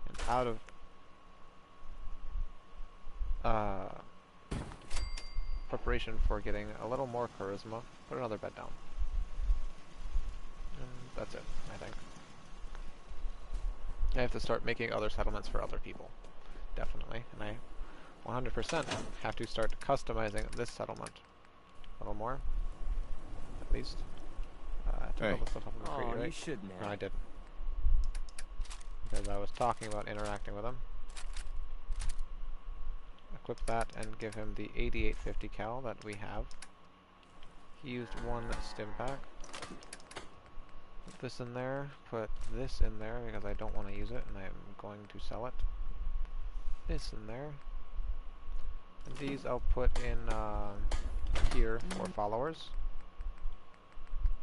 And out of preparation for getting a little more charisma, put another bed down. And that's it, I think. I have to start making other settlements for other people. Definitely. And I 100% have to start customizing this settlement. A little more. At least. I took all the stuff up in the tree, right? You shouldn't have. No, I didn't. Because I was talking about interacting with him. Equip that and give him the 8850 cal that we have. He used 1 stim pack. Put this in there, put this in there because I don't want to use it and I'm going to sell it. This in there. And these I'll put in here for followers.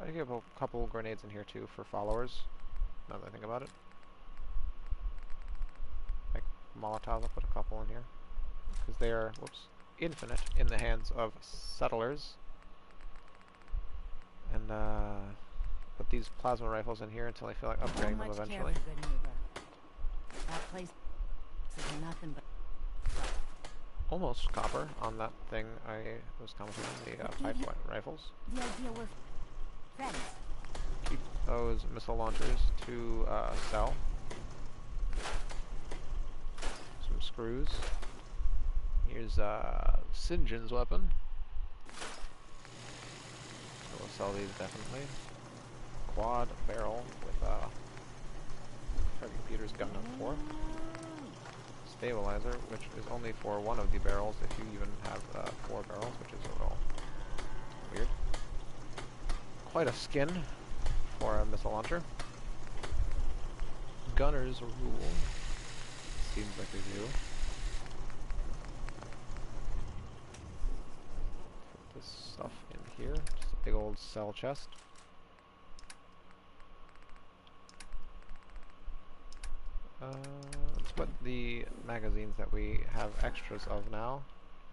I think I have a couple grenades in here too for followers, now that I think about it. Like Molotovs, I'll put a couple in here. Because they are, whoops, infinite in the hands of settlers. And put these plasma rifles in here until I feel like upgrading them eventually. That place is nothing but Almost copper on that thing I was commenting on, the pipe rifles. the idea we're friends. Keep those missile launchers to sell. Some screws. Here's St. John's weapon. So we'll sell these definitely. Quad barrel with target Peter's gun up for. Stabilizer, which is only for one of the barrels if you even have 4 barrels, which is a little weird. Quite a skin for a missile launcher. Gunners rule. Seems like they do. Put this stuff in here. Just a big old cell chest. Let's put the magazines that we have extras of now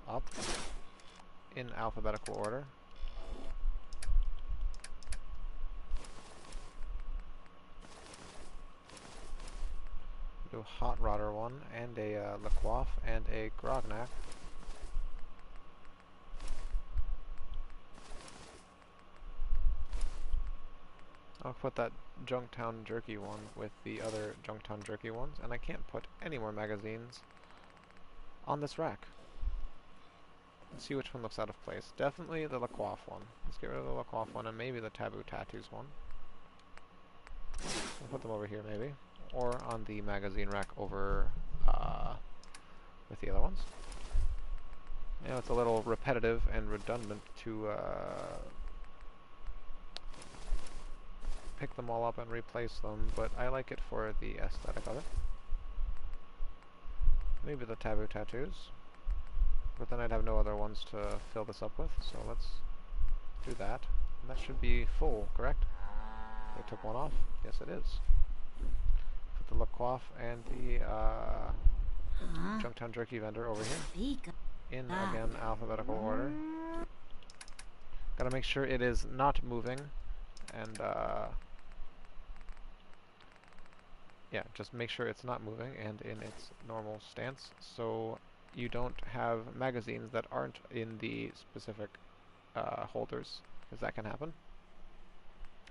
up in alphabetical order. Do a Hot Rodder one, and a Lecoif, and a Grognak. I'll put that Junktown Jerky one with the other Junktown Jerky ones, and I can't put any more magazines on this rack. Let's see which one looks out of place. Definitely the Lecoif one. Let's get rid of the Lecoif one, and maybe the Taboo Tattoos one. We'll put them over here, maybe. Or on the magazine rack over with the other ones. You know, it's a little repetitive and redundant to pick them all up and replace them, but I like it for the aesthetic of it. Maybe the Taboo Tattoos, but then I'd have no other ones to fill this up with, so let's do that. And that should be full, correct? They took one off? Yes, it is. Put the Lecoif and the Junktown Jerky vendor over here. In, again, alphabetical order. Gotta make sure it is not moving, and yeah, just make sure it's not moving and in its normal stance, so you don't have magazines that aren't in the specific holders, because that can happen.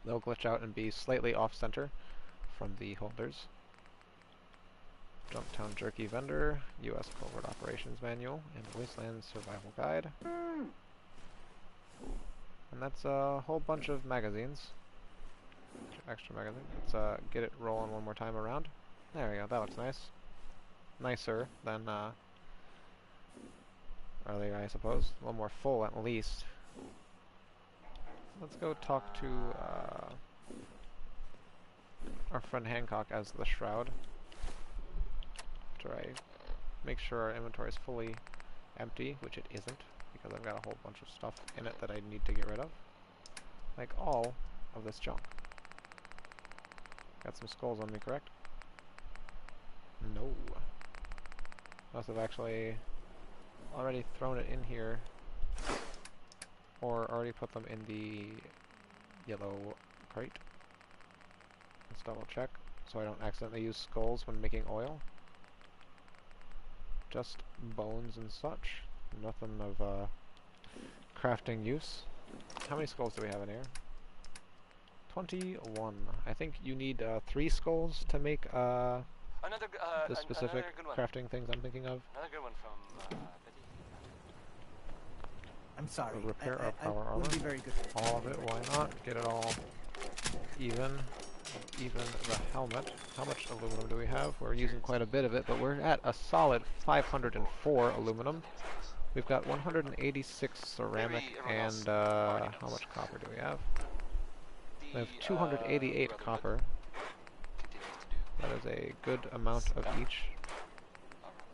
They'll glitch out and be slightly off-center from the holders. Junktown Jerky Vendor, U.S. Covert Operations Manual, and Wasteland Survival Guide. And that's a whole bunch of magazines. Extra magazine. Let's get it rolling one more time around. There we go, that looks nice. Nicer than earlier, I suppose. A little more full at least. Let's go talk to our friend Hancock as the Shroud. After I make sure our inventory is fully empty, which it isn't, because I've got a whole bunch of stuff in it that I need to get rid of. Like all of this junk. Got some skulls on me, correct? No. Must have actually already thrown it in here, or already put them in the yellow crate. Let's double check, so I don't accidentally use skulls when making oil. Just bones and such. Nothing of crafting use. How many skulls do we have in here? 21. I think you need 3 skulls to make the specific crafting things I'm thinking of. Another good one from I'm sorry. Repair our power armor. Wouldn't be very good. All of it, why not? Get it all even. Even the helmet. How much aluminum do we have? We're using quite a bit of it, but we're at a solid 504 aluminum. We've got 186 ceramic, and how much copper do we have? We have 288 copper. That is a good amount of each.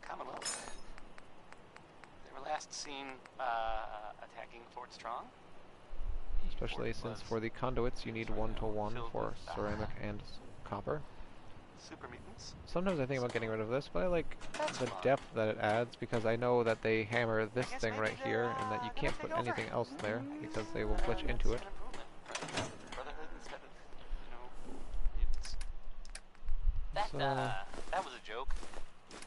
Commonwealth. They were last seen attacking Fort Strong. Let's Especially since for the conduits you need 1-to-1 for ceramic and copper. Super mutants. Sometimes I think about getting rid of this, but I like the depth that it adds because I know that they hammer this thing right here and that you can't put anything else there because they will glitch into it. Brotherhood instead of, you know, mutants. So, That was a joke,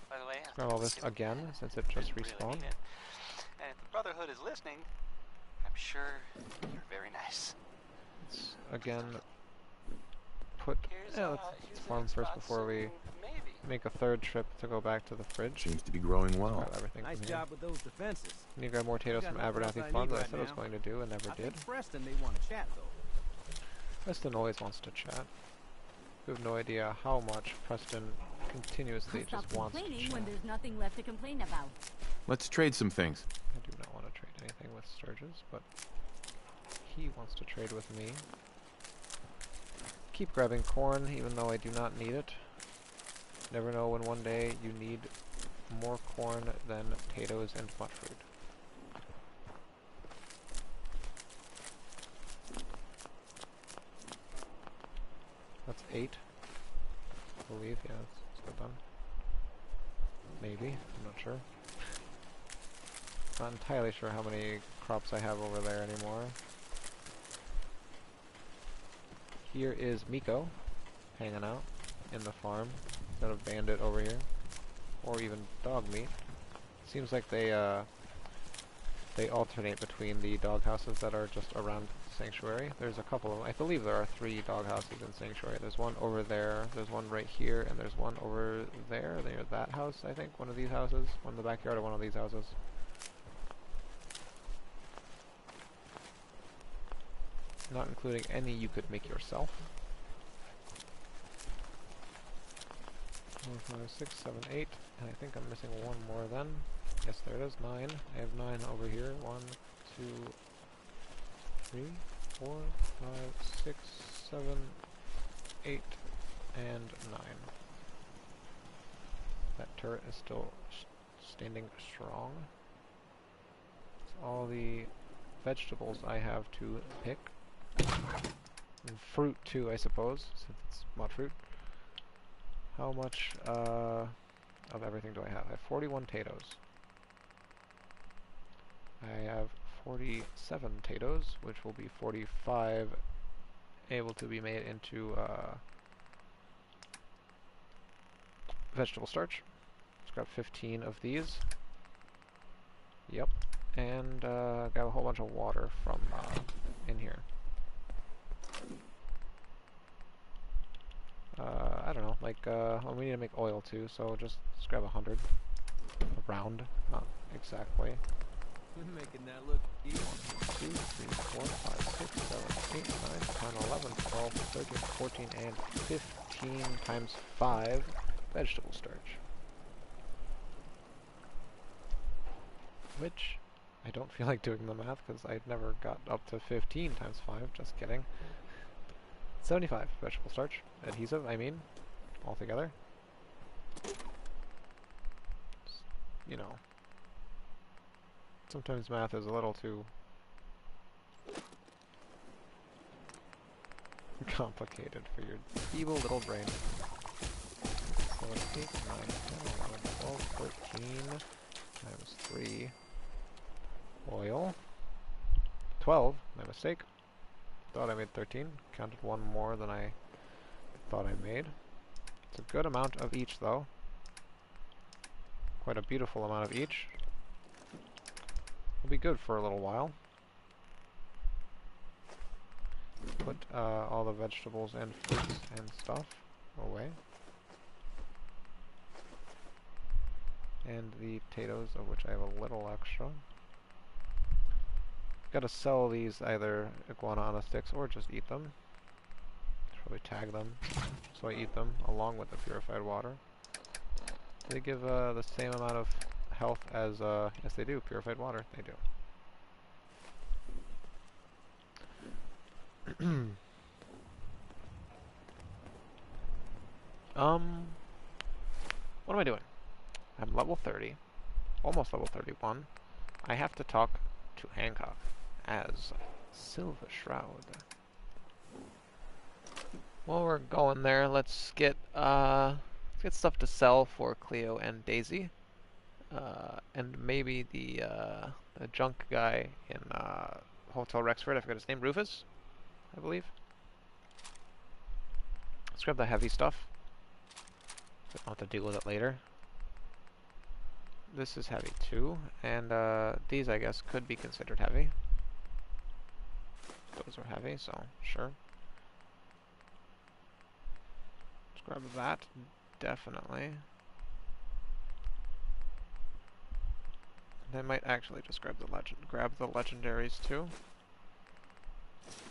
by the way. let's grab all this again since it just Really respawned. mean it. And if the Brotherhood is listening, I'm sure you're very nice. Let's again put. Let's farm first before we make a third trip to go back to the fridge. Seems to be growing well. Grab everything Nice from here. job with those defenses. Need to grab more potatoes from Abernathy Farm that I said I was going to do and never did. Preston may want to chat though. Preston always wants to chat. You have no idea how much Preston continuously Stop just wants to complaining chat. when there's nothing left to complain about. Let's trade some things. I do not want to trade anything with Sturgis, but he wants to trade with me. Keep grabbing corn, even though I do not need it. Never know when one day you need more corn than potatoes and mudfruit. That's 8, I believe. Yeah, that's good done. Maybe, I'm not sure. Not entirely sure how many crops I have over there anymore. Here is Miko, hanging out in the farm, instead of Bandit over here, or even dog meat. Seems like they alternate between the dog houses that are just around Sanctuary. There's a couple of them. I believe there are 3 dog houses in Sanctuary. There's one over there, there's one right here, and there's one over there, near that house, I think. One of these houses. One in the backyard of one of these houses. Not including any you could make yourself. 4, 5, 6, 7, 8. And I think I'm missing one more then. Yes, there it is. 9. I have 9 over here. 1, 2, 3, 4, 5, 6, 7, 8, and 9. That turret is still standing strong. That's all the vegetables I have to pick. And fruit too, I suppose, since it's mud fruit. How much of everything do I have? I have 41 potatoes. I have 47 potatoes, which will be 45 able to be made into vegetable starch. Let's grab 15 of these. Yep. And grab a whole bunch of water from in here. I don't know, like, well, we need to make oil too, so just grab 100. Around, not exactly. Making that look easy. 1, 2, 3, 4, 5, 6, 7, 8, 9, 10, 11, 12, 13, 14, and 15 times 5 vegetable starch. Which, I don't feel like doing the math, because I never got up to 15 times 5, just kidding. 75 vegetable starch. Adhesive, I mean, altogether. You know. Sometimes math is a little too complicated for your evil little brain. So 8, 9, 10, 11, 12, 13 times 3. Oil. 12, my mistake. Thought I made 13. Counted one more than I thought I made. It's a good amount of each, though. Quite a beautiful amount of each. Will be good for a little while. Put all the vegetables and fruits and stuff away. And the potatoes, of which I have a little extra. Gotta sell these either iguana on the sticks or just eat them. Probably tag them, so I eat them along with the purified water. They give the same amount of health as, yes they do, purified water, they do. What am I doing? I'm level 30, almost level 31. I have to talk to Hancock, as Silver Shroud. While we're going there, let's get stuff to sell for Cleo and Daisy. And maybe the junk guy in Hotel Rexford, I forgot his name, Rufus, I believe. Let's grab the heavy stuff. So I'll have to deal with it later. This is heavy too, and these I guess could be considered heavy. Those are heavy, so sure. Let's grab that, definitely. I might actually just grab the legendaries too.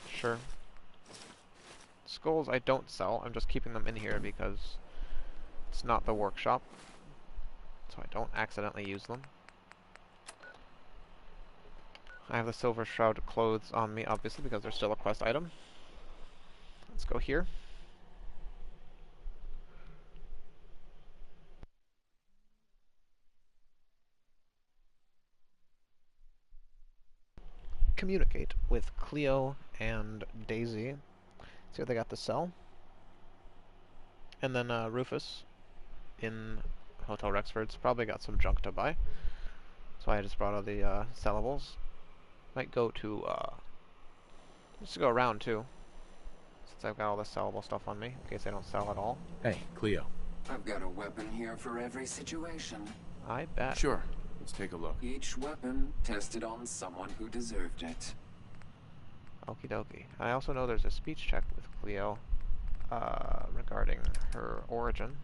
Sure. Skulls I don't sell, I'm just keeping them in here because it's not the workshop, so I don't accidentally use them. I have the Silver Shroud clothes on me, obviously, because they're still a quest item. Let's go here. Communicate with Cleo and Daisy. See what they got to sell. And then Rufus in Hotel Rexford's probably got some junk to buy. So I just brought all the sellables. Might go to, just to go around too. Since I've got all the sellable stuff on me, in case I don't sell at all. Hey, Cleo. I've got a weapon here for every situation. I bet. Sure. Let's take a look. Each weapon tested on someone who deserved it. Okie dokie. I also know there's a speech check with Cleo regarding her origin.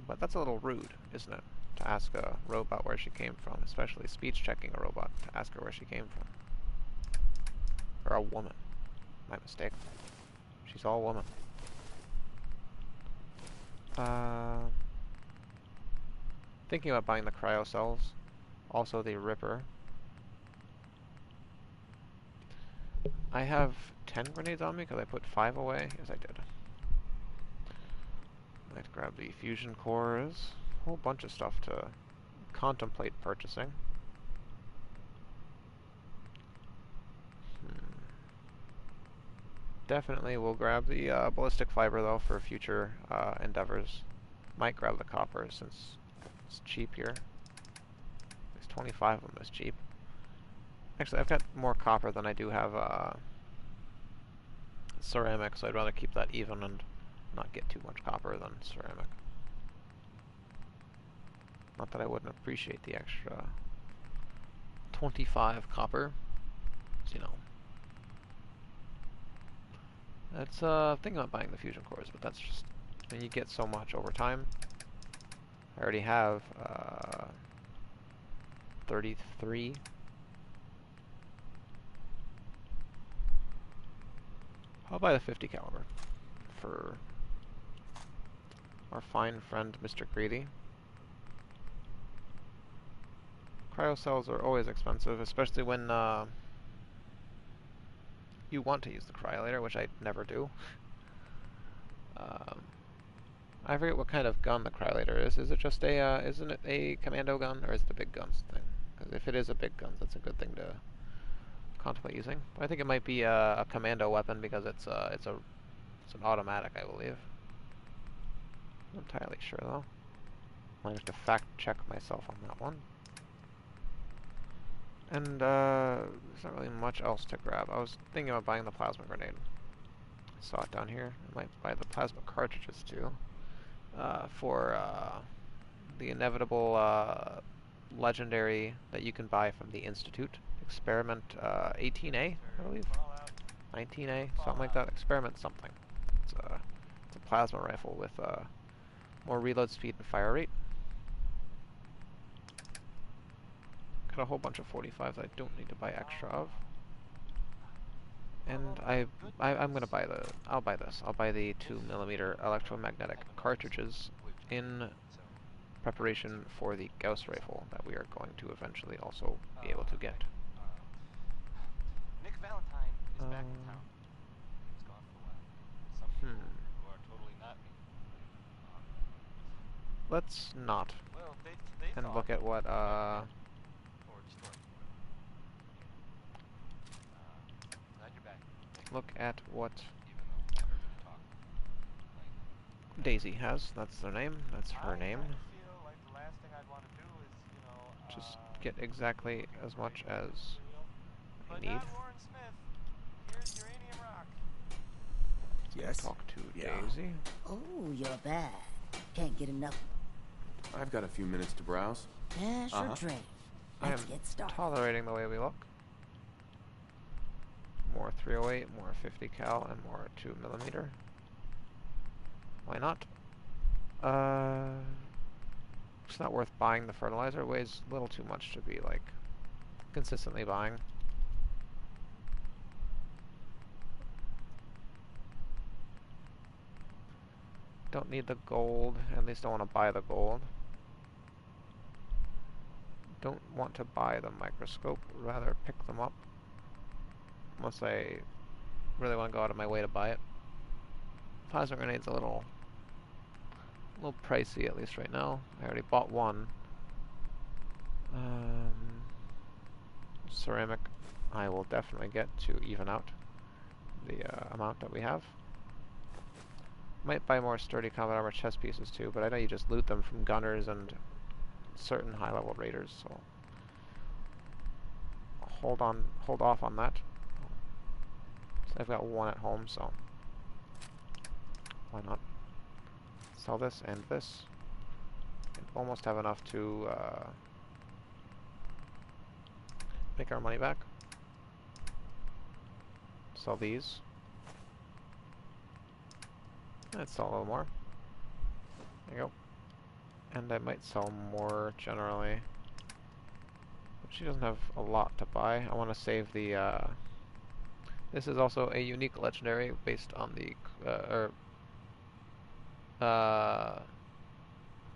But that's a little rude, isn't it? To ask a robot where she came from, especially speech checking a robot to ask her where she came from. Or a woman. My mistake. She's all woman. Thinking about buying the cryo cells. Also the Ripper. I have 10 grenades on me because I put 5 away. Yes, I did. Let's grab the fusion cores. A whole bunch of stuff to contemplate purchasing. Definitely will grab the ballistic fiber though for future endeavors. Might grab the copper since it's cheap here. There's 25 of them is cheap. Actually, I've got more copper than I do have ceramic, so I'd rather keep that even and not get too much copper than ceramic. Not that I wouldn't appreciate the extra 25 copper. You know. That's thinking about buying the fusion cores, but that's just, I mean, you get so much over time. I already have 33. I'll buy the 50 caliber for our fine friend Mr. Greedy. Cryo cells are always expensive, especially when you want to use the cryolator, which I never do. I forget what kind of gun the cryolator is. Is it just a, isn't it a commando gun, or is it a big guns thing? Because if it is a big gun, that's a good thing to contemplate using. But I think it might be a commando weapon because it's an automatic, I believe. Not entirely sure though. I'll have to fact check myself on that one. And there's not really much else to grab. I was thinking about buying the plasma grenade. I saw it down here. I might buy the plasma cartridges too. For the inevitable legendary that you can buy from the Institute. Experiment 18A, I believe. 19A, something like that. Experiment something. It's a plasma rifle with more reload speed and fire rate. Got a whole bunch of 45s I don't need to buy extra of. And I'm gonna buy I'll buy this. I'll buy the 2mm electromagnetic cartridges in preparation for the Gauss rifle that we are going to eventually also be able to get. Nick Valentine is back in town. He's gone for a while. Some people who are totally not me. Let's not. Well, they and look at what look at what Daisy has. That's their name. That's her name. Just get exactly as much as I need. Yes? Talk to Yeah. Daisy. Oh, you're bad. Can't get enough. I've got a few minutes to browse. Dash or drain. I Let's am get started. tolerating the way we look. More 308, more 50 cal, and more 2mm. Why not? It's not worth buying the fertilizer. It weighs a little too much to be, like, consistently buying. Don't need the gold. At least don't want to buy the gold. Don't want to buy the microscope. Rather pick them up. Unless I really want to go out of my way to buy it. Plasma grenade's a little pricey, at least right now. I already bought one. Ceramic I will definitely get to even out the amount that we have. Might buy more sturdy combat armor chest pieces too, but I know you just loot them from gunners and certain high-level raiders, so hold off on that. So I've got one at home, so why not sell this and this? And almost have enough to make our money back. Sell these. Let's sell a little more. There you go. And I might sell more generally. But she doesn't have a lot to buy. I want to save the this is also a unique legendary based on the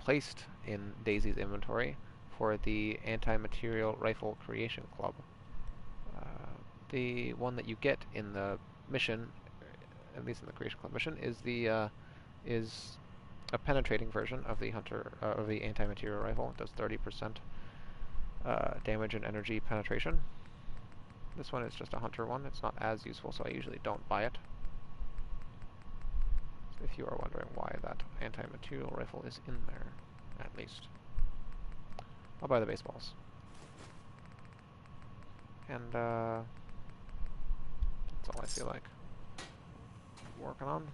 placed in Daisy's inventory for the Anti-Material Rifle Creation Club. The one that you get in the mission, at least in the Creation Club mission, is a penetrating version of the of the Anti-Material Rifle. It does 30% damage and energy penetration. This one is just a hunter one. It's not as useful, so I usually don't buy it. So if you are wondering why that anti-material rifle is in there, at least. I'll buy the baseballs. And that's all I feel like working on.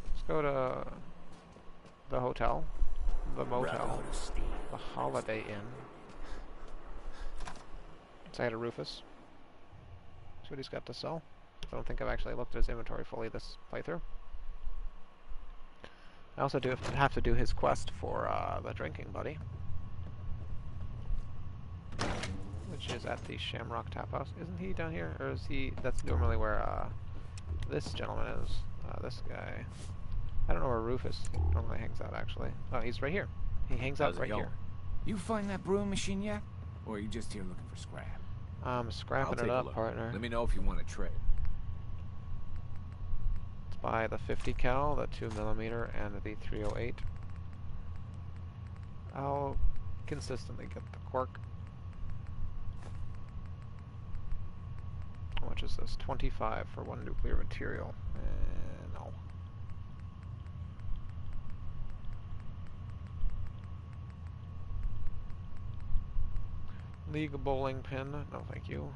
Let's go to the hotel, the motel, the Holiday Inn. Say hi to Rufus. See what he's got to sell. I don't think I've actually looked at his inventory fully this playthrough. I also have to do his quest for the drinking buddy, which is at the Shamrock Tap House. Isn't he down here, or is he? That's normally where this gentleman is. This guy. I don't know where Rufus normally hangs out. Actually, oh, he's right here. He hangs out right here. You find that brewing machine yet, or are you just here looking for scrap? I'm scrapping it up, partner. Let me know if you want to trade. Let's buy the 50 cal, the 2mm, and the 308. I'll consistently get the cork. How much is this? 25 for one nuclear material. No. League bowling pin. No, thank you.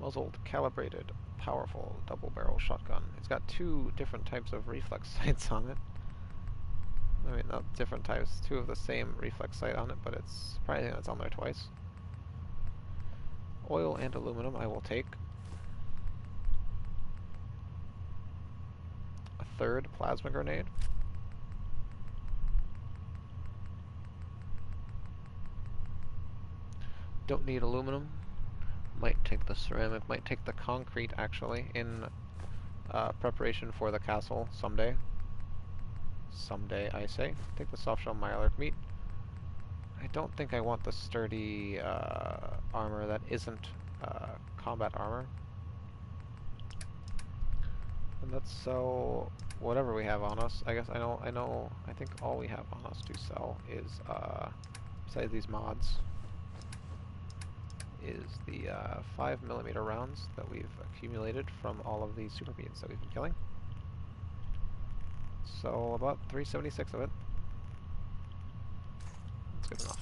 Muzzled, calibrated, powerful, double-barrel shotgun. It's got two different types of reflex sights on it. I mean, not different types, two of the same reflex sight on it, but it's surprising that it's on there twice. Oil and aluminum I will take. A third plasma grenade. Don't need aluminum. Might take the ceramic, might take the concrete actually in preparation for the castle someday. Someday, I say. Take the soft shell mylark meat. I don't think I want the sturdy armor that isn't combat armor. And let's sell whatever we have on us. I guess I think all we have on us to sell is besides these mods is the 5mm rounds that we've accumulated from all of the super beans that we've been killing. So about 376 of it. That's good enough.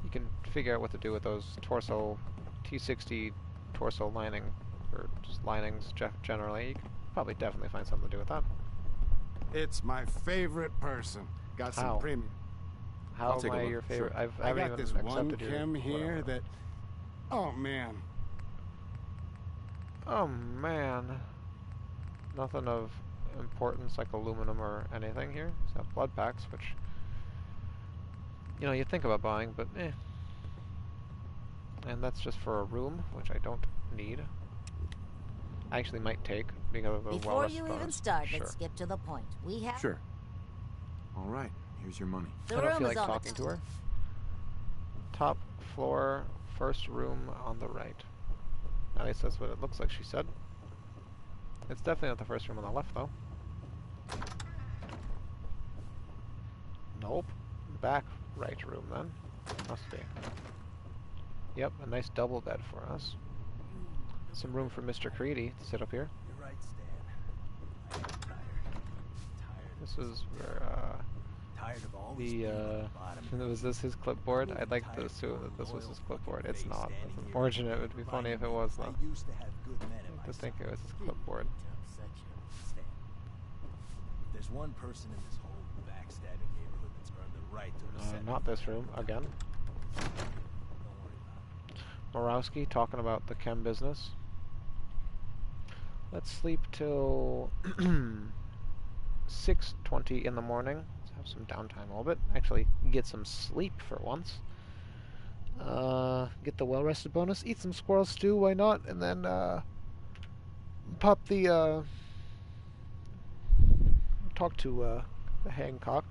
You can figure out what to do with those torso T60 torso lining, or just linings generally. You can probably definitely find something to do with that. It's my favorite person. Got some premium. How am I your favorite? Sure. I got this one chem here that... Oh, man. Oh, man. Nothing of importance like aluminum or anything here. It's got blood packs, which... You know, you think about buying, but eh. And that's just for a room, which I don't need. I actually might take, because of the Before you even start, sure. let's get to the point. We have... Sure. All right, here's your money. I don't feel like talking to her. Top floor, first room on the right. At least that's what it looks like she said. It's definitely not the first room on the left, though. Nope. Back right room, then. Must be. Yep, a nice double bed for us. Some room for Mr. Creedy to sit up here. You're right, Stan. I'm tired. This is where, tired of always being at the bottom. was this his clipboard? I'd like to assume that this was his clipboard. It's not. It's unfortunate. It would be funny if it was, though. I used to have good men in my to think it was his clipboard. Stan, if there's one person in this whole backstabbing neighborhood that's earned the right to Not this room, again. Morowski talking about the chem business. Let's sleep till 6:20 in the morning. Let's have some downtime a little bit. Actually, get some sleep for once. Get the well-rested bonus. Eat some squirrel stew, why not? And then pop the talk to Hancock.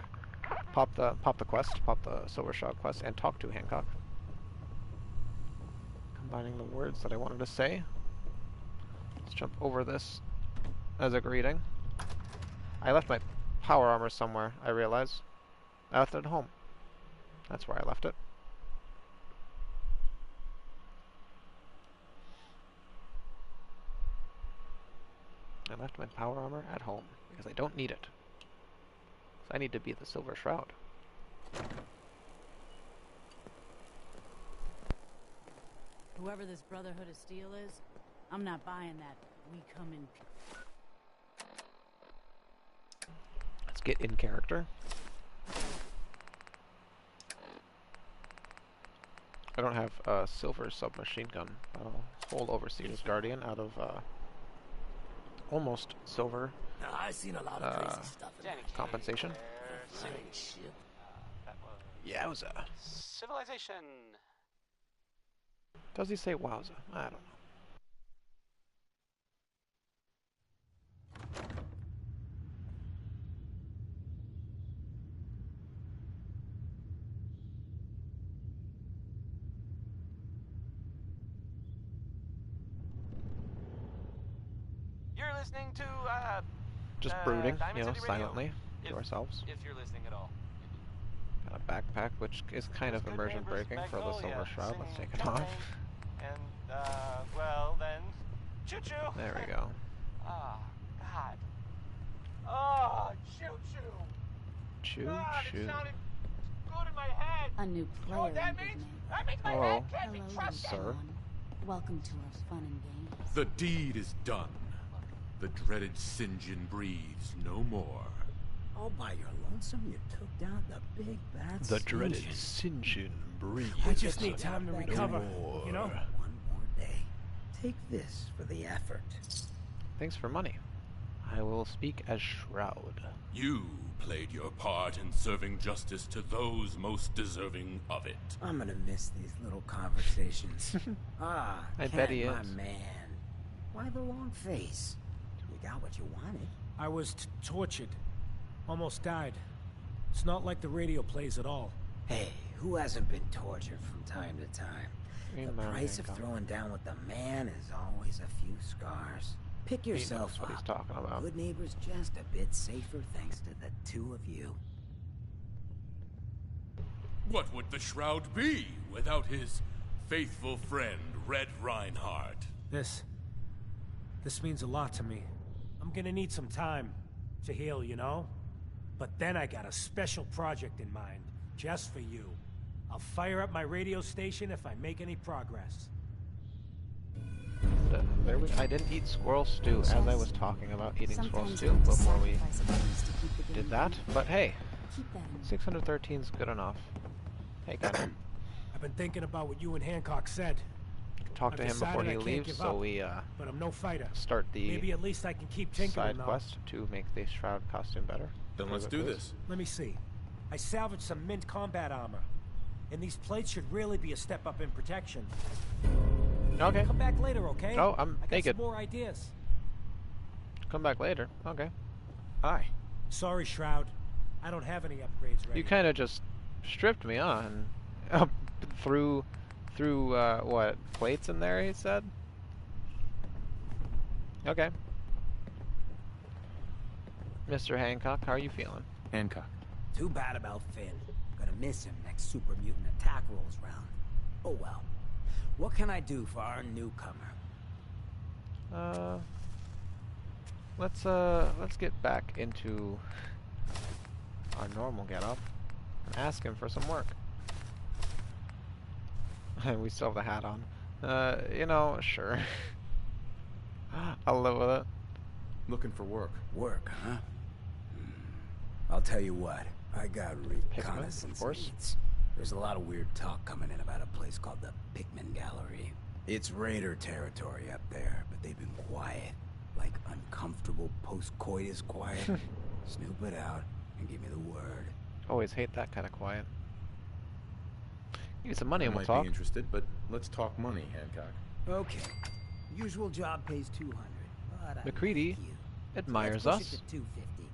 Pop the quest. Pop the Silver Shroud quest, and talk to Hancock. Combining the words that I wanted to say. Let's jump over this as a greeting. I left my power armor somewhere, I realize. I left it at home. That's where I left it. I left my power armor at home because I don't need it. I need to be the Silver Shroud. Whoever this Brotherhood of Steel is, I'm not buying that. We come in... Let's get in character. I don't have a silver submachine gun. I'll hold Overseer's Guardian out of almost silver I've seen a lot of crazy stuff in compensation. That was Yowza. Civilization. Does he say wowza? I don't know. You're listening to just brooding, Diamond you know, City Radio. silently to ourselves. If you're listening at all. Got a backpack, which is kind of immersion breaking for the Silver Shroud. Let's take it off. And well then, choo-choo. There we go. Oh, God. Oh, choo-choo. Choo God, choo. it sounded good in my head. A new You know what player that in Big means? Name. That means my Hello. head can't be Hello, trusted. Sir. Welcome to our fun and games. The deed is done. The dreaded Sinjin breathes no more. All by your lonesome, you took down the big bad The dreaded Sinjin. Sinjin breeze. I just need time to recover, you know? One more day. Take this for the effort. Thanks for money. I will speak as Shroud. You played your part in serving justice to those most deserving of it. I'm gonna miss these little conversations. I Kent, bet he my is. man. Why the long face? You got what you wanted. I was tortured. Almost died. It's not like the radio plays at all. Hey, who hasn't been tortured from time to time? The price of throwing down with the man is always a few scars. Pick yourself what up. he's talking about. Good Neighbor's just a bit safer thanks to the two of you. What would the Shroud be without his faithful friend, Red Reinhardt. This means a lot to me. I'm gonna need some time to heal, you know? But then I got a special project in mind, just for you. I'll fire up my radio station if I make any progress. I didn't eat squirrel stew as I was talking about eating squirrel stew before we did that, but hey, 613's good enough. Hey, Gunner. I've been thinking about what you and Hancock said. Talk to him before he leaves, so we but I'm no fighter. Start the maybe at least I can keep tinkering side quest to make the Shroud costume better. Then let's do this. Let me see. I salvaged some mint combat armor, and these plates should really be a step up in protection. Okay. Come back later, okay? Oh, I'm I got naked. some more ideas. Come back later. Okay. Hi. Sorry, Shroud. I don't have any upgrades ready. You kind of just stripped me on. through what, plates in there, he said? Okay. Mr. Hancock, how are you feeling? Hancock. Too bad about Finn. Gonna miss him next super mutant attack rolls round. Oh well. What can I do for our newcomer? Let's get back into our normal getup and ask him for some work. We still have the hat on. You know, sure. I'll live with it. Looking for work. Work, huh? I'll tell you what. I got reconnaissance needs. There's a lot of weird talk coming in about a place called the Pikmin Gallery. It's raider territory up there, but they've been quiet. Like uncomfortable post-coitus quiet. Snoop it out and give me the word. Always hate that kind of quiet. Give me some money and we'll might talk. be interested, but let's talk money, Hancock. Okay. Usual job pays 200. But McCready admires let's push us. it to 250.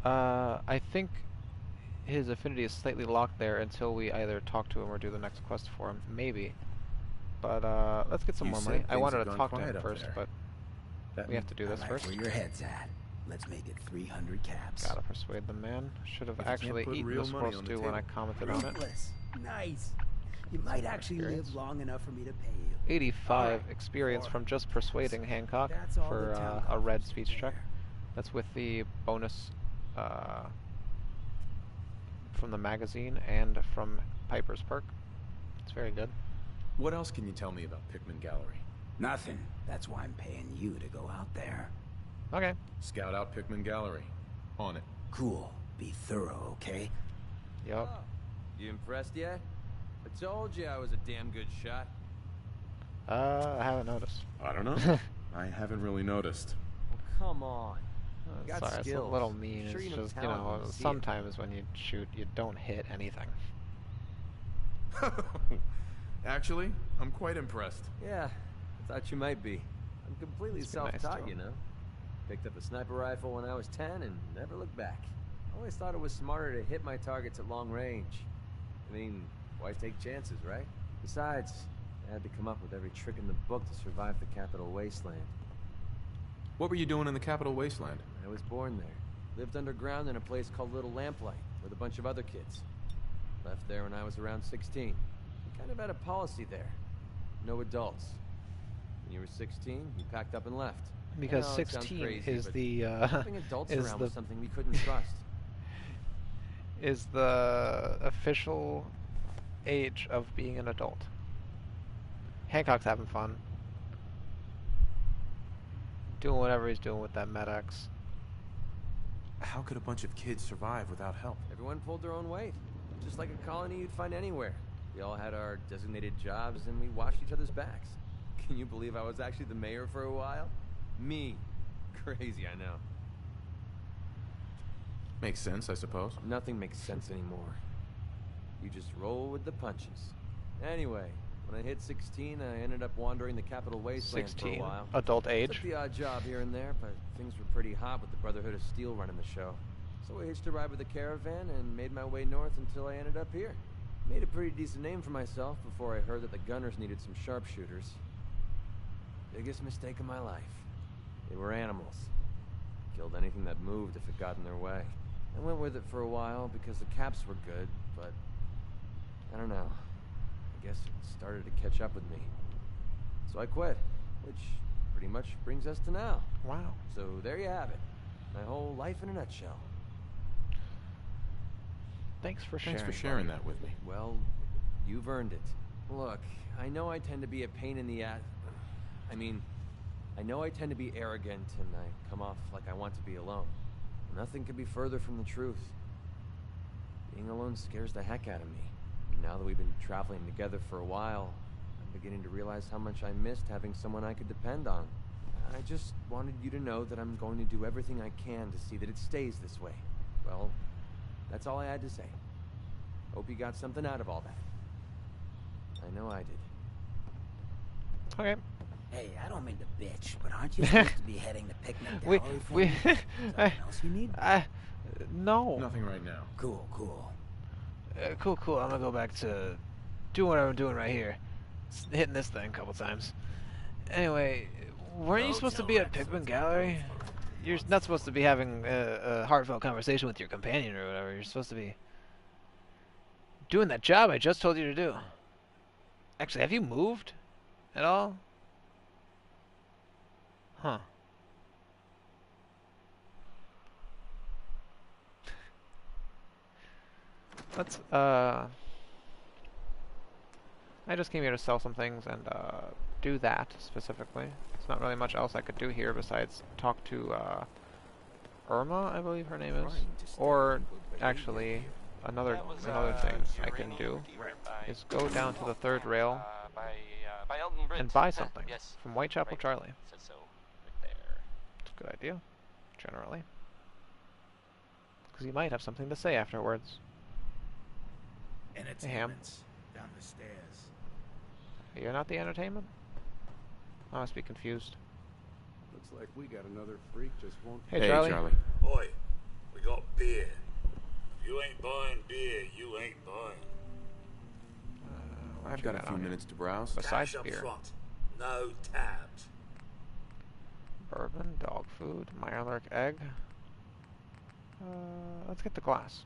I think his affinity is slightly locked there until we either talk to him or do the next quest for him. Maybe. But let's get some more money. I wanted to talk to him first, but we have to do this first. Where your head's at. Let's make it 300 caps. Gotta persuade the man. Should have actually eaten the squirrel stew when I commented on it. Nice. You might actually live long enough for me to pay you. 85 experience from just persuading Hancock for a red speech check. That's with the bonus from the magazine and from Piper's perk. It's very good. What else can you tell me about Pikmin Gallery? Nothing. That's why I'm paying you to go out there. Okay. Scout out Pikmin Gallery. On it. Cool. Be thorough, okay? Yup. Oh, you impressed yet? I told you I was a damn good shot. I haven't noticed. I don't know. I haven't really noticed. Well, come on. You got Sorry, skills. it's a little mean. Sure, It's you know just, you talent know, when you see it. sometimes when you shoot, you don't hit anything. Actually, I'm quite impressed. Yeah, I thought you might be. I'm completely It's been nice self-taught, to him. you know. Picked up a sniper rifle when I was 10 and never looked back. Always thought it was smarter to hit my targets at long range. I mean, why take chances, right? Besides, I had to come up with every trick in the book to survive the Capital Wasteland. What were you doing in the Capital Wasteland? I was born there. Lived underground in a place called Little Lamplight with a bunch of other kids. Left there when I was around 16. We kind of had a policy there. No adults. When you were 16, you packed up and left. Because I know it sounds 16 crazy, is but the having adults around was something we couldn't trust. is the official age of being an adult. Hancock's having fun. Doing whatever he's doing with that Med-X. How could a bunch of kids survive without help? Everyone pulled their own weight. Just like a colony you'd find anywhere. We all had our designated jobs and we watched each other's backs. Can you believe I was actually the mayor for a while? Me. Crazy, I know. Makes sense, I suppose. Nothing makes sense anymore. You just roll with the punches. Anyway, when I hit 16, I ended up wandering the Capital Wasteland for a 16, while. adult age. Took the odd job here and there, but things were pretty hot with the Brotherhood of Steel running the show. So I hitched a ride with a caravan and made my way north until I ended up here. Made a pretty decent name for myself before I heard that the Gunners needed some sharpshooters. Biggest mistake of my life. They were animals. Killed anything that moved if it got in their way. I went with it for a while because the caps were good, but I don't know. I guess it started to catch up with me. So I quit, which pretty much brings us to now. Wow. So there you have it. My whole life in a nutshell. Thanks for sharing. Thanks for sharing that with me. Well, you've earned it. Look, I know I tend to be a pain in the ass. I know I tend to be arrogant and I come off like I want to be alone. Nothing could be further from the truth. Being alone scares the heck out of me. Now that we've been traveling together for a while, I'm beginning to realize how much I missed having someone I could depend on. I just wanted you to know that I'm going to do everything I can to see that it stays this way. Well, that's all I had to say. Hope you got something out of all that. I know I did. Okay. Hey, I don't mean to bitch, but aren't you supposed to be heading to Picnic Gallery? Something else you need? No. Nothing right now. Cool. Cool. I'm gonna go back to doing what I'm doing right here. Hitting this thing a couple times. Anyway, weren't you supposed to be at Pikmin Gallery? You're not supposed to be having a heartfelt conversation with your companion or whatever. You're supposed to be doing that job I just told you to do. Actually, have you moved at all? Huh. Let's, I just came here to sell some things and, do that specifically. There's not really much else I could do here besides talk to, Irma, I believe her name is. Or, actually, another thing I can do is go down to the third rail and buy something from Whitechapel Charlie. Said so, right there. It's a good idea, generally. Because he might have something to say afterwards. Entertainment's down the stairs. You're not the entertainment? I must be confused. Looks like we got another freak just won't... Hey, Charlie. Oi, we got beer. If you ain't buying beer, you ain't buying. I've got a few minutes to browse. Besides Cash up beer. front. No tabs. Bourbon, dog food, Mirelurk egg. Let's get the glass.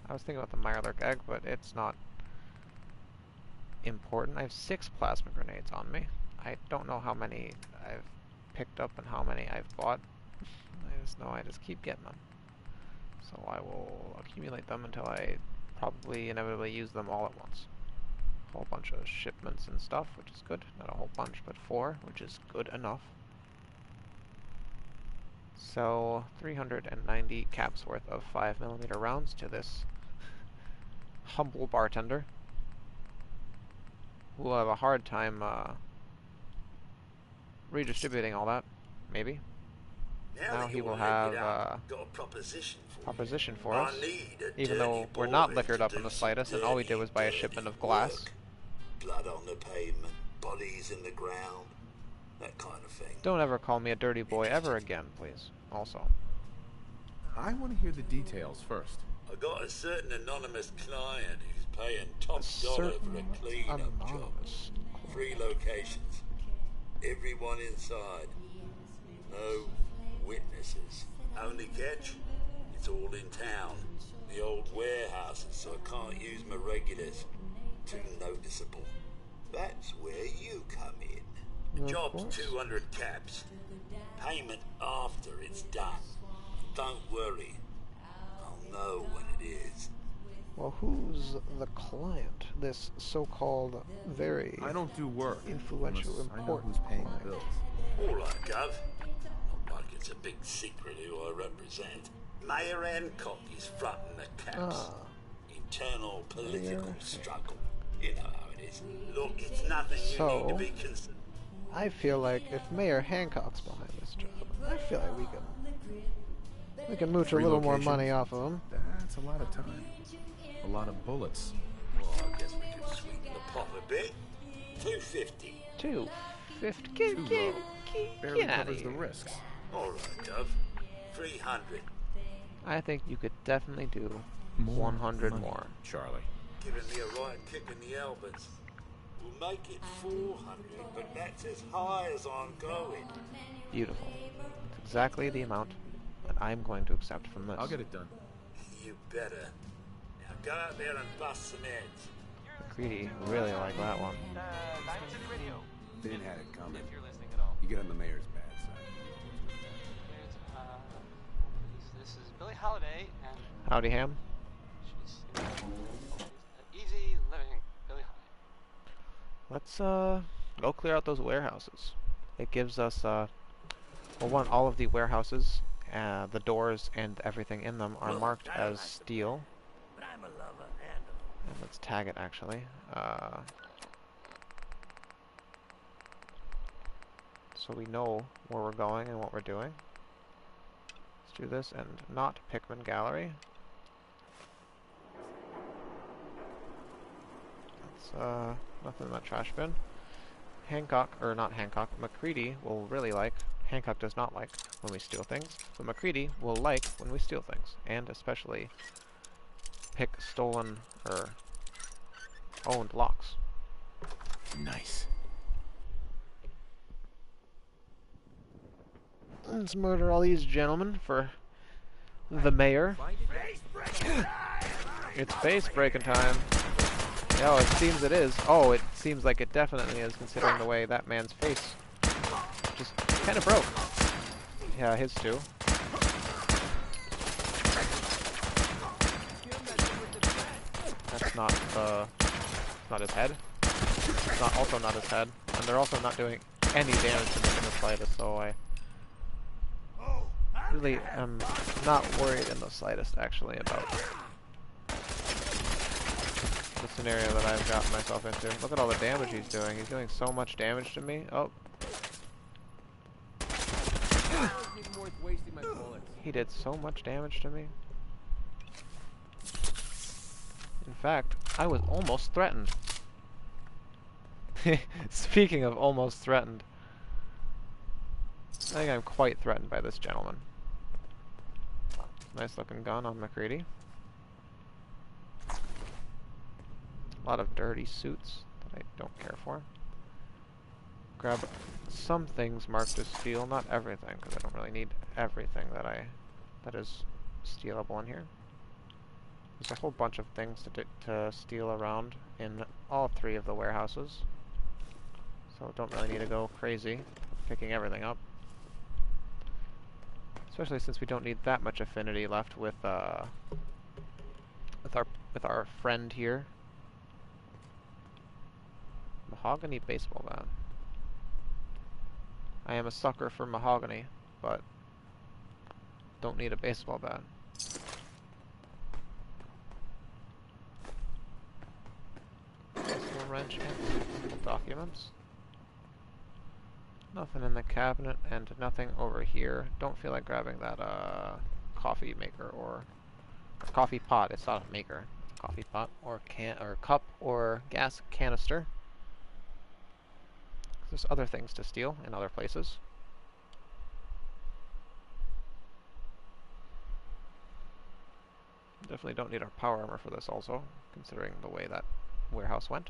I was thinking about the Mirelurk egg, but it's not important. I have 6 plasma grenades on me. I don't know how many I've picked up and how many I've bought. I just know I just keep getting them. So I will accumulate them until I probably inevitably use them all at once. A whole bunch of shipments and stuff, which is good. Not a whole bunch, but 4, which is good enough. So 390 caps worth of 5mm rounds to this humble bartender, who will have a hard time redistributing all that, maybe. Now he will have got a proposition for us, even though we're not liquored up in the slightest, and all we did was buy a shipment of glass. Blood on the pavement, bodies in the ground, that kind of thing. Don't ever call me a dirty boy ever again, please. Also, I want to hear the details first. I got a certain anonymous client who's paying top dollar for a clean-up job. 3 locations. Everyone inside. No witnesses. Only catch? It's all in town. The old warehouses, so I can't use my regulars. Too noticeable. That's where you come in. Job's 200 caps. Payment after it's done. Don't worry. I'll know when it is. Well, who's the client? This so-called very I don't do work influential, unless important I know who's paying the bills. All right, Gov. Not like it's a big secret who I represent. Mayor Hancock is fronting the caps. Internal political struggle. You know how it is. Look, it's nothing you need to be concerned. I feel like if Mayor Hancock's behind this job, I feel like we can mooch a little more money off of him. That's a lot of time. A lot of bullets. Well, I guess we could sweeten the pot a bit. 250. 250. Barely Get out of covers here. the risks. All right, Gov. 300. I think you could definitely do More 100 money, more. Charlie. Giving me a right kick in the elbows. We'll make it 400, but that's as high as I'm going. Beautiful. That's exactly the amount that I'm going to accept from this. I'll get it done. You better. Now go out there and bust some heads. McCready really like that one. Diamond City Radio. Didn't have it coming. If you're listening at all. You get on the mayor's bad side. This is Billie Holiday and Howdy, Ham. she's easy living Billie Holiday. Let's go clear out those warehouses. It gives us well, one, all of the warehouses, the doors and everything in them are marked as steel. And let's tag it actually. So we know where we're going and what we're doing. Let's do this and not Pikmin Gallery. That's nothing in that trash bin. Hancock, or not Hancock, McCready will really like, Hancock does not like when we steal things, but McCready will like when we steal things, and especially pick stolen or owned locks. Nice. Let's murder all these gentlemen for the mayor. It's face breaking time. Oh, it seems it is. Oh, it seems like it definitely is, considering the way that man's face just kind of broke. Yeah, his too. That's not his head. It's not also not his head, and they're also not doing any damage to me in the slightest. So I really am not worried in the slightest, actually, about the scenario that I've gotten myself into. Look at all the damage he's doing. He's doing so much damage to me. Oh. He did so much damage to me. In fact, I was almost threatened. Speaking of almost threatened, I think I'm quite threatened by this gentleman. Nice looking gun on McCready. A lot of dirty suits that I don't care for. Grab some things marked as steel, not everything, because I don't really need everything that is stealable in here. There's a whole bunch of things to steal around in all three of the warehouses, so don't really need to go crazy picking everything up. Especially since we don't need that much affinity left with our friend here. Mahogany baseball bat. I am a sucker for mahogany, but don't need a baseball bat. Baseball wrench and documents. Nothing in the cabinet and nothing over here. Don't feel like grabbing that coffee maker or coffee pot. It's not a maker. Coffee pot or cup or gas canister. There's other things to steal in other places. Definitely don't need our power armor for this also, considering the way that warehouse went.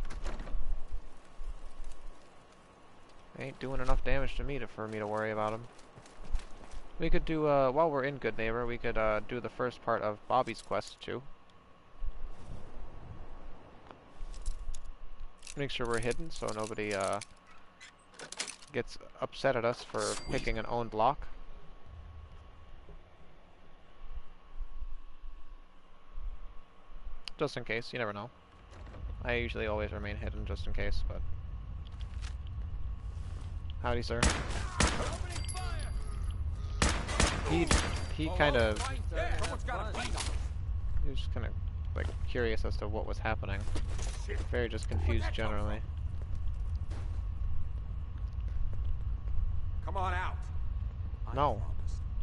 They ain't doing enough damage to me for me to worry about them. We could do, while we're in Good Neighbor, we could do the first part of Bobby's quest too. Make sure we're hidden so nobody gets upset at us for picking an owned lock. Just in case, you never know. I usually always remain hidden just in case, but... Howdy, sir. He kind of... He was just kind of, like, curious as to what was happening. Very just confused generally. Come on out. No.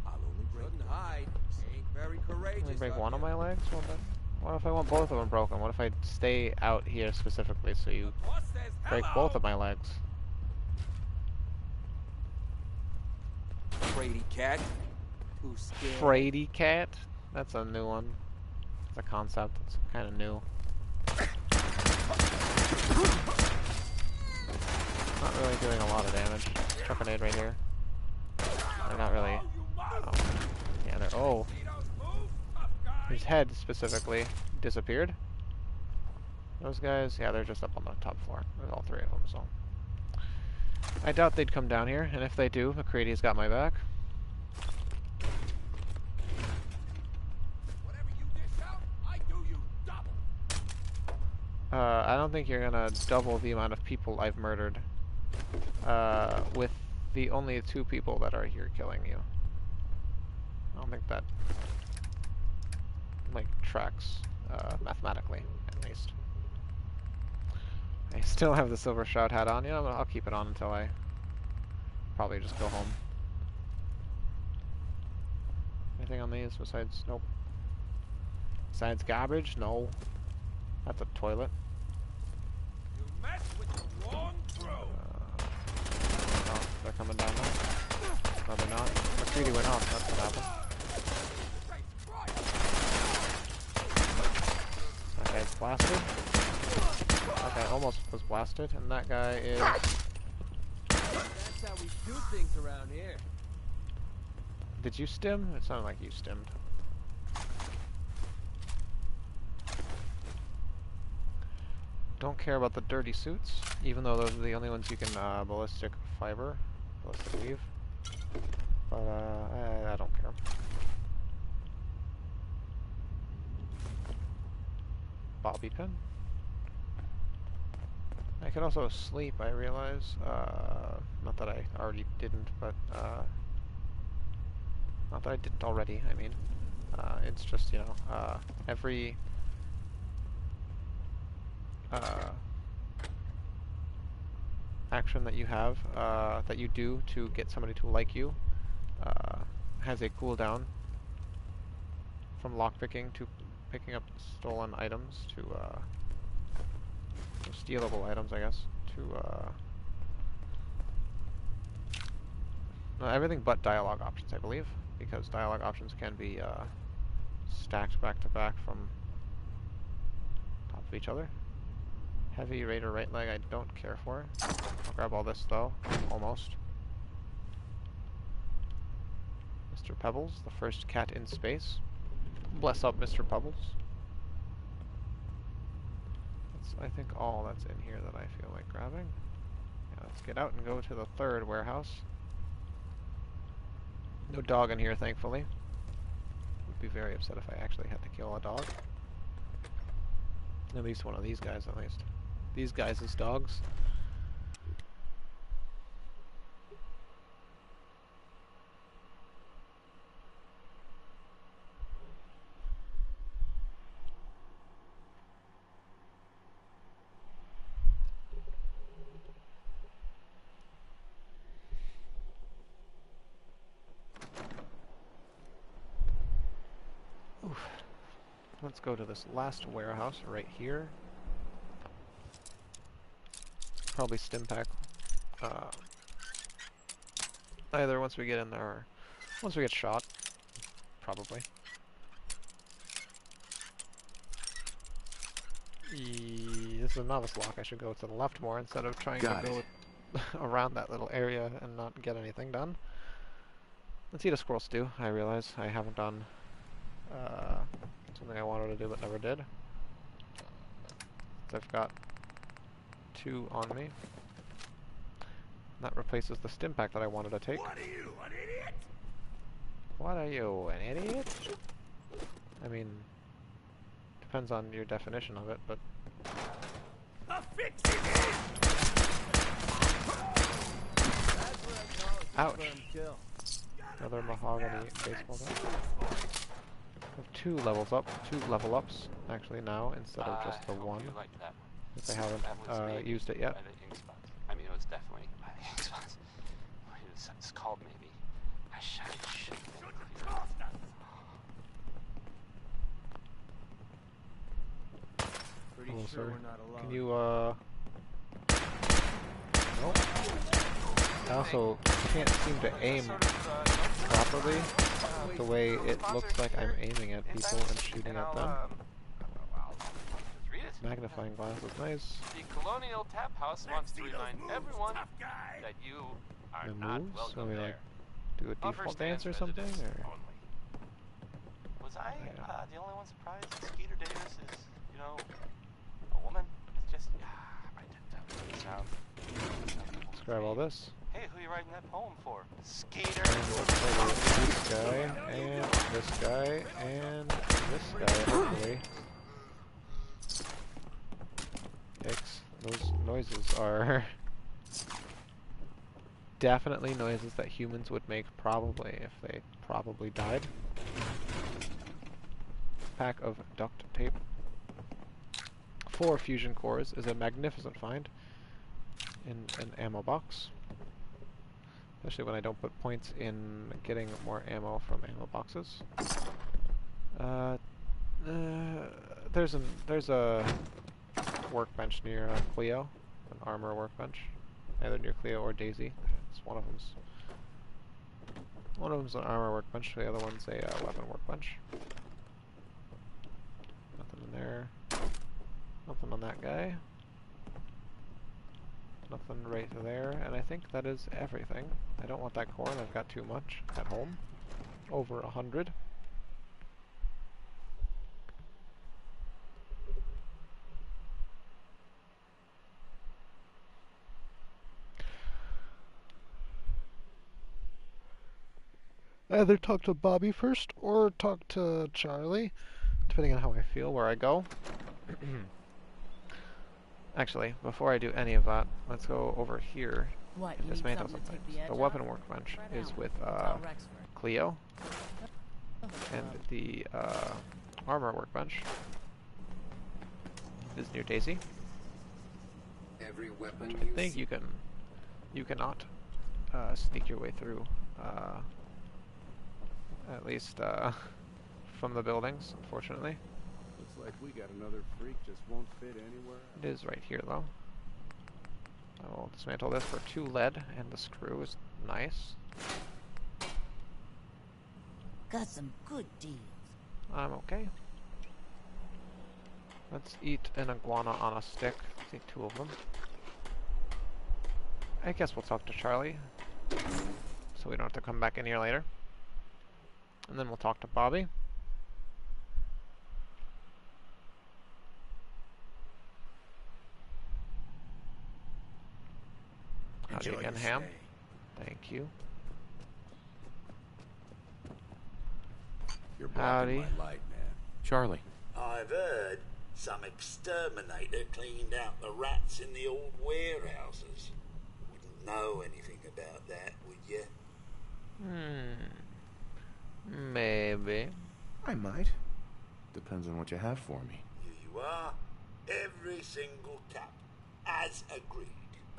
I'll only break hide. Ain't very courageous. Only break one of my legs? What if I want both of them broken? What if I stay out here specifically so you break both of my legs? Fraidy cat. Who's scared? Fraidy cat? That's a new one. It's a concept. It's kind of new. Not really doing a lot of damage. Chuck a nade right here. They're not really. Oh. Yeah, they're. Oh. His head specifically disappeared. Those guys, yeah, they're just up on the top floor. There's all three of them, so. I doubt they'd come down here, and if they do, McCready's got my back. I don't think you're gonna double the amount of people I've murdered with the only 2 people that are here killing you. I don't think that like tracks mathematically, at least. I still have the Silver Shroud hat on. You know, I'll keep it on until I probably just go home. Anything on these besides? Nope. Besides garbage? No. That's a toilet. You met with the wrong throw. Oh, they're coming down now. No, they're not. McCready went off. That's what happened. That guy's blasted. That guy almost was blasted, and that guy is... That's how we do things around here. Did you stim? It sounded like you stimmed. Don't care about the dirty suits, even though those are the only ones you can ballistic weave. But I don't care. Bobby pin. I could also sleep, I realize. Not that I already didn't, but not that I didn't already, I mean. It's just, you know, every action that you have, that you do to get somebody to like you, has a cooldown from lockpicking to picking up stolen items to, stealable items, I guess, to, no, everything but dialogue options, I believe, because dialogue options can be, stacked back to back from top of each other. Heavy Raider right leg I don't care for. I'll grab all this though, almost. Mr. Pebbles, the first cat in space. Bless up, Mr. Pebbles. That's, I think, all that's in here that I feel like grabbing. Yeah, let's get out and go to the 3rd warehouse. No dog in here, thankfully. Would be very upset if I actually had to kill a dog. At least one of these guys, at least. These guys as dogs. Oof. Let's go to this last warehouse right here. Probably Stimpak. Either once we get in there or once we get shot. Probably. This is a novice lock. I should go to the left more instead of trying to go around that little area and not get anything done. Let's eat a squirrel stew. I realize I haven't done something I wanted to do but never did. I've got 2 on me. That replaces the Stimpak that I wanted to take. What are you, an idiot? What are you, an idiot? I mean, depends on your definition of it, but... Ouch! Another mahogany baseball bat. I have 2 levels up, 2 level ups, actually now, instead of just the 1. If I haven't used it yet. I mean, it was definitely by the ink spots. It's called maybe. I should Pretty Hello, sure sir. we're not alone. Can you, Nope. I also can't seem to aim properly the way it looks like I'm aiming at people and shooting at them. Magnifying glass is nice. The Colonial Tap House wants to remind everyone that you are not welcome So we there. like do a default dance or something, or? Was I the only one surprised that Skeeter Davis is, you know, a woman? just I did that south. Let's grab all this. Hey, who are you writing that poem for? Skater. And let's go to this guy, and this guy, and this guy, hopefully. Yikes. Those noises are definitely noises that humans would make probably if they probably died. Pack of duct tape. 4 fusion cores is a magnificent find in an ammo box. Especially when I don't put points in getting more ammo from ammo boxes. There's a workbench near Cleo, an armor workbench, either near Cleo or Daisy. It's one of them's an armor workbench. The other one's a weapon workbench. Nothing in there. Nothing on that guy. Nothing right there, and I think that is everything. I don't want that corn, I've got too much at home. Over 100. Either talk to Bobby first, or talk to Charlie, depending on how I feel, where I go. Actually, before I do any of that, let's go over here What, and you need dismantle something some to take things. the edge The off? weapon workbench is with Cleo, and the armor workbench is near Daisy. Every weapon I think you cannot sneak your way through, at least from the buildings, unfortunately. Looks like we got another freak just won't fit anywhere else. It is right here, though. I will dismantle this for 2 lead, and the screw is nice. Got some good deals. I'm okay. Let's eat an iguana on a stick. Let's eat 2 of them. I guess we'll talk to Charlie, so we don't have to come back in here later. And then we'll talk to Bobby. Howdy Enjoy again, your Ham. stay. Thank you. You're blocking Howdy. my light, man. Charlie. I've heard some exterminator cleaned out the rats in the old warehouses. Wouldn't know anything about that, would you? Maybe. I might. Depends on what you have for me. Here you are. Every single cap, as agreed.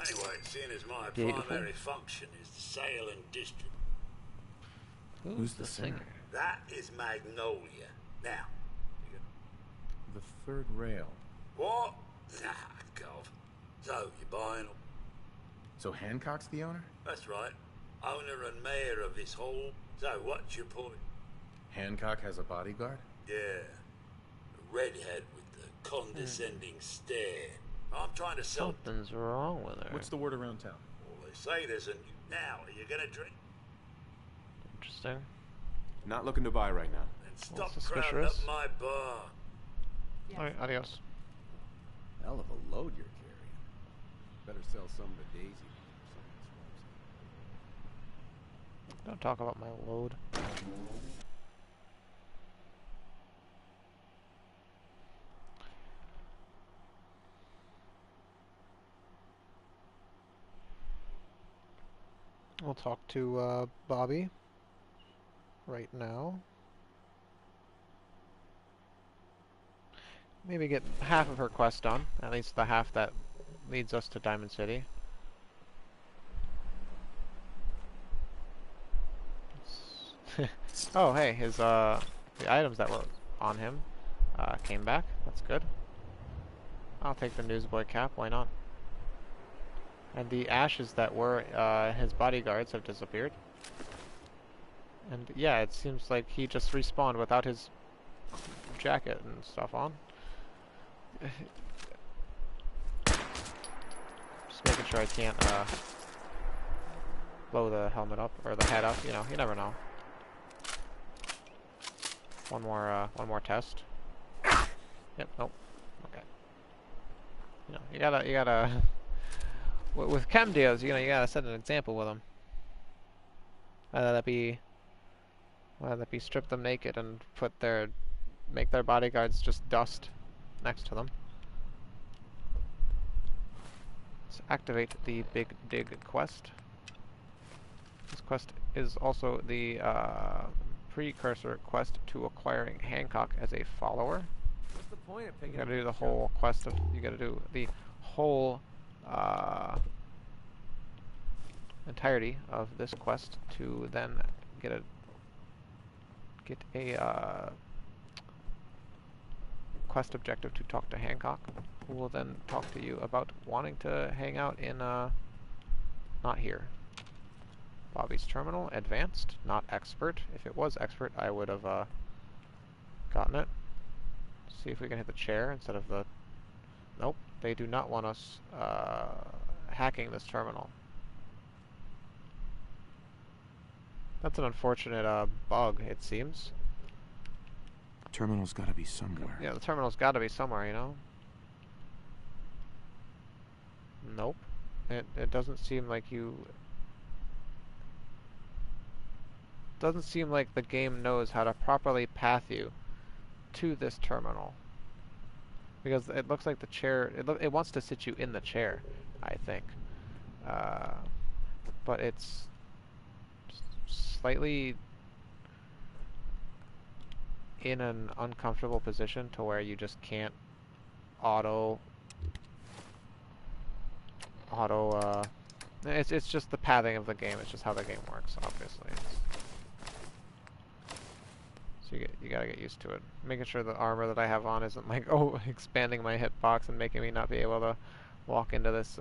Anyway, seeing as my Beautiful. primary function is the sale and distribution. Who's the singer? That is Magnolia. Now, The third rail. what? Nah, golf. So, you buying them? So Hancock's the owner? That's right. Owner and mayor of this whole... So, what's your point? Hancock has a bodyguard? Yeah. A redhead with the condescending stare. I'm trying to sell... Something's wrong with her. What's the word around town? Well, they say there's a new... Now, are you gonna drink? Interesting. Not looking to buy right now. Then stop suspicious. crowding up my bar. Alright, adios. Hell of a load you're carrying. Better sell some to Daisy. Don't talk about my load. We'll talk to Bobby right now. Maybe get half of her quest done, at least the half that leads us to Diamond City. Oh, hey, his the items that were on him came back. That's good. I'll take the newsboy cap. Why not? And the ashes that were his bodyguards have disappeared. And yeah, it seems like he just respawned without his jacket and stuff on. Just making sure I can't blow the helmet up or the head up. You know, you never know. One more test. Yep. Nope. Okay. You gotta, with chem deals, you gotta set an example with them. Whether that be strip them naked and make their bodyguards just dust next to them. Let's activate the Big Dig quest. This quest is also the precursor quest to acquiring Hancock as a follower. What's the point of picking You up gotta do that the whole quest of, you gotta do the whole entirety of this quest to then get a quest objective to talk to Hancock, who will then talk to you about wanting to hang out in not here. Bobby's Terminal, advanced, not expert. If it was expert, I would have gotten it. See if we can hit the chair instead of the... Nope, they do not want us hacking this terminal. That's an unfortunate bug, it seems. Terminal's gotta be somewhere. Yeah, the terminal's gotta be somewhere, you know? Nope. It doesn't seem like you... Doesn't seem like the game knows how to properly path you to this terminal. Because it looks like the chair... It wants to sit you in the chair, I think. But it's slightly in an uncomfortable position to where you just can't it's just the pathing of the game. It's just how the game works, obviously. So you gotta get used to it. Making sure the armor that I have on isn't like, oh, expanding my hitbox and making me not be able to walk into this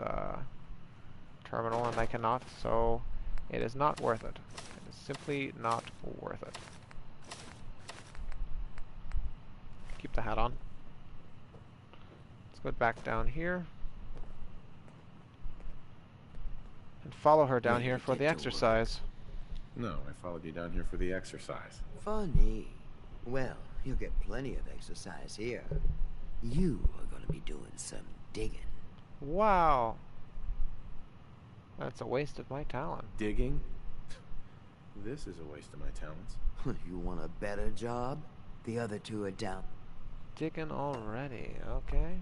terminal, and I cannot, so it is not worth it. It is simply not worth it. Keep the hat on. Let's go back down here. And follow her down here for the exercise. No, I followed you down here for the exercise. Funny. Well, you'll get plenty of exercise here. You are going to be doing some digging. Wow. That's a waste of my talent. Digging? This is a waste of my talents. You want a better job? The other two are down. Digging already, okay.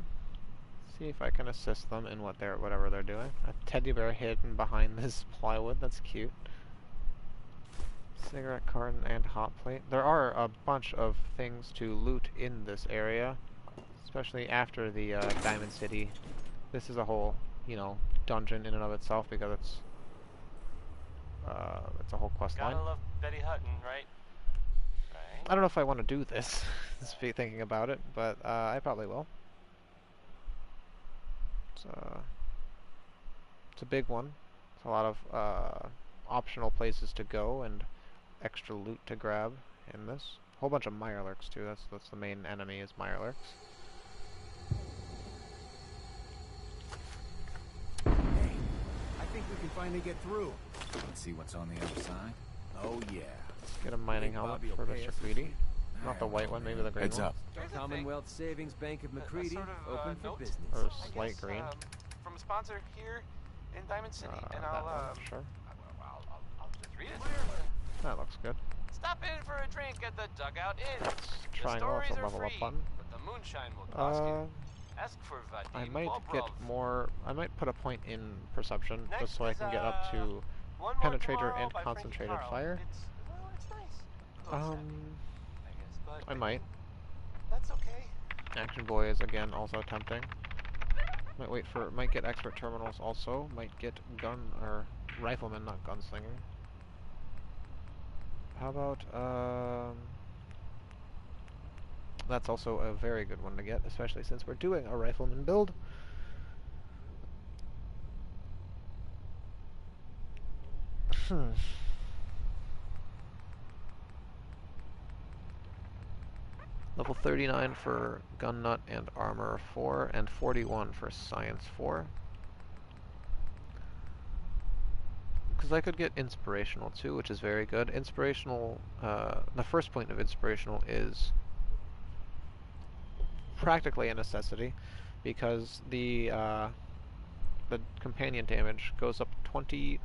See if I can assist them in whatever they're doing. A teddy bear hidden behind this plywood, that's cute. Cigarette carton and hot plate. There are a bunch of things to loot in this area, especially after the Diamond City. This is a whole, dungeon in and of itself because it's a whole quest line. Gotta love Betty Hutton, right? I don't know if I want to do this, just be thinking about it, but I probably will. It's a big one. It's a lot of optional places to go and extra loot to grab in this. A whole bunch of Mirelurks too. That's the main enemy is Mirelurks. Hey, I think we can finally get through. Let's see what's on the other side. Oh yeah. Get a mining helmet for Mr. Greedy. Not the white one, maybe the green Heads one. up. Commonwealth Savings Bank of McCready, open for business. Or slight green. From a sponsor here in Diamond City, and that I'll one, sure. I'll just read it. That looks good. Stop in for a drink at the Dugout Inn. Triangle, the it's a stories are level up free, button. but the moonshine will cost you. Ask for I Vadim might get Bobrov. more. I might put a point in perception Next just so I is, can get up to One More penetrator Tomorrow and by Frankie concentrated Carl. fire. It's nice. I guess, but I might. that's okay. Action Boy is again also tempting. Might get expert terminals also. Might get gun or rifleman, not gunslinger. How about that's also a very good one to get, especially since we're doing a rifleman build. Level 39 for Gun Nut and Armor 4, and 41 for Science 4. Because I could get Inspirational too, which is very good. Inspirational, the first point of Inspirational is practically a necessity, because the companion damage goes up 20%,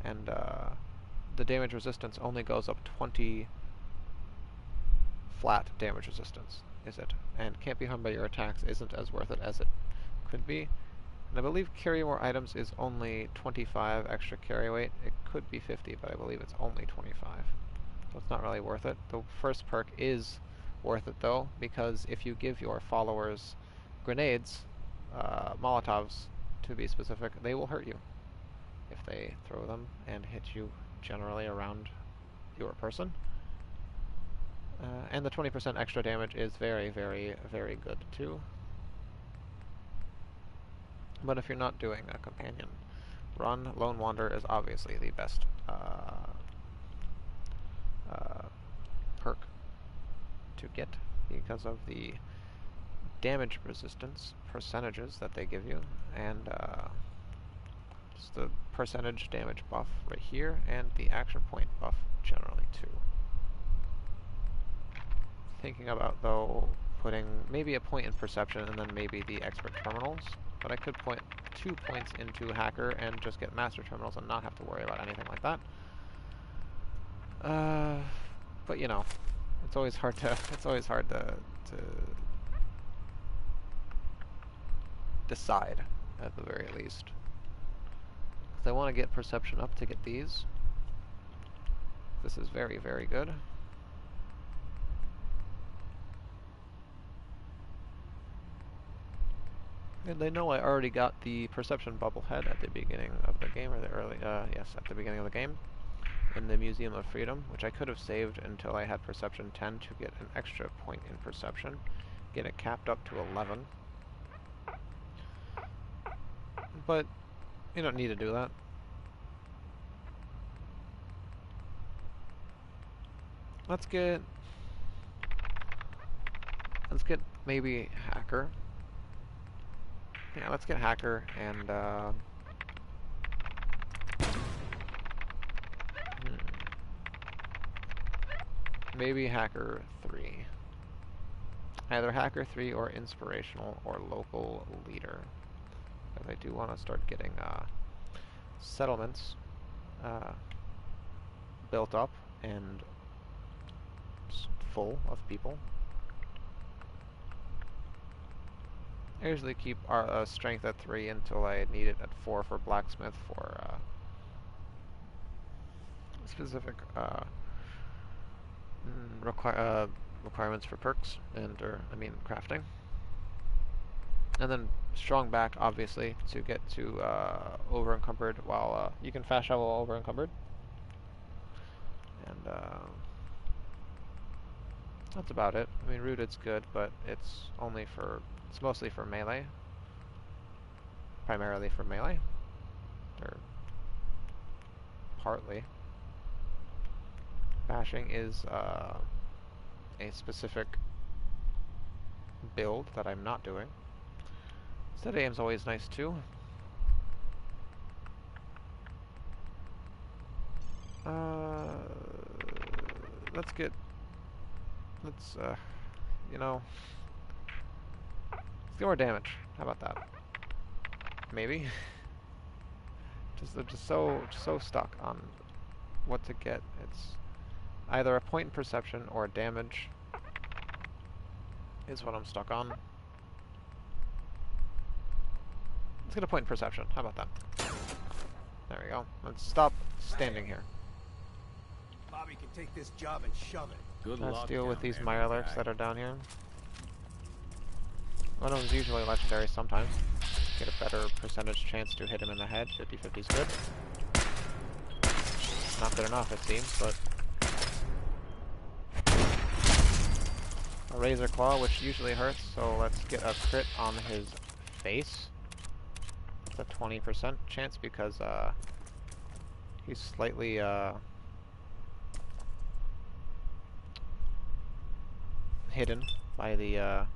and the damage resistance only goes up 20 flat damage resistance, is it? And can't be harmed by your attacks isn't as worth it as it could be. And I believe carry more items is only 25 extra carry weight. It could be 50, but I believe it's only 25. So it's not really worth it. The first perk is worth it though, because if you give your followers grenades, Molotovs to be specific, they will hurt you if they throw them and hit you generally around your person. And the 20% extra damage is very, very, very good too. But if you're not doing a companion run, Lone Wanderer is obviously the best perk to get because of the damage resistance percentages that they give you, and just the percentage damage buff right here, and the action point buff generally too. Thinking about, though, putting maybe a point in perception and then maybe the expert terminals, but I could put 2 points into hacker and just get master terminals and not have to worry about anything like that. But you know, it's always hard to decide at the very least. Because I want to get perception up to get these. This is very, very good. And I know I already got the perception bubblehead at the beginning of the game, or the early, yes, at the beginning of the game, in the Museum of Freedom, which I could have saved until I had perception 10 to get an extra point in perception, get it capped up to 11. But you don't need to do that. Let's get maybe hacker. Yeah, let's get hacker and maybe hacker 3. Either hacker 3 or inspirational or local leader. Because I do want to start getting settlements built up and full of people. I usually keep our strength at 3 until I need it at 4 for blacksmith for specific requirements for perks and, crafting. And then strong back, obviously, to get to over encumbered while you can fast travel over encumbered. And that's about it. I mean, rooted's good, but it's mostly for melee. Primarily for melee. Or partly. Bashing is a specific build that I'm not doing. Steady aim's always nice too. Let's get more damage. How about that? Maybe. just so stuck on what to get. It's either a point in perception or damage is what I'm stuck on. Let's get a point in perception. How about that? There we go. Let's stop standing here. Bobby can take this job and shove it. Let's deal with these Mirelurks that are down here. One of them's usually legendary sometimes. Get a better percentage chance to hit him in the head. 50-50 is good. Not good enough, it seems, but... a Razor Claw, which usually hurts, so let's get a crit on his face. It's a 20% chance because he's slightly hidden by the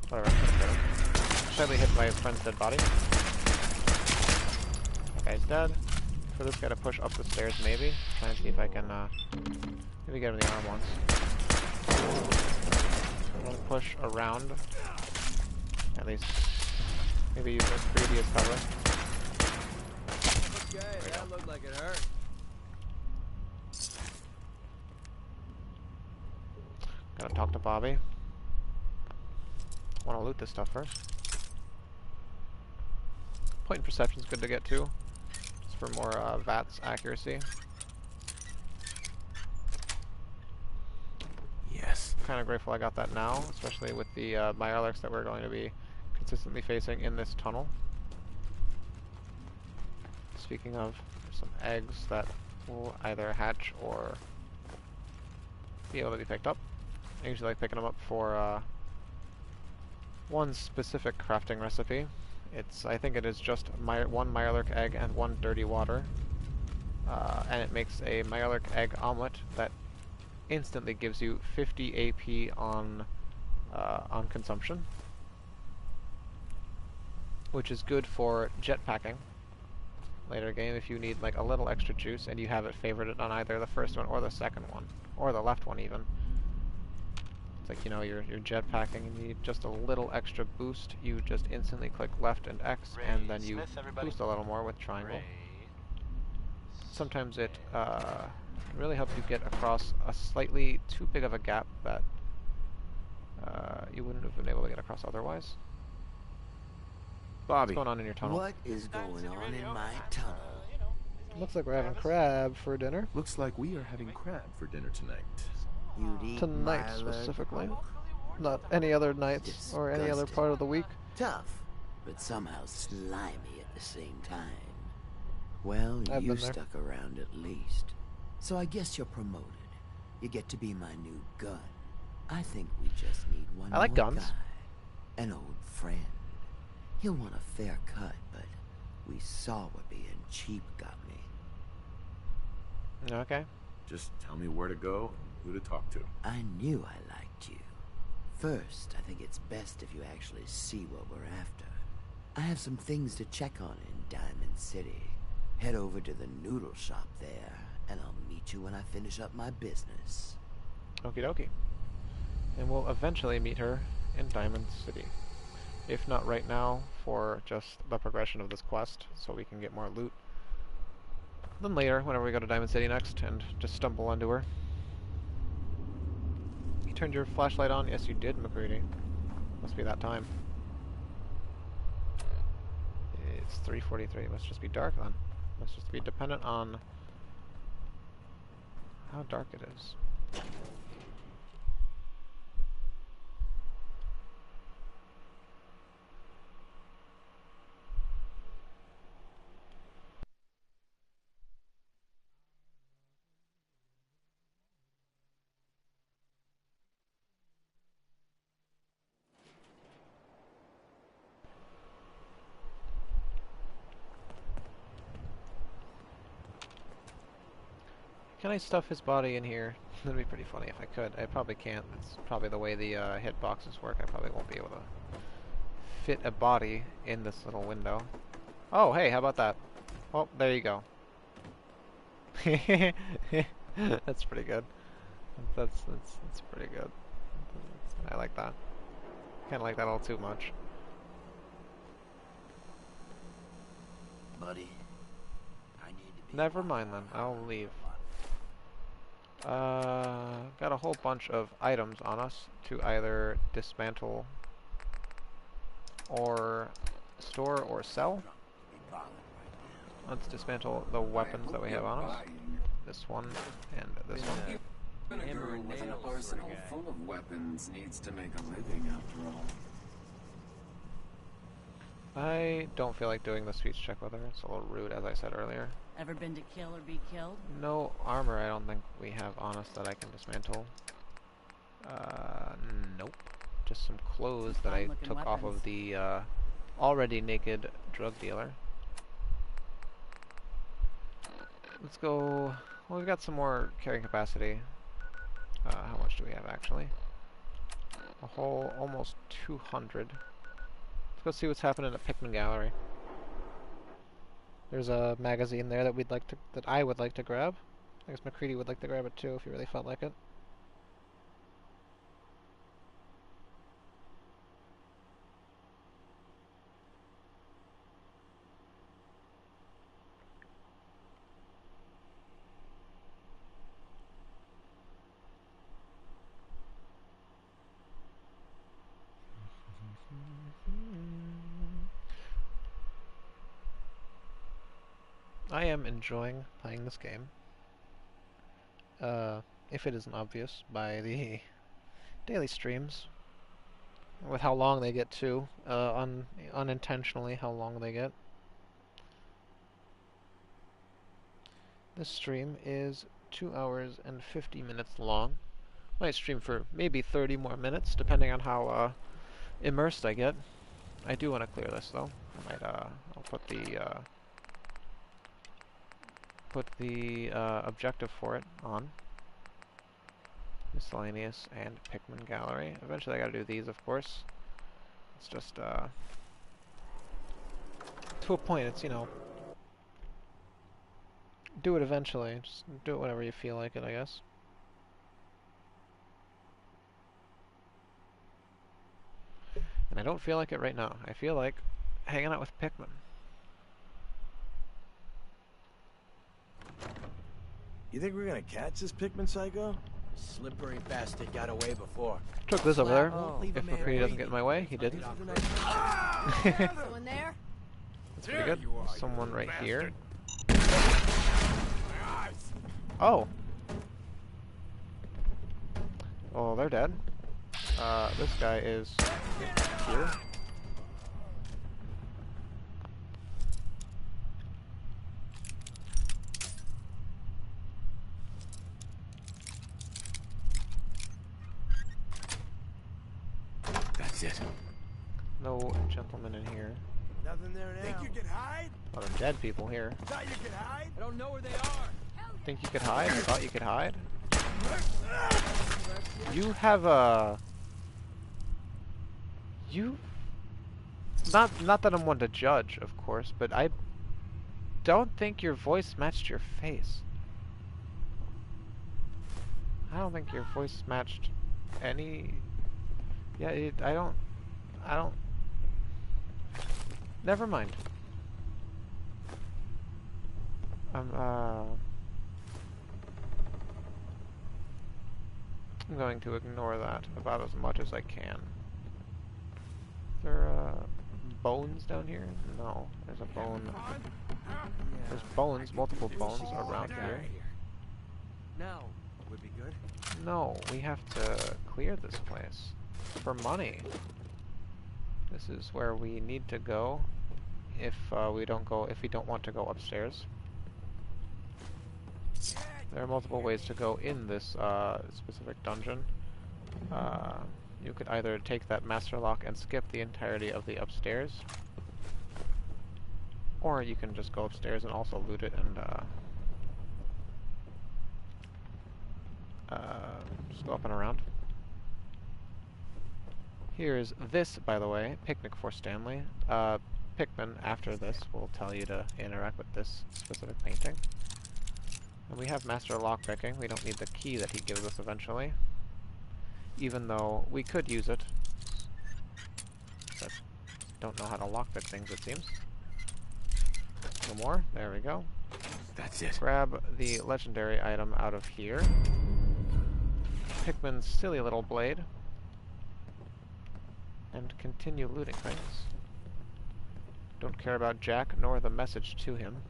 whatever. Slightly hit by his friend's dead body. That guy's dead. For this guy to push up the stairs, maybe. Try and see if I can maybe get him in the arm once. I'm gonna push around at least. Maybe use McCready as cover. Okay, that looked like it hurt. Gotta talk to Bobby. Wanna loot this stuff first. Point and perception's good to get too. Just for more VATS accuracy. Yes. Kinda grateful I got that now, especially with the Mirelurks that we're going to be consistently facing in this tunnel. Speaking of, there's some eggs that will either hatch or be able to be picked up. I usually like picking them up for one specific crafting recipe. I think it is just one Mirelurk egg and one dirty water. And it makes a Mirelurk egg omelet that instantly gives you 50 AP on consumption, which is good for jetpacking later game if you need like a little extra juice and you have it favorited on either the first one or the second one, or the left one even. It's like, you know, you're jetpacking and you need just a little extra boost, you just instantly click left and X, and then you boost a little more with triangle. Sometimes it can really help you get across a slightly too big of a gap that you wouldn't have been able to get across otherwise. Bobby. What's going on in your tunnel? What is going on in my tunnel? Looks like we're having crab for dinner. Looks like we are having crab for dinner tonight. You'd eat Tonight Mirelurk? specifically. Not any other nights or any other part of the week. Tough, but somehow slimy at the same time. Well, I've you been there. stuck around at least. So I guess you're promoted. You get to be my new gun. I think we just need one I like more guns. guy. An old friend. He'll want a fair cut, but we saw what being cheap got me. Okay. Just tell me where to go and who to talk to. I knew I liked you. First, I think it's best if you actually see what we're after. I have some things to check on in Diamond City. Head over to the noodle shop there, and I'll meet you when I finish up my business. Okie dokie. And we'll eventually meet her in Diamond City. If not right now, for just the progression of this quest, so we can get more loot. Then later, whenever we go to Diamond City next, and just stumble onto her. You turned your flashlight on? Yes, you did, McCready. Must be that time. It's 3:43. It must just be dark then. Must just be dependent on how dark it is. Can I stuff his body in here? That'd be pretty funny if I could. I probably can't. That's probably the way the hitboxes work. I probably won't be able to fit a body in this little window. Oh, hey, how about that? Oh, there you go. That's pretty good. That's pretty good. I like that. Kind of like that a little too much. Buddy, I need to be... Never mind then. I'll leave. Got a whole bunch of items on us to either dismantle or store or sell. Let's dismantle the weapons that we have on us. This one and this one. Vinegar with an arsenal full of weapons needs to make a living after all. I don't feel like doing the speech check with her. It's a little rude, as I said earlier. Ever been to kill or be killed? No armor I don't think we have on us that I can dismantle. Nope. Just some clothes that I took off of the already naked drug dealer. Let's go... Well, we've got some more carrying capacity. How much do we have, actually? A whole almost 200. Let's go see what's happening at Pikmin Gallery. There's a magazine there that I would like to grab. I guess McCready would like to grab it too if he really felt like it. I am enjoying playing this game. If it isn't obvious by the daily streams, with how long they get too, unintentionally how long they get. This stream is 2 hours and 50 minutes long. Might stream for maybe 30 more minutes, depending on how immersed I get. I do want to clear this though. I might I'll put the objective for it on. Miscellaneous and Pikmin Gallery. Eventually I gotta do these, of course. It's just to a point, it's, you know, do it eventually. Just do it whenever you feel like it, I guess. And I don't feel like it right now. I feel like hanging out with Pikmin. You think we're gonna catch this Pikmin psycho? Slippery bastard got away before. Took this over there. If McCready doesn't get in my way, he didn't. Someone there? That's pretty good. Someone right here. Oh. Oh, they're dead. This guy is here. That's it. No gentleman in here. Nothing there now. Think you can hide? A lot of dead people here. Thought you could hide? I don't know where they are. Think you could hide? I thought you could hide. You have a... You... Not that I'm one to judge, of course, but I don't think your voice matched your face. I don't think your voice matched any... Yeah, I don't... Never mind. I'm going to ignore that about as much as I can. There bones down here? No, there's a bone. There's bones, multiple bones around here. Now would be good. No, we have to clear this place for money. This is where we need to go if we don't want to go upstairs. There are multiple ways to go in this specific dungeon. You could either take that master lock and skip the entirety of the upstairs, or you can just go upstairs and also loot it and just go up and around. Here's this, by the way, Picnic for Stanley. Pikmin, after this, will tell you to interact with this specific painting. And we have master lockpicking. We don't need the key that he gives us eventually, even though we could use it. But don't know how to lockpick things, it seems. No more. There we go. That's it. Grab the legendary item out of here. Pikmin's silly little blade. And continue looting things. Don't care about Jack nor the message to him.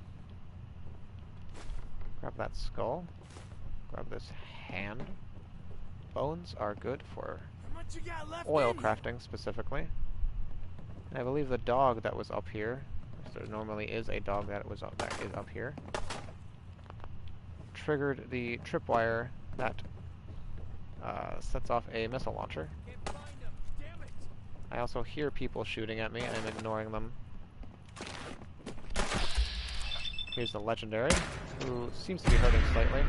Grab that skull. Grab this hand. Bones are good for oil crafting specifically. And I believe the dog that was up here, there normally is a dog that is up here, triggered the tripwire that sets off a missile launcher. I also hear people shooting at me, and I'm ignoring them. Here's the legendary, who seems to be hurting slightly.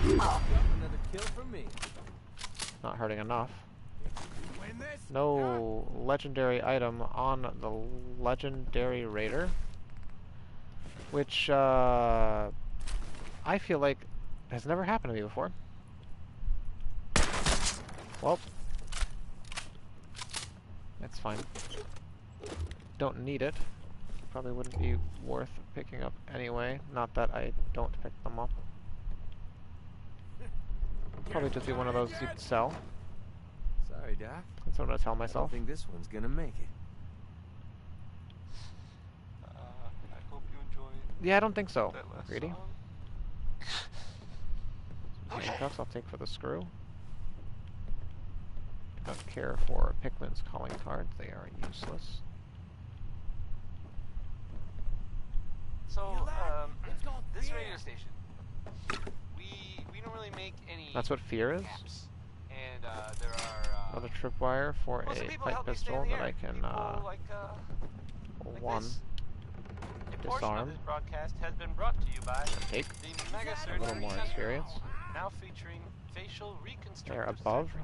Another kill from me. Not hurting enough. No legendary item on the legendary raider, which I feel like has never happened to me before. Well, that's fine. Don't need it. Probably wouldn't be worth picking up anyway. Not that I don't pick them up. Probably just be one of those you'd sell. Sorry, Doc. That's what I'm gonna tell myself. I don't think this one's gonna make it. I hope you enjoyed Yeah, I don't think so. Greedy. Handcuffs I'll take for the screw. Do not care for Pikmin's calling cards. They are useless. So, this radio station, we don't really make any. That's what fear is. Gaps. And there are another tripwire for a pipe pistol that I can one portion of disarm. this broadcast has been brought to you by Take the Mega a little more experience. Now featuring facial reconstructive There above. surgery.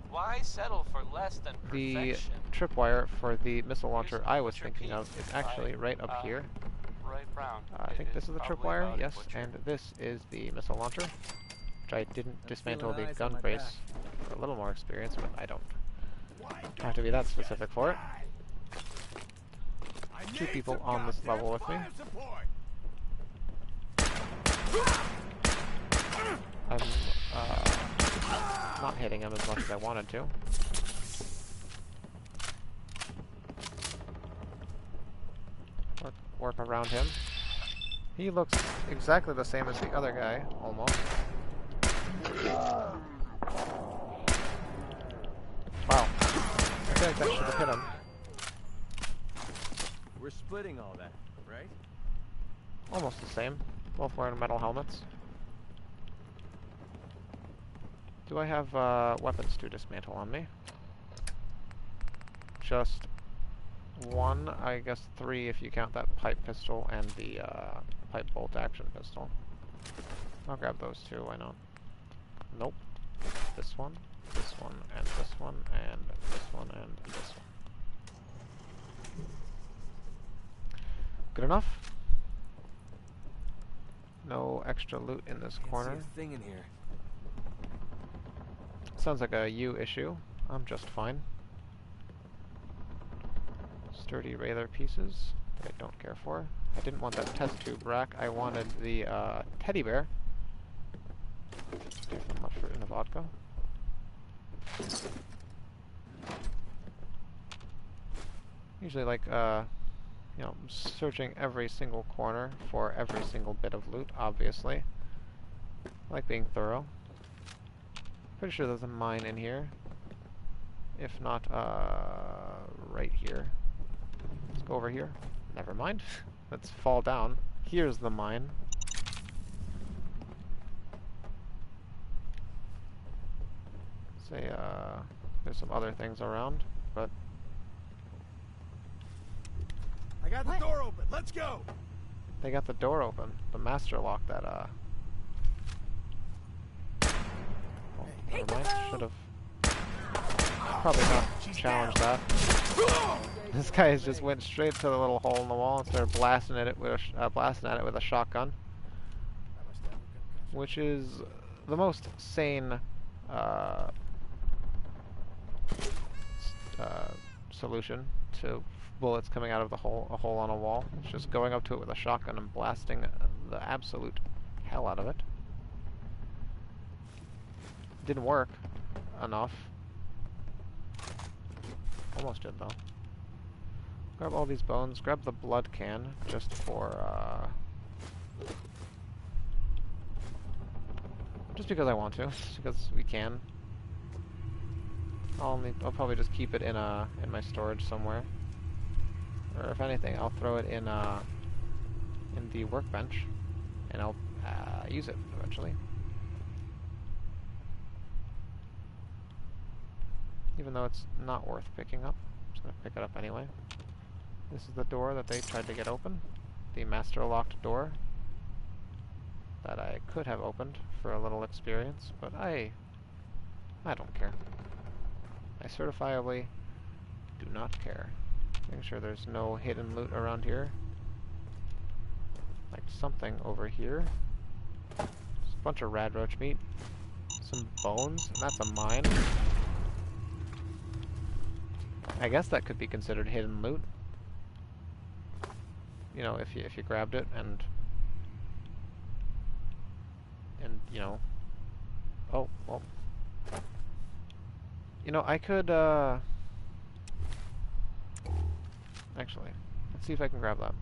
Why settle for less than The perfection? tripwire for the missile launcher I was thinking of is actually right up here. Right round. I think this is the tripwire, yes, and this is the missile launcher, which I didn't dismantle the gun brace for a little more experience, but I don't have to be that specific for it. 2 people on this level with me. I'm not hitting him as much as I wanted to. Work around him. He looks exactly the same as the other guy, almost. Wow. I feel like that should have hit him. We're splitting all that, right? Almost the same. Both wearing metal helmets. Do I have weapons to dismantle on me? Just 1, I guess 3 if you count that pipe pistol and the pipe bolt action pistol. I'll grab those 2, why not? Nope. This one, and this one, and this one, and this one. Good enough? No extra loot in this corner. Can't see a thing in here. Sounds like a you issue. I'm just fine. Sturdy Railer pieces that I don't care for. I didn't want that test tube rack. I wanted the teddy bear. Different much fruit in the vodka. Usually like you know, searching every single corner for every single bit of loot, obviously. I like being thorough. Pretty sure there's a mine in here. If not, right here. Let's go over here. Never mind. Let's fall down. Here's the mine. Say, there's some other things around, but... I got the door open. Let's go. They got the door open. The master lock that, oh, never mind. Should have probably not challenged that. This guy just went straight to the little hole in the wall and started blasting at it with a shotgun, which is the most sane solution to bullets coming out of a hole on a wall. It's just going up to it with a shotgun and blasting the absolute hell out of it. Didn't work enough. Almost did though. Grab all these bones. Grab the blood can just for just because I want to. Just because we can. I'll probably just keep it in my storage somewhere. Or if anything, I'll throw it in the workbench, and I'll use it eventually. Even though it's not worth picking up, I'm just gonna pick it up anyway. This is the door that they tried to get open, the master locked door that I could have opened for a little experience, but I don't care. I certifiably do not care. Making sure there's no hidden loot around here. Like something over here. Just a bunch of rad roach meat. Some bones, and that's a mine. I guess that could be considered hidden loot. You know, if you grabbed it and you know, oh well. You know, I could actually, let's see if I can grab that.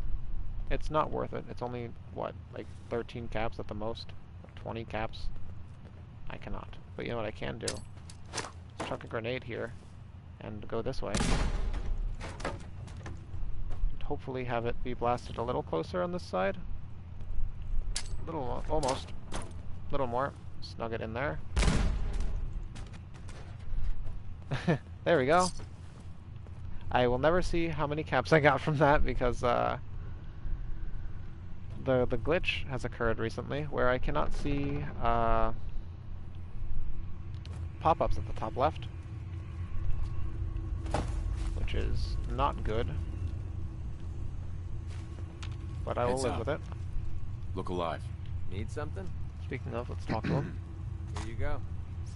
It's not worth it. It's only, what, like 13 caps at the most? 20 caps? I cannot. But you know what I can do? Let's chuck a grenade here and go this way. And hopefully have it be blasted a little closer on this side. Almost. A little more. Snug it in there. There we go. I will never see how many caps I got from that because the glitch has occurred recently where I cannot see pop-ups at the top left, which is not good, but I will live with it. Look alive. Need something? Speaking of, let's talk to him. Here you go.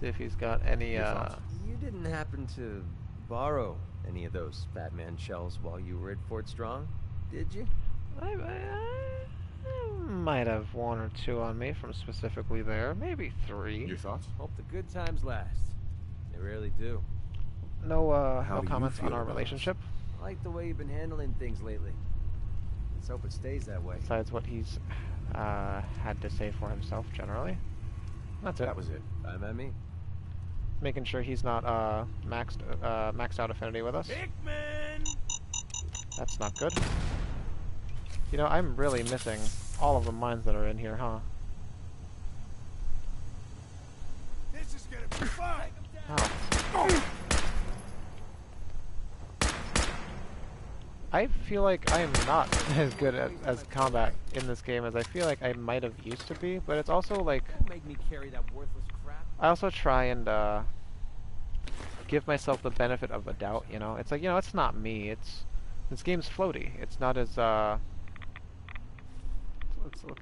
See if he's got any You didn't happen to borrow any of those Batman shells while you were at Fort Strong, did you? I might have one or two on me from specifically there. Maybe 3. Your thoughts? Hope the good times last. They rarely do. No comments on our relationship. I like the way you've been handling things lately. Let's hope it stays that way. Besides what he's had to say for himself, generally. That's it. That was it. Fine by me. Making sure he's not maxed out affinity with us. Hickman! That's not good. You know, I'm really missing all of the mines that are in here, huh? This is gonna be fun! Oh. I feel like I am not as good as combat in this game as I feel like I might have used to be, but it's also like... Don't make me carry that worthless crap. I also try and give myself the benefit of the doubt, you know? It's like, you know, it's not me, this game's floaty. It's not as,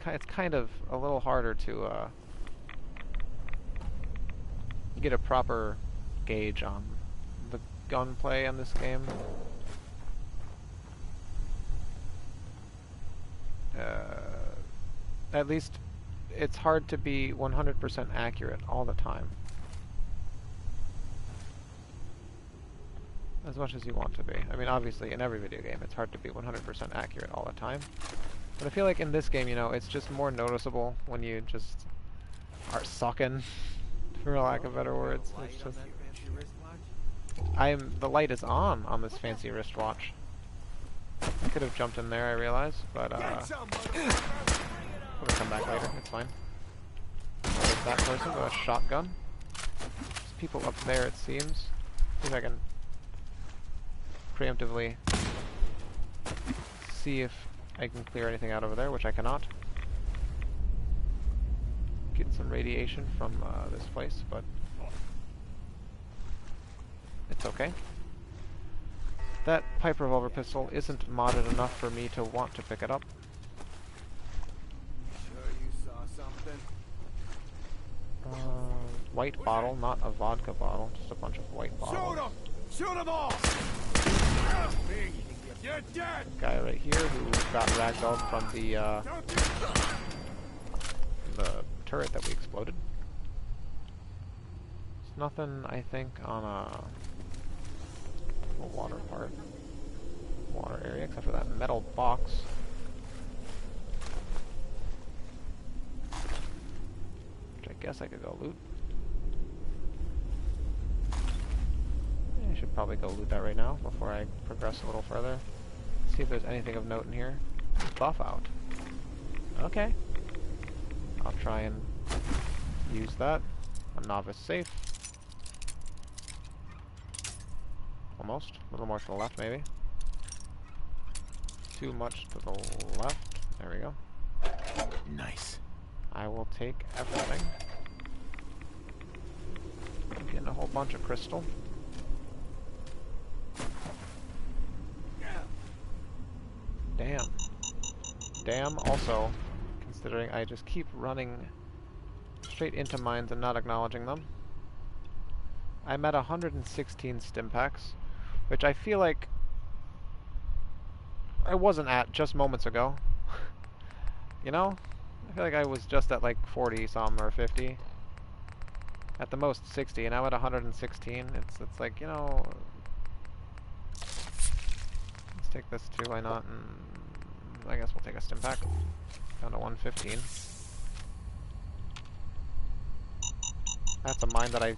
it's kind of a little harder to, get a proper gauge on the gunplay in this game. At least it's hard to be 100% accurate all the time. As much as you want to be. I mean, obviously, in every video game, it's hard to be 100% accurate all the time. But I feel like in this game, you know, it's just more noticeable when you just are sucking, for lack of better words. It's just... the light is on this fancy wristwatch. I could have jumped in there, I realize, but we'll come back later, it's fine. There's that person with a shotgun. There's people up there, it seems. See if I can preemptively see if I can clear anything out over there, which I cannot. Get some radiation from this place, but it's okay. That pipe revolver pistol isn't modded enough for me to want to pick it up. Sure you saw something? White bottle, not a vodka bottle, just a bunch of white bottles. Shoot him! Shoot them all! You're dead! Guy right here who got ragdolled from the turret that we exploded. There's nothing, I think, on the water area, except for that metal box. Which I guess I could go loot. I should probably go loot that right now before I progress a little further. See if there's anything of note in here. Buff out. Okay. I'll try and use that. A novice safe. Almost. A little more to the left, maybe. Too much to the left. There we go. Nice. I will take everything. I'm getting a whole bunch of crystal. Damn. Damn, also, considering I just keep running straight into mines and not acknowledging them. I'm at 116 stim packs, which I feel like I wasn't at just moments ago. You know? I feel like I was just at like 40 some or 50. At the most 60, and now at 116. It's like, you know, let's take this too, why not? And I guess we'll take a stim pack. Down to 115. That's a mine that I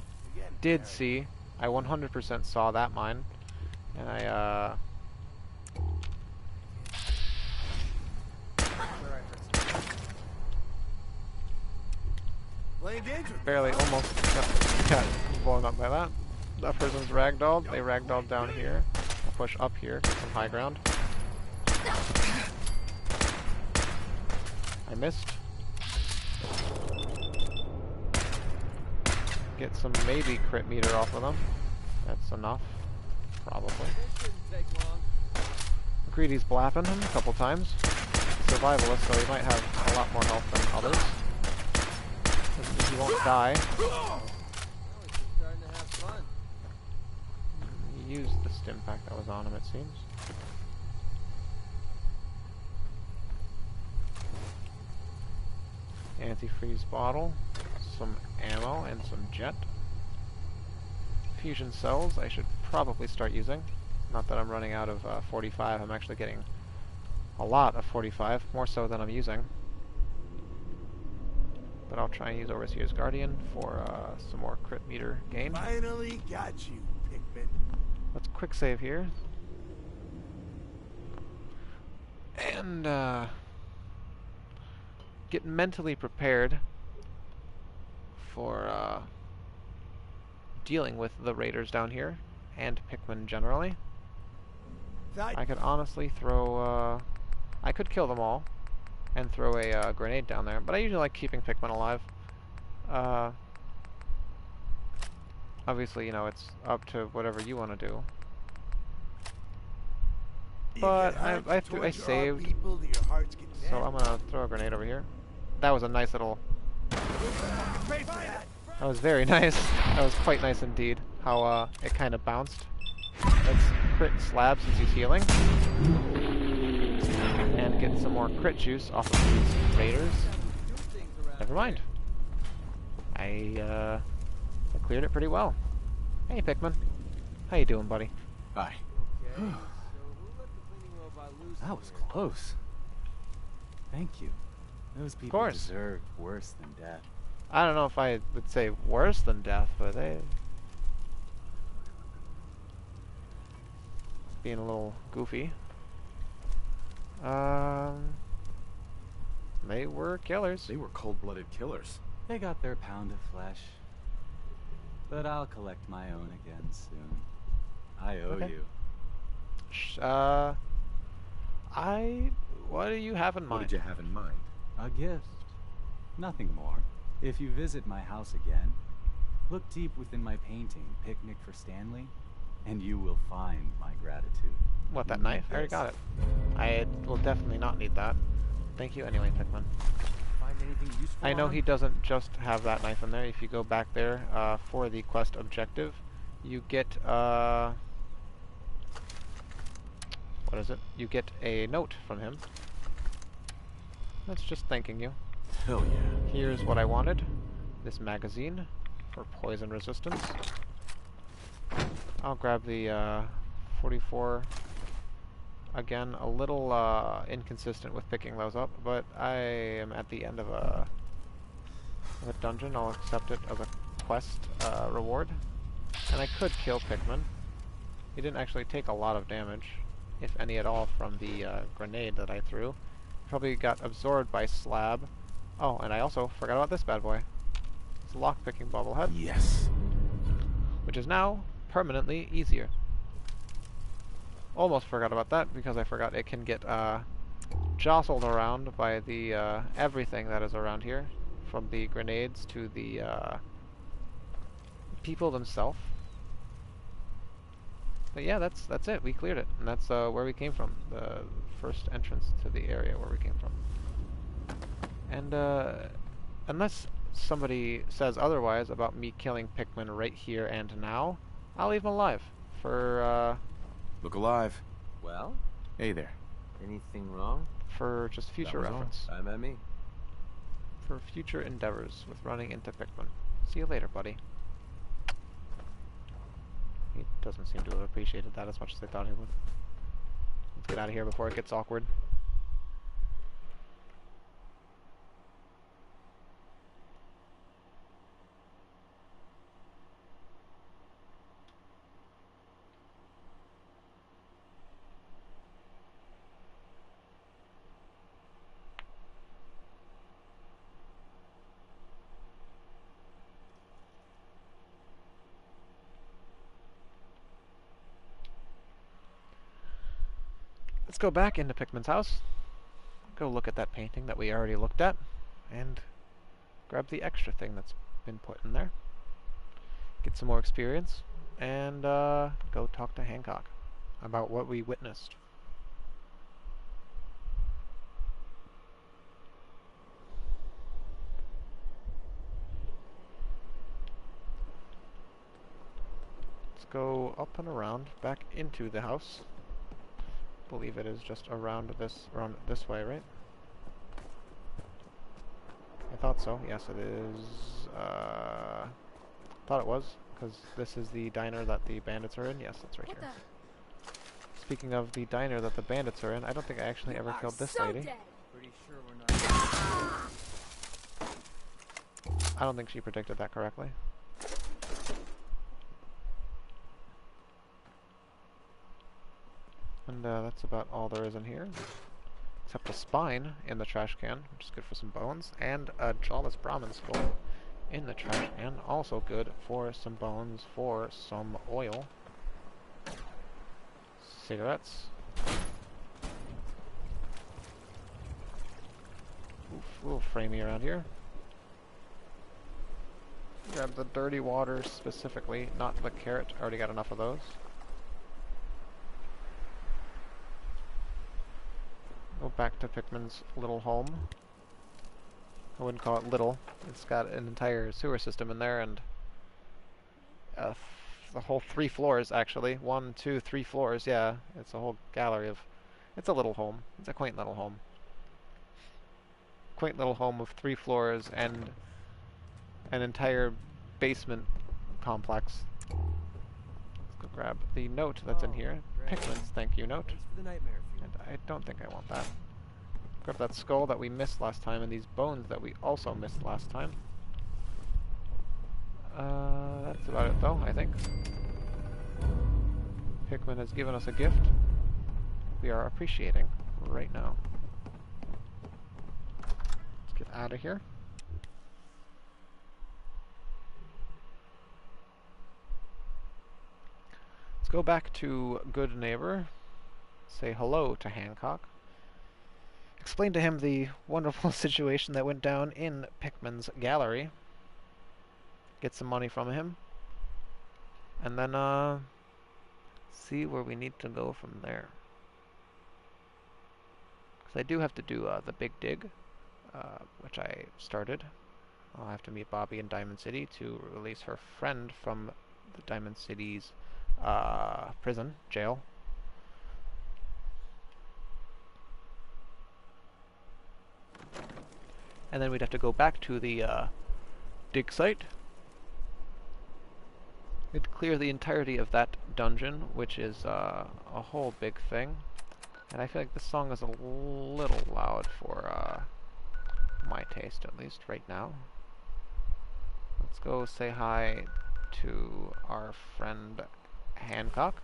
did see. I 100% saw that mine. And I, barely almost got blown up by that. That person's ragdolled. They ragdolled down here. I'll push up here, get some high ground. I missed. Get some maybe crit meter off of them. That's enough. Probably. McCready's blapping him a couple times. Survivalist, so he might have a lot more health than others. He won't die. He used the stim pack that was on him, it seems. Antifreeze bottle, some ammo, and some jet. Fusion cells I should probably start using. Not that I'm running out of 45, I'm actually getting a lot of 45, more so than I'm using. But I'll try and use Overseer's Guardian for some more crit meter gain. Finally got you, Pikmin. Let's quick save here. And get mentally prepared for dealing with the raiders down here and Pikmin generally. I could honestly throw I could kill them all and throw a grenade down there, but I usually like keeping Pikmin alive. Obviously, you know, it's up to whatever you want to do. But I saved, so I'm gonna throw a grenade over here. That was a nice little... That was very nice. That was quite nice indeed, how it kind of bounced. Let's crit Slab since he's healing. And get some more crit juice off of these raiders. Never mind. I cleared it pretty well. Hey Pikmin. How you doing, buddy? Hi. That was close. Thank you. Those people deserve worse than death. I don't know if I would say worse than death, but they... being a little goofy. They were killers. They were cold-blooded killers. They got their pound of flesh. But I'll collect my own again soon. I owe you. What do you have in mind? What did you have in mind? A gift. Nothing more. If you visit my house again, look deep within my painting, Picnic for Stanley, and you will find my gratitude. What, that knife? I already got it. I will definitely not need that. Thank you anyway, Pikmin. Find anything useful? I know he doesn't just have that knife in there. If you go back there for the quest objective, you get what is it? You get a note from him. That's just thanking you. Hell yeah. Here's what I wanted. This magazine for poison resistance. I'll grab the 44. Again, a little inconsistent with picking those up, but I am at the end of a dungeon. I'll accept it as a quest reward. And I could kill Pikmin. He didn't actually take a lot of damage, if any at all, from the grenade that I threw. Probably got absorbed by Slab. Oh, and I also forgot about this bad boy. It's a lockpicking bobblehead. Yes. Which is now permanently easier. Almost forgot about that because I forgot it can get jostled around by the everything that is around here, from the grenades to the people themselves. But yeah, that's it. We cleared it, and that's where we came from. The first entrance to the area where we came from. And unless somebody says otherwise about me killing Pikmin right here and now, I'll leave him alive for Look alive. Well? Hey there. Anything wrong? For just future reference. I'm at me. For future endeavors with running into Pikmin. See you later, buddy. He doesn't seem to have appreciated that as much as I thought he would. Let's get out of here before it gets awkward. Let's go back into Pickman's house, go look at that painting that we already looked at, and grab the extra thing that's been put in there. Get some more experience, and go talk to Hancock about what we witnessed. Let's go up and around, back into the house. I believe it is just around this way, right? I thought so. Yes, it is. Thought it was, because this is the diner that the bandits are in. Yes, that's right here. Speaking of the diner that the bandits are in, I don't think I actually ever killed this lady. Pretty sure we're not. I don't think she predicted that correctly. And that's about all there is in here. Except a spine in the trash can, which is good for some bones, and a jawless Brahmin skull in the trash can, also good for some bones, for some oil. Cigarettes. Oof, a little framey around here. Grab the dirty water specifically, not the carrot. Already got enough of those. Go back to Pickman's little home. I wouldn't call it little. It's got an entire sewer system in there, and the whole 3 floors, actually. 1, 2, 3 floors, yeah. It's a whole gallery of... It's a little home. It's a quaint little home. Quaint little home of 3 floors and an entire basement complex. Let's go grab the note that's in here. Pickman's thank you note. Thanks for the nightmare fuel. And I don't think I want that. Grab that skull that we missed last time and these bones that we also missed last time. That's about it though, I think. Pickman has given us a gift we are appreciating right now. Let's get out of here. Let's go back to Good Neighbor. Say hello to Hancock. Explain to him the wonderful situation that went down in Pickman's gallery. Get some money from him. And then, see where we need to go from there. Because I do have to do the big dig, which I started. I'll have to meet Bobby in Diamond City to release her friend from the Diamond City's prison, jail. And then we'd have to go back to the dig site. We'd clear the entirety of that dungeon, which is a whole big thing. And I feel like this song is a little loud for my taste, at least right now. Let's go say hi to our friend Hancock,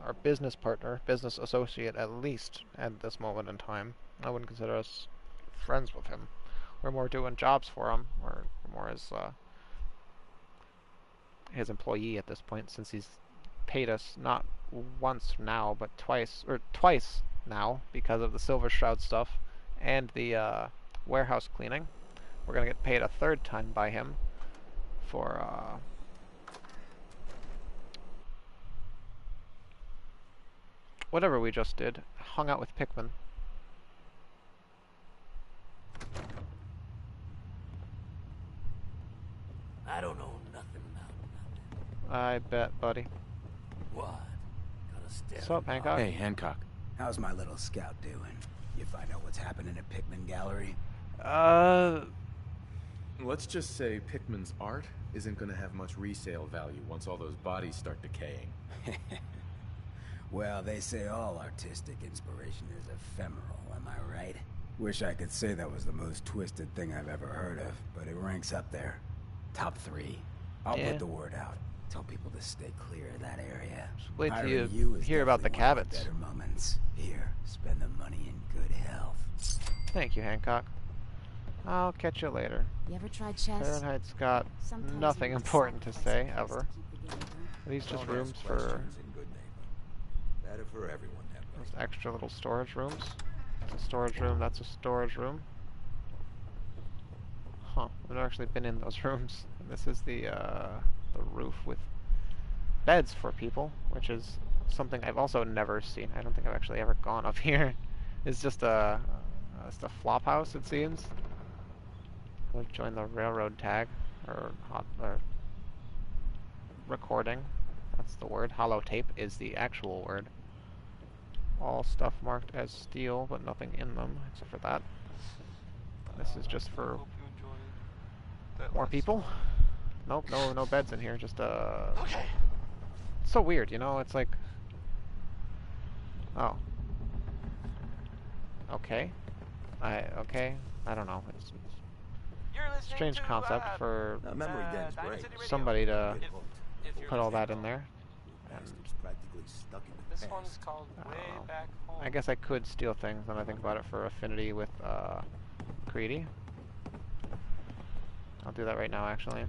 our business partner, business associate at least at this moment in time. I wouldn't consider us friends with him. We're more doing jobs for him. We're more as his employee at this point, since he's paid us not once now, but twice now, because of the Silver Shroud stuff and the warehouse cleaning. We're gonna get paid a 3rd time by him for whatever we just did. Hung out with Pickman. I don't know nothing about nothing. I bet, buddy. What? Got a step. What's up, Hancock? Hey, Hancock. How's my little scout doing? You find out what's happening at Pickman Gallery? Let's just say Pickman's art isn't gonna have much resale value once all those bodies start decaying. Well, they say all artistic inspiration is ephemeral, am I right? Wish I could say that was the most twisted thing I've ever heard of, but it ranks up there. Top 3. I'll put the word out. Tell people to stay clear of that area. Just wait till you hear about the Cabots. Better moments. Here, spend the money in good health. Thank you, Hancock. I'll catch you later. You ever tried chess? Fahrenheit's got nothing important to say, ever. Are these just rooms for... Better for everyone, Those extra little storage rooms. That's a storage room, that's a storage room. Huh, I've never actually been in those rooms. And this is the roof with beds for people, which is something I've also never seen. I don't think I've actually ever gone up here. It's just a flop house, it seems. I've joined the railroad tag, or recording. That's the word. Holotape is the actual word. All stuff marked as steel, but nothing in them, except for that. This is just for more people. Nope, no beds in here. Just Okay. It's so weird, you know. It's like, oh, okay, okay. I don't know. It's a strange concept for memory den's great. somebody to If you're put all that listening, in there. Bastard's practically stuck in the This past. one's called Way Back Home. I guess I could steal things when I think about it for affinity with Greedy. I'll do that right now, actually.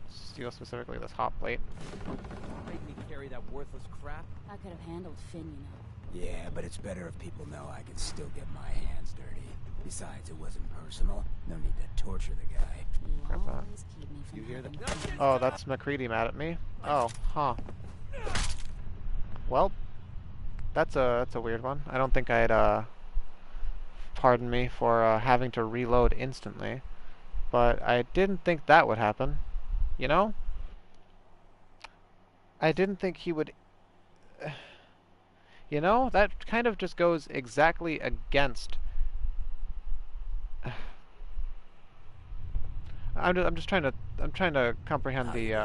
Steal specifically this hot plate. Make me carry that worthless crap. I could have handled Finn, you know. Yeah, but it's better if people know I can still get my hands dirty. Besides, it wasn't personal. No need to torture the guy. Grab that. Always keep me from You hear them? Oh, that's McCready mad at me? Oh, huh. Well, that's a weird one. I don't think I'd pardon me for having to reload instantly, but I didn't think that would happen. You know? I didn't think he would. You know, that kind of just goes exactly against. I'm just trying to comprehend the.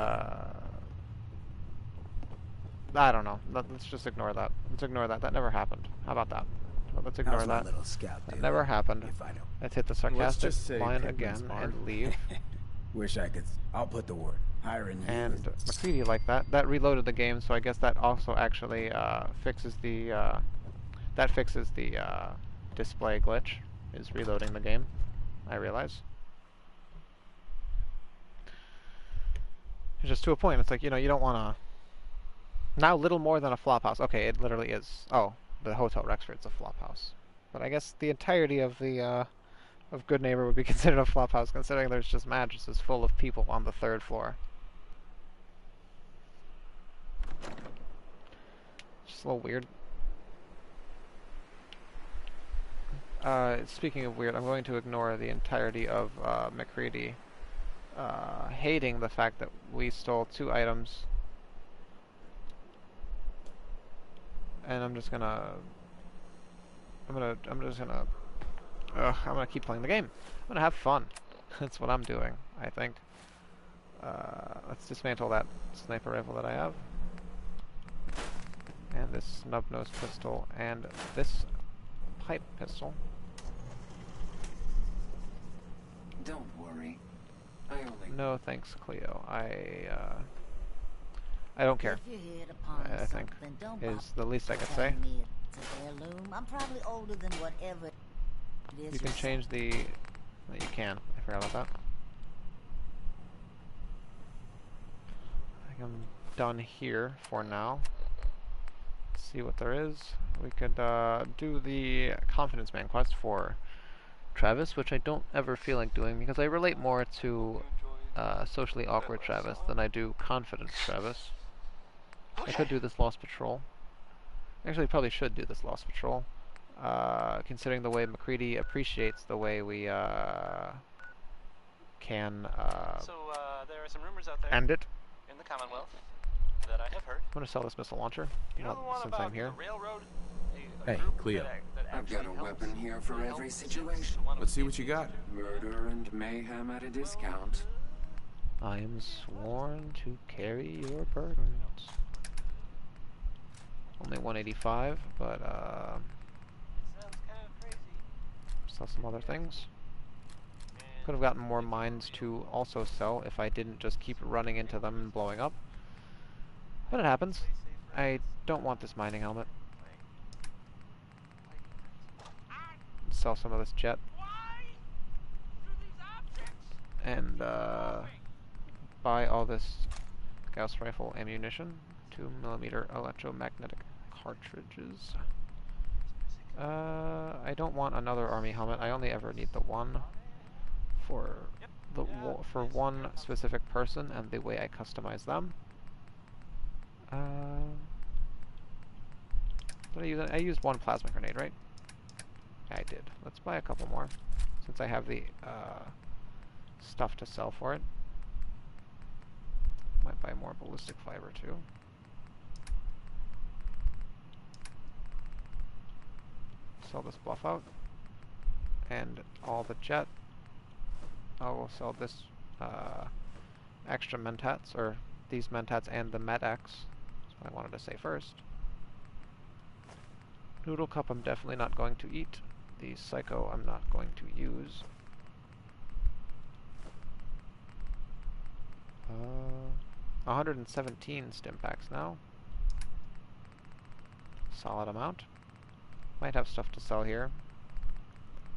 I don't know. Let's just ignore that. Let's ignore that. That never happened. How about that? Let's ignore How's my that. little scout That doing? never happened. If I don't. Let's hit the Let's sarcastic just say line Pickman's again art. and leave. Wish I could. I'll put the word. Hiring you And is- McCready like that. That reloaded the game, so I guess that also actually fixes the display glitch. Is reloading the game. I realize. It's just to a point. It's like, you know, you don't want to. Now little more than a flop house. Okay, it literally is. Oh, the Hotel Rexford's a flop house. But I guess the entirety of the of Good Neighbor would be considered a flop house, considering there's just mattresses full of people on the 3rd floor. Just a little weird. Speaking of weird, I'm going to ignore the entirety of McCready hating the fact that we stole 2 items, and I'm just gonna keep playing the game. I'm gonna have fun. That's what I'm doing, I think. Let's dismantle that sniper rifle that I have, and this snub-nose pistol, and this pipe pistol. Don't worry. I only... No thanks, Cleo. I don't care. If you hit upon I think something, don't is the least I can bother say. me. It's a heirloom. I'm probably older than whatever it is. You can change the... You can. I forgot about that. I think I'm done here for now. Let's see what there is. We could do the Confidence Man quest for Travis, which I don't ever feel like doing because I relate more to socially awkward Travis than I do confident Travis. I could do this Lost Patrol. Actually, probably should do this Lost Patrol. Considering the way McCready appreciates the way we can So there are some rumors out there end it. in the Commonwealth that I have heard. I'm going to sell this missile launcher. You know the one since about I'm here. the railroad? Hey, Cleo. I've got a weapon here for every situation. Let's see what you got. Murder and mayhem at a discount. I am sworn to carry your burdens. Only 185, but sell some other things. Could have gotten more mines to also sell if I didn't just keep running into them and blowing up. But it happens. I don't want this mining helmet. Sell some of this jet. And buy all this Gauss rifle ammunition. 2mm electromagnetic cartridges. I don't want another army helmet. I only ever need the one for for one specific person and the way I customize them. What did I use? I used one plasma grenade, right? Yeah, I did. Let's buy a couple more, since I have the stuff to sell for it. Might buy more ballistic fiber too. Sell this buff out, and all the jet. I will sell this extra mentats, or these mentats and the med-X. That's what I wanted to say first. Noodle cup I'm definitely not going to eat. The psycho I'm not going to use. 117 stim packs now. Solid amount. Might have stuff to sell here.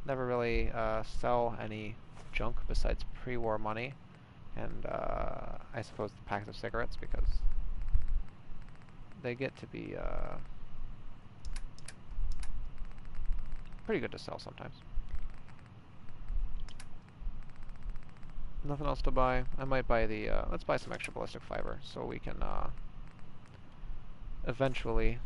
Never really sell any junk besides pre-war money, and I suppose the packs of cigarettes, because they get to be pretty good to sell sometimes. Nothing else to buy. I might buy the, let's buy some extra ballistic fiber so we can eventually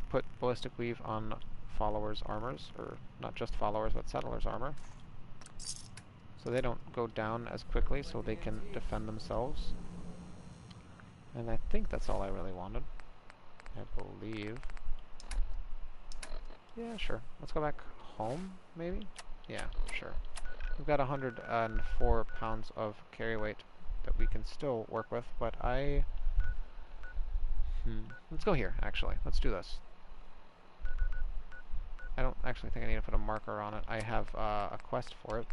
put ballistic weave on followers' armors, or not just followers, but settlers' armor, so they don't go down as quickly, so they can defend themselves. And I think that's all I really wanted. I believe. Yeah, sure. Let's go back home, maybe? Yeah, sure. We've got 104 pounds of carry weight that we can still work with, but let's go here, actually. Let's do this. I don't actually think I need to put a marker on it. I have a quest for it.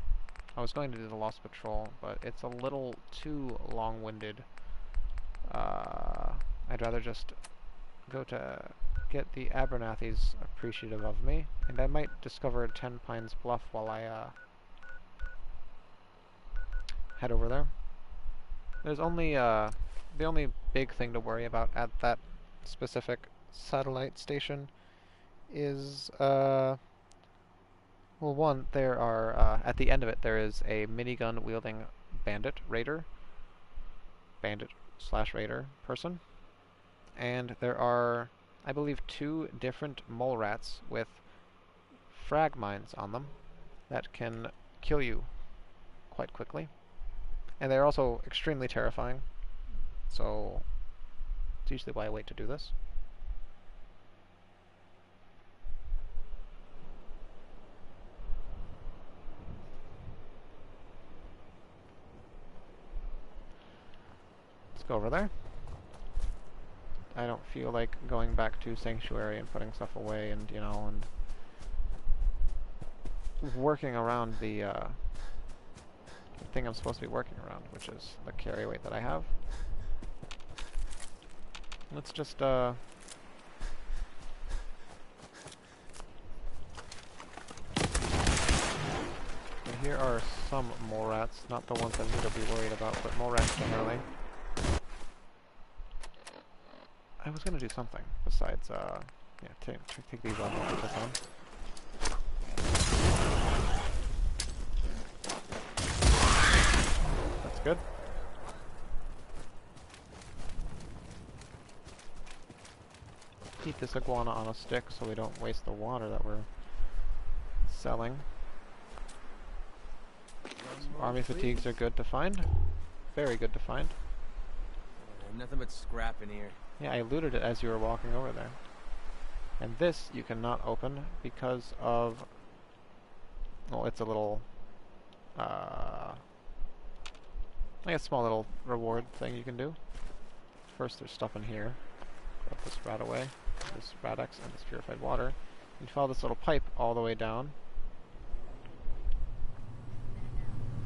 I was going to do the Lost Patrol, but it's a little too long-winded. I'd rather just go to get the Abernathy's appreciative of me, and I might discover 10 Pines Bluff while I head over there. There's only the only big thing to worry about at that specific satellite station is well, one, there are at the end of it there is a minigun wielding bandit/raider person, and there are, I believe, 2 different mole rats with frag mines on them that can kill you quite quickly. And they're also extremely terrifying, so it's usually why I wait to do this. Let's go over there. I don't feel like going back to Sanctuary and putting stuff away and, you know, and working around the thing I'm supposed to be working around, which is the carry weight that I have. Let's just, here are some mole rats, not the ones I need to be worried about, but mole rats generally. I was gonna do something besides, yeah, take these off and put this on. That's good. Keep this iguana on a stick so we don't waste the water that we're selling. Some army fatigues are good to find. Very good to find. Nothing but scrap in here. Yeah, I looted it as you were walking over there. And this you cannot open because of... well, it's a little... like a small little reward thing you can do. First there's stuff in here. Put this rat away. This Rad-X and this purified water. You follow this little pipe all the way down.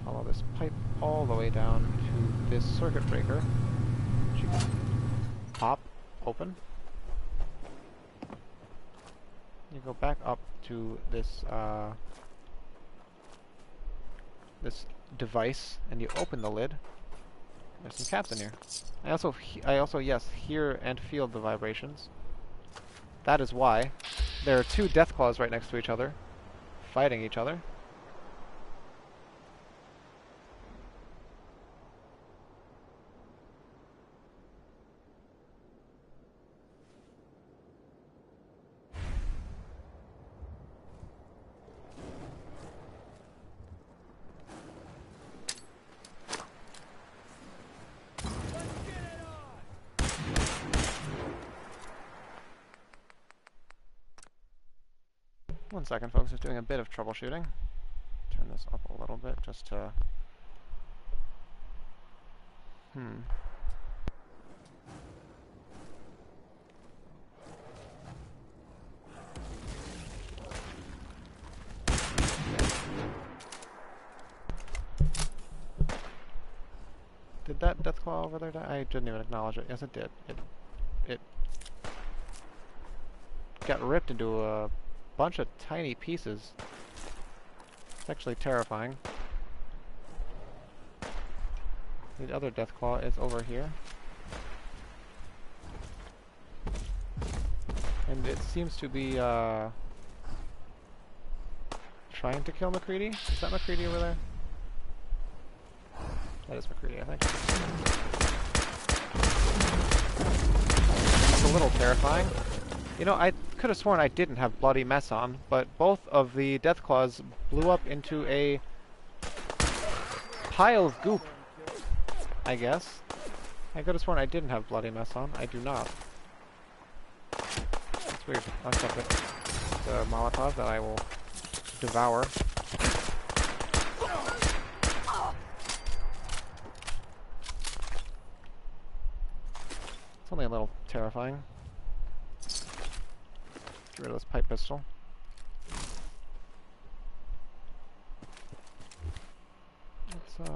Follow this pipe all the way down to this circuit breaker, which you can pop open. You go back up to this this device, and you open the lid. There's some caps in here. I also yes, hear and feel the vibrations. That is why. There are two Deathclaws right next to each other, fighting each other. One second, folks. Just doing a bit of troubleshooting. Turn this up a little bit just to... Did that Deathclaw over there die? I didn't even acknowledge it. Yes, it did. It got ripped into a bunch of tiny pieces. It's actually terrifying. The other Deathclaw is over here. And it seems to be, trying to kill MacCready? Is that MacCready over there? That is MacCready, I think. It's a little terrifying. You know, I could have sworn I didn't have Bloody Mess on, but both of the Deathclaws blew up into a pile of goop, I guess. I could have sworn I didn't have Bloody Mess on. I do not. That's weird. That's a Molotov that I will devour. It's only a little terrifying. Get rid of this pipe pistol. Let's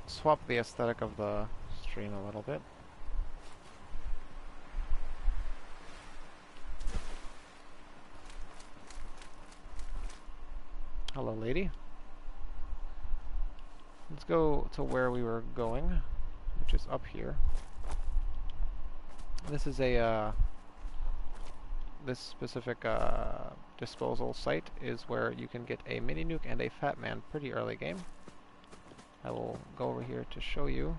swap the aesthetic of the stream a little bit. Hello, lady. Let's go to where we were going, which is up here. This is a, this specific disposal site is where you can get a mini nuke and a Fat Man pretty early game. I will go over here to show you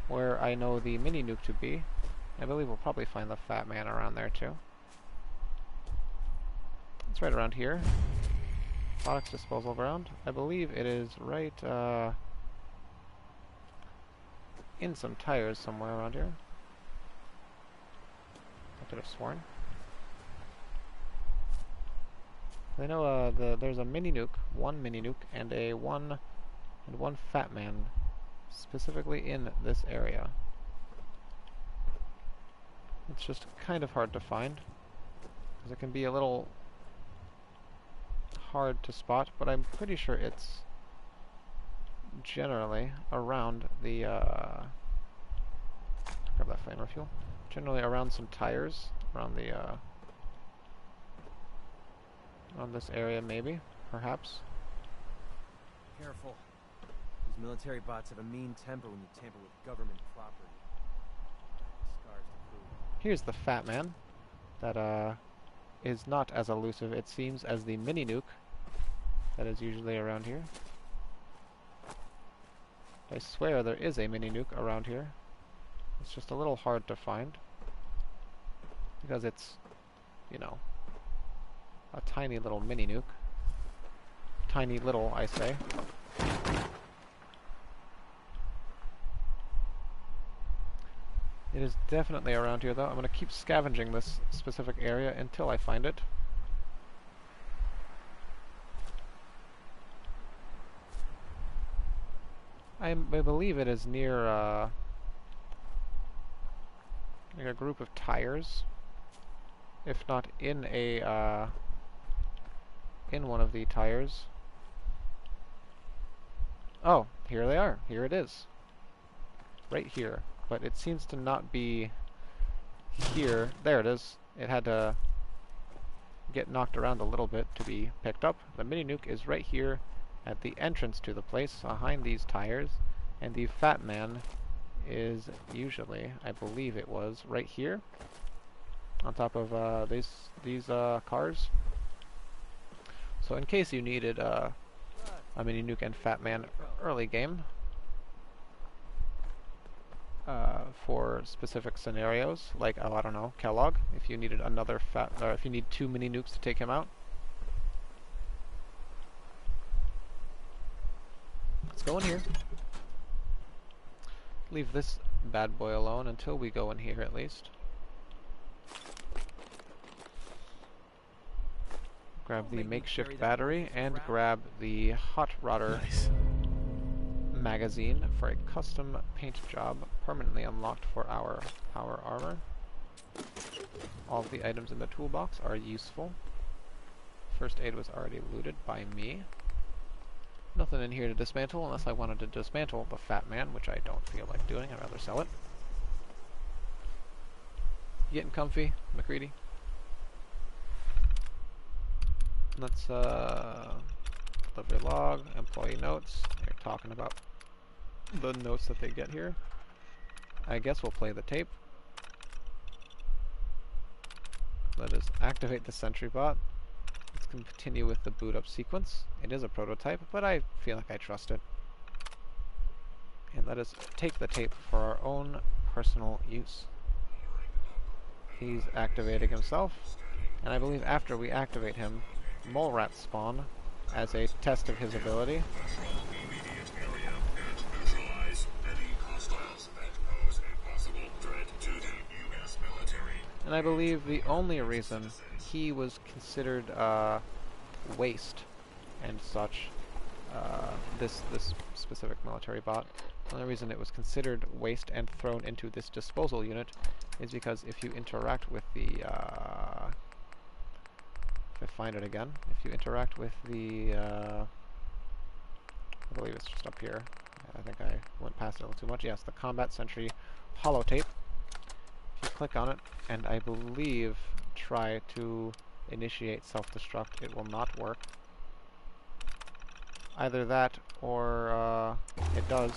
where I know the mini nuke to be. I believe we'll probably find the Fat Man around there too. It's right around here. Products disposal ground. I believe it is right in some tires somewhere around here. I could have sworn. I know there's a mini nuke, one mini nuke, and one Fat Man specifically in this area. It's just kind of hard to find, because it can be a little hard to spot, but I'm pretty sure it's generally around the grab that flame refuel. Generally around some tires, around the on this area maybe, perhaps. Careful. These military bots have a mean temper when you tamper with government property. Scars to prove. Here's the Fat Man that is not as elusive, it seems, as the mini nuke that is usually around here. I swear there is a mini nuke around here. It's just a little hard to find because it's, you know, a tiny little mini nuke. Tiny little, I say. It is definitely around here, though. I'm going to keep scavenging this specific area until I find it. I believe it is near like a group of tires, if not in a in one of the tires. Oh, here they are. Here it is. Right here. But it seems to not be here. There it is. It had to get knocked around a little bit to be picked up. The mini nuke is right here at the entrance to the place behind these tires, and the Fat Man is usually, I believe it was, right here, on top of these cars. So in case you needed a mini nuke and Fat Man early game for specific scenarios, like, oh, I don't know, Kellogg, if you needed another or if you need 2 mini nukes to take him out. Let's go in here. Leave this bad boy alone until we go in here, at least. Grab the makeshift battery and grab the hot rodder magazine for a custom paint job permanently unlocked for our power armor. All of the items in the toolbox are useful. First aid was already looted by me. Nothing in here to dismantle unless I wanted to dismantle the Fat Man, which I don't feel like doing. I'd rather sell it. You getting comfy, McCready? Let's delivery log, employee notes. They're talking about the notes that they get here. I guess we'll play the tape. Let us activate the sentry bot. Let's continue with the boot up sequence. It is a prototype, but I feel like I trust it. And let us take the tape for our own personal use. He's activating himself, and I believe after we activate him, mole rats spawn as a test of his ability. And I believe the only reason he was considered waste and such, this specific military bot, the only reason it was considered waste and thrown into this disposal unit is because if you interact with the, if I find it again, if you interact with the, I believe it's just up here. I think I went past it a little too much. Yes, the Combat Sentry holotape. If you click on it, and I believe try to initiate self-destruct, it will not work. Either that, or it does.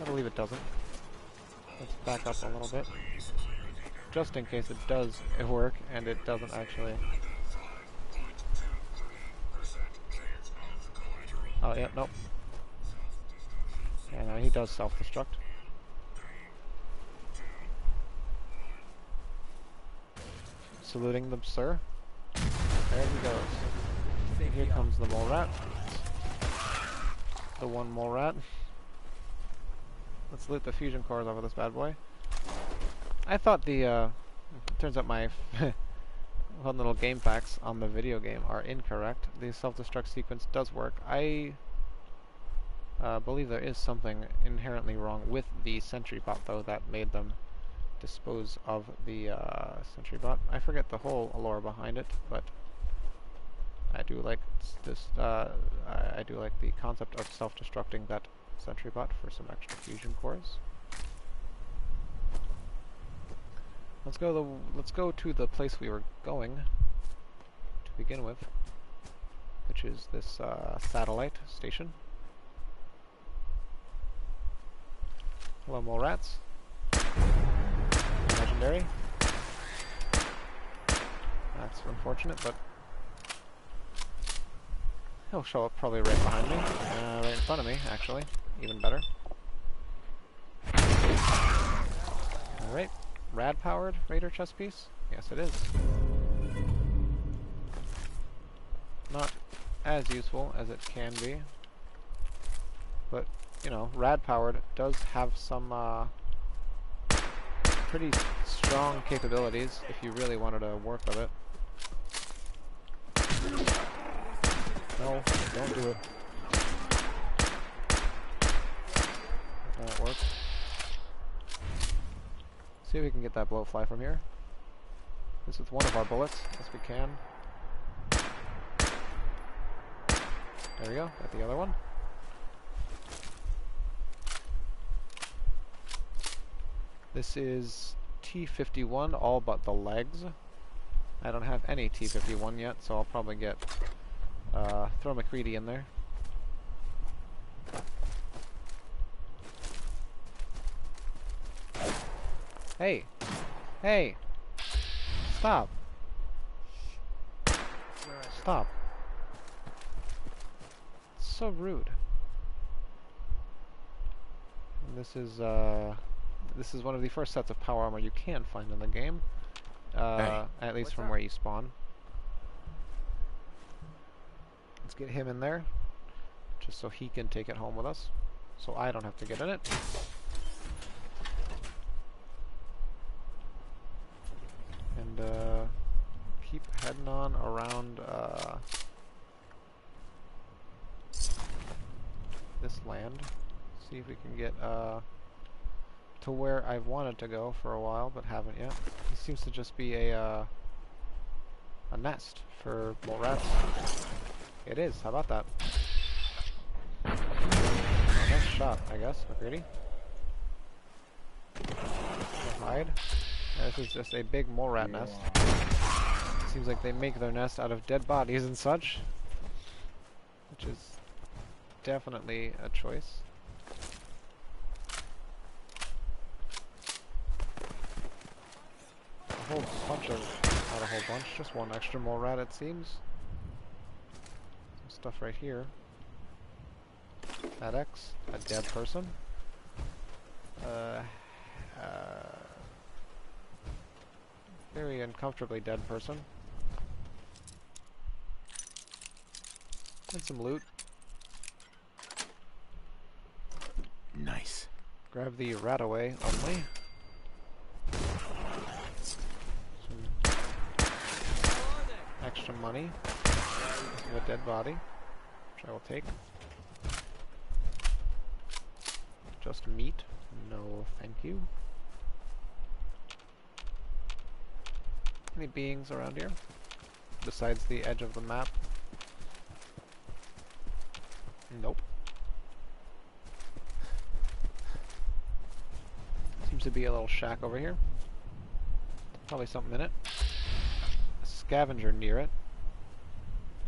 I believe it doesn't. Let's back up a little bit, just in case it does work, and it doesn't actually. Oh, yeah, nope. Yeah, no, he does self-destruct. Saluting them, sir. There he goes. Here comes the mole rat. The one mole rat. Let's loot the fusion cores over this bad boy. I thought the, turns out my fun little game facts on the video game are incorrect. The self-destruct sequence does work. I believe there is something inherently wrong with the sentry bot, though, that made them dispose of the sentry bot. I forget the whole lore behind it, but I do like this. I do like the concept of self-destructing that sentry bot for some extra fusion cores. Let's go to the place we were going to begin with, which is this satellite station. Hello, mole rats. Legendary. That's unfortunate, but he'll show up probably right behind me, right in front of me, actually. Even better. Alright, rad-powered Raider chest piece? Yes, it is. Not as useful as it can be, but, you know, rad-powered does have some, pretty strong capabilities if you really wanted to work with it. No, don't do it. That won't work. See if we can get that blowfly from here. This is one of our bullets, as we can. There we go, got the other one. This is T-51, all but the legs. I don't have any T-51 yet, so I'll probably get, throw McCready in there. Hey! Hey! Stop! Stop. It's so rude. And this is one of the first sets of power armor you can find in the game. At least from where you spawn. Let's get him in there, just so he can take it home with us, so I don't have to get in it. And keep heading on around this land. See if we can get to where I've wanted to go for a while, but haven't yet. This seems to just be a nest for mole rats. It is. How about that? Oh, nice shot, I guess. McCready. Hide. This is just a big mole rat nest. Seems like they make their nest out of dead bodies and such, which is definitely a choice. A whole bunch of, not a whole bunch, just one extra mole rat it seems. Some stuff right here. That X, a dead person. Very uncomfortably dead person. And some loot. Nice. Grab the rat away only. Some extra money. A dead body, which I will take. Just meat. No, thank you. Any beings around here? Besides the edge of the map? Nope. Seems to be a little shack over here. Probably something in it. A scavenger near it.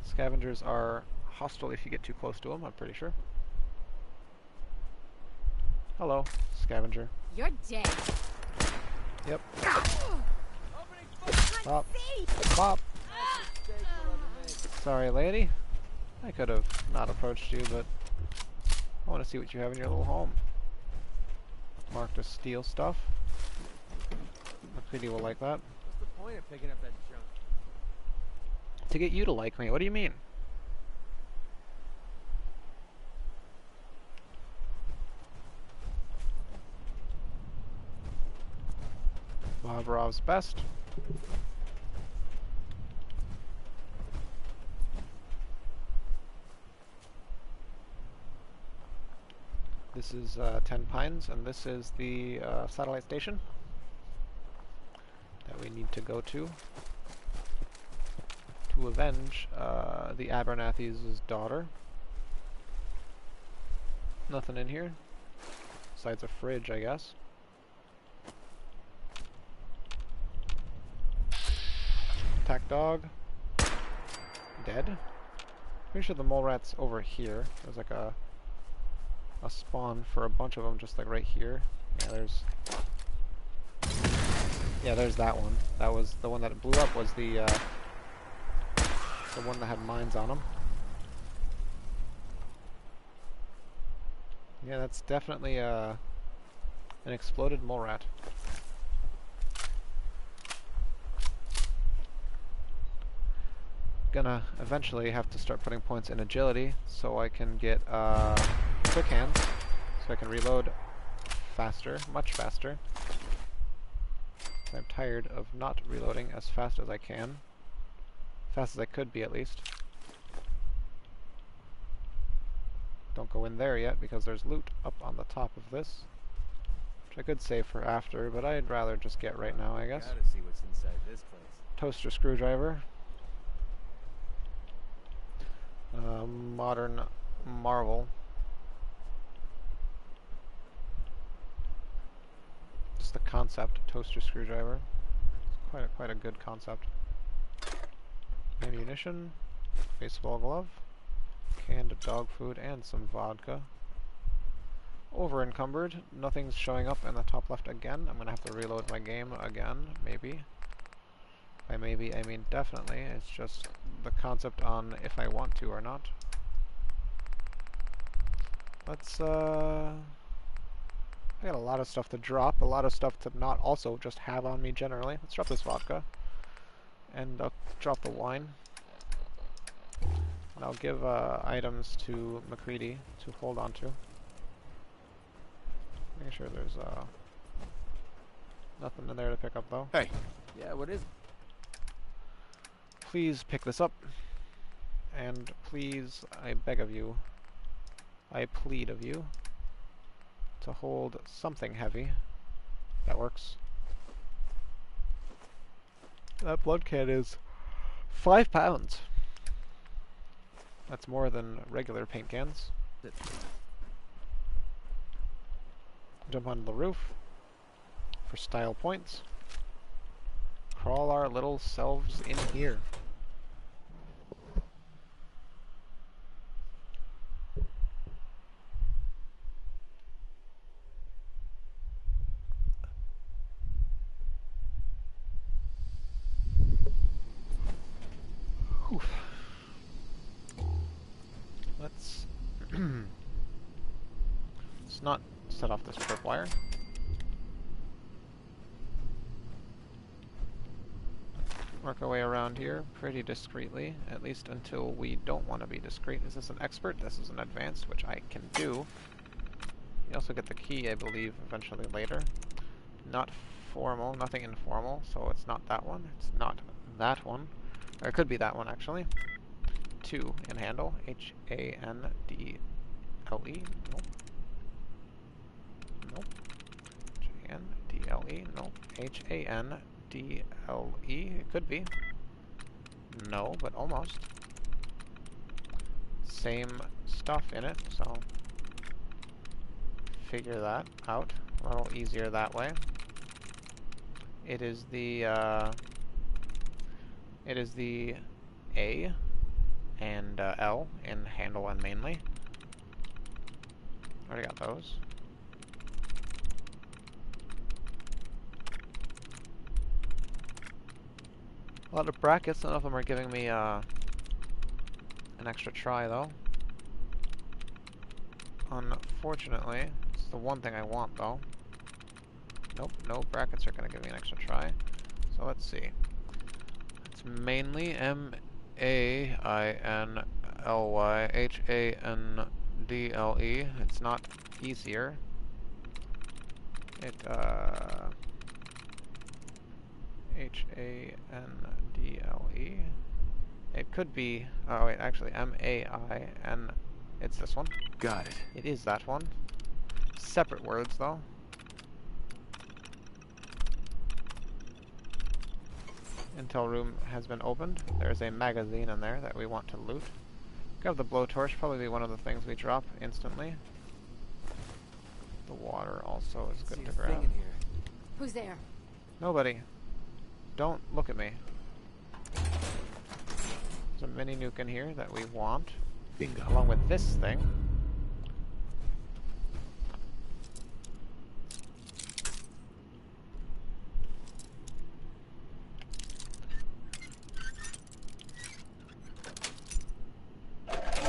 Scavengers are hostile if you get too close to them, I'm pretty sure. Hello, scavenger. You're dead. Yep. Pop. Pop. Sorry, lady. I could have not approached you, but I want to see what you have in your little home. Marked as steal stuff. McCready will like that. What's the point of picking up that junk? To get you to like me. What do you mean? Lavrov best. This is 10 Pines, and this is the satellite station that we need to go to avenge the Abernathy's daughter. Nothing in here, besides a fridge, I guess. Attack dog. Dead. Pretty sure the mole rat's over here. There's like a spawn for a bunch of them, just like right here. Yeah, there's that one. That was the one that blew up. Was the one that had mines on them. Yeah, that's definitely an exploded mole rat. Gonna eventually have to start putting points in agility so I can get quick hands, so I can reload faster, much faster. I'm tired of not reloading as fast as I can. Fast as I could be, at least. Don't go in there yet because there's loot up on the top of this, which I could save for after, but I'd rather just get right now, I guess. Gotta see what's inside this place. Toaster screwdriver. Modern marvel. Just the concept, toaster screwdriver. It's quite a good concept. Ammunition, baseball glove, canned dog food, and some vodka. over encumbered. Nothing's showing up in the top left again. I'm gonna have to reload my game again, maybe. By maybe, I mean definitely. It's just the concept on if I want to or not. Let's, I got a lot of stuff to drop, a lot of stuff to not also just have on me generally. Let's drop this vodka. And I'll drop the wine. And I'll give items to MacReady to hold on to. Making sure there's nothing in there to pick up though. Hey. Yeah, what is? Please pick this up. And please, I beg of you, I plead of you, to hold something heavy. That works. That blood can is 5 pounds. That's more than regular paint cans. Jump onto the roof for style points. Crawl our little selves in here. Whew. Let's let's not set off this tripwire. Work our way around here pretty discreetly, at least until we don't want to be discreet. Is this an expert? This is an advanced, which I can do. You also get the key, I believe, eventually later. Not formal, nothing informal, so it's not that one. It's not that one. Or it could be that one, actually. 2 in handle. H-A-N-D-L-E. Nope. Nope. H-A-N-D-L-E. Nope. H-A-N-D-L-E. It could be. No, but almost. Same stuff in it, so figure that out. A little easier that way. It is the A and L in handle and mainly. Already got those. A lot of brackets, none of them are giving me an extra try though. Unfortunately, it's the one thing I want though. Nope, no brackets are going to give me an extra try. So let's see. It's mainly M-A-I-N-L-Y H-A-N-D-L-E. It's not easier. It, H-A-N-D-L-E. It could be, oh wait, actually, M-A-I-N, it's this one. Got it. It is that one. Separate words, though. Intel room has been opened. There's a magazine in there that we want to loot. Grab the blowtorch, probably be one of the things we drop instantly. The water also is good to grab. Who's there? Nobody. Don't look at me. There's a mini nuke in here that we want. Bingo. Along with this thing.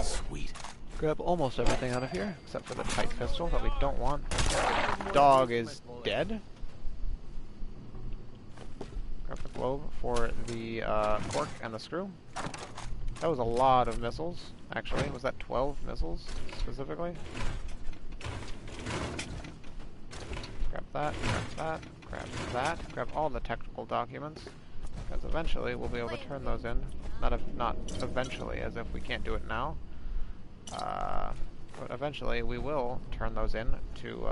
Sweet. Grab almost everything out of here, except for the tight pistol that we don't want. Dog is dead. Grab the globe for the cork and the screw. That was a lot of missiles, actually. Was that 12 missiles, specifically? Grab that, grab that, grab all the technical documents. Because eventually we'll be able to turn those in. Not eventually, as if we can't do it now. But eventually we will turn those in to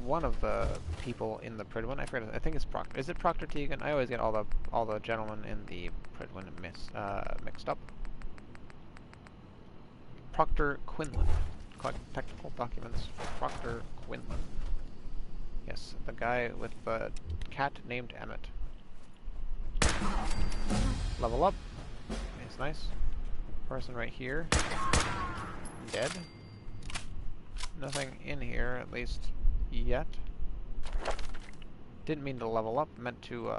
one of the people in the Pridwin. I forget. I think it's Proctor. Is it Proctor Teagan? I always get all the gentlemen in the Pridwin mixed up. Proctor Quinlan. Collect technical documents for Proctor Quinlan. Yes, the guy with the cat named Emmett. Level up. It's nice. Person right here. Dead. Nothing in here, at least yet. Didn't mean to level up, meant to